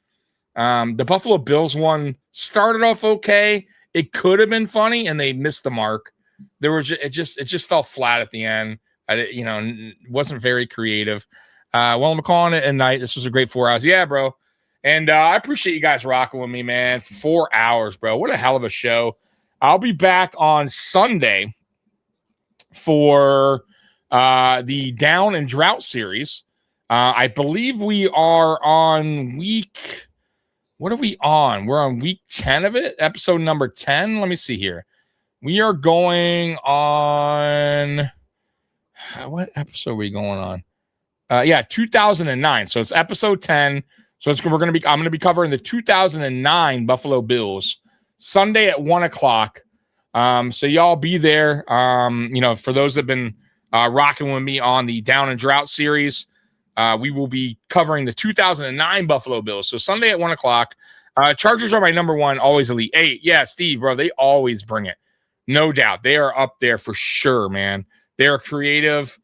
Speaker 5: The Buffalo Bills one started off okay. It could have been funny, and they missed the mark. It just fell flat at the end. It wasn't very creative. Well, I'm calling it a night. This was a great 4 hours. Yeah, bro. And I appreciate you guys rocking with me, man. 4 hours, bro. What a hell of a show. I'll be back on Sunday for the Down and Drought series. I believe we are on week... What are we on? We're on week 10 of it, episode number 10. Let me see here. We are going on... What episode are we going on? 2009. So it's episode 10. So I'm going to be covering the 2009 Buffalo Bills Sunday at 1:00. So y'all be there. For those that have been rocking with me on the Down and Drought series, we will be covering the 2009 Buffalo Bills. So Sunday at 1:00. Chargers are my number one, always elite. Hey, yeah, Steve, bro, they always bring it. No doubt. They are up there for sure, man. They are creative.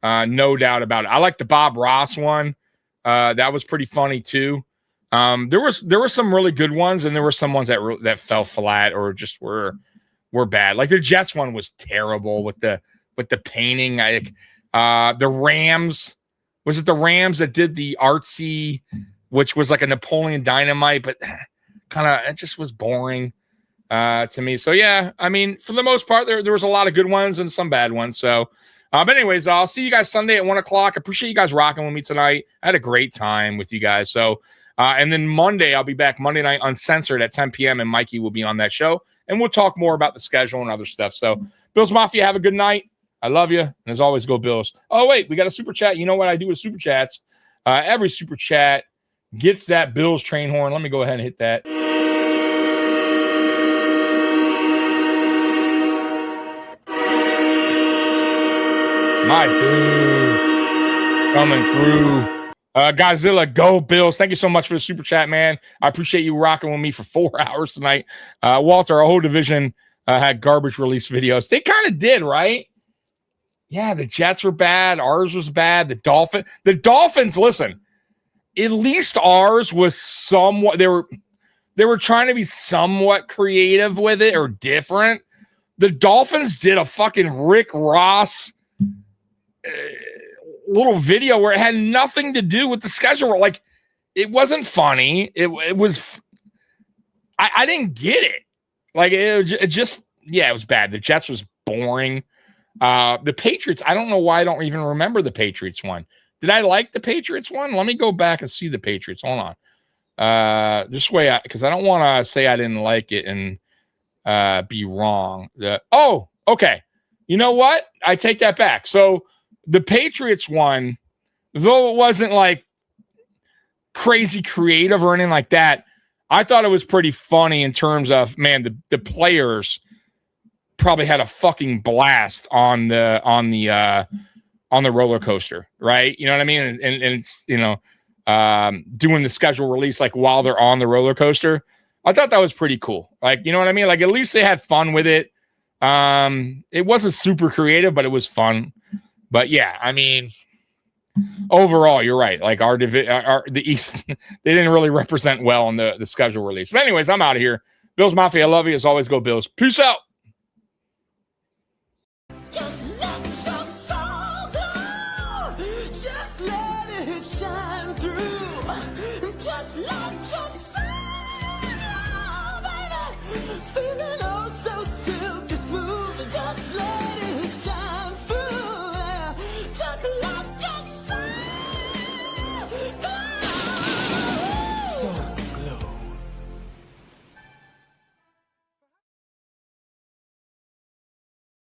Speaker 5: No doubt about it. I like the Bob Ross one. That was pretty funny too. There were some really good ones, and there were some ones that fell flat or just were bad. Like the Jets one was terrible with the painting. The Rams, was it the Rams that did the artsy, which was like a Napoleon Dynamite, but it just was boring to me. So yeah, I mean, for the most part, there was a lot of good ones and some bad ones. So. But anyways, I'll see you guys Sunday at 1:00. Appreciate you guys rocking with me tonight. I had a great time with you guys. So, and then Monday, I'll be back Monday night uncensored at 10 p.m. and Mikey will be on that show. And we'll talk more about the schedule and other stuff. So, Bills Mafia, have a good night. I love you. And as always, go Bills. Oh, wait, we got a super chat. You know what I do with super chats? Every super chat gets that Bills train horn. Let me go ahead and hit that. My dude coming through. Godzilla, go Bills. Thank you so much for the super chat, man. I appreciate you rocking with me for 4 hours tonight. Walter, our whole division had garbage release videos. They kind of did, right? Yeah, the Jets were bad. Ours was bad. The Dolphins, listen, at least ours was somewhat, they were trying to be somewhat creative with it or different. The Dolphins did a fucking Rick Ross little video where it had nothing to do with the schedule. Like, it wasn't funny. It was, I didn't get it. Like, it was bad. The Jets was boring. The Patriots, I don't know why I don't even remember the Patriots one. Did I like the Patriots one? Let me go back and see the Patriots. Hold on. This way, because I don't want to say I didn't like it and be wrong. Okay. You know what? I take that back. So the Patriots one, though it wasn't like crazy creative or anything like that, I thought it was pretty funny in terms of, man, the players probably had a fucking blast on the roller coaster, right? You know what I mean? And it's, doing the schedule release like while they're on the roller coaster. I thought that was pretty cool. Like, you know what I mean? Like, at least they had fun with it. It wasn't super creative, but it was fun. But yeah, I mean, overall, you're right. Like the East, they didn't really represent well in the schedule release. But anyways, I'm out of here. Bills Mafia, I love you. As always, go Bills. Peace out.
Speaker 16: Just let your soul go. Just let it shine through. Just let your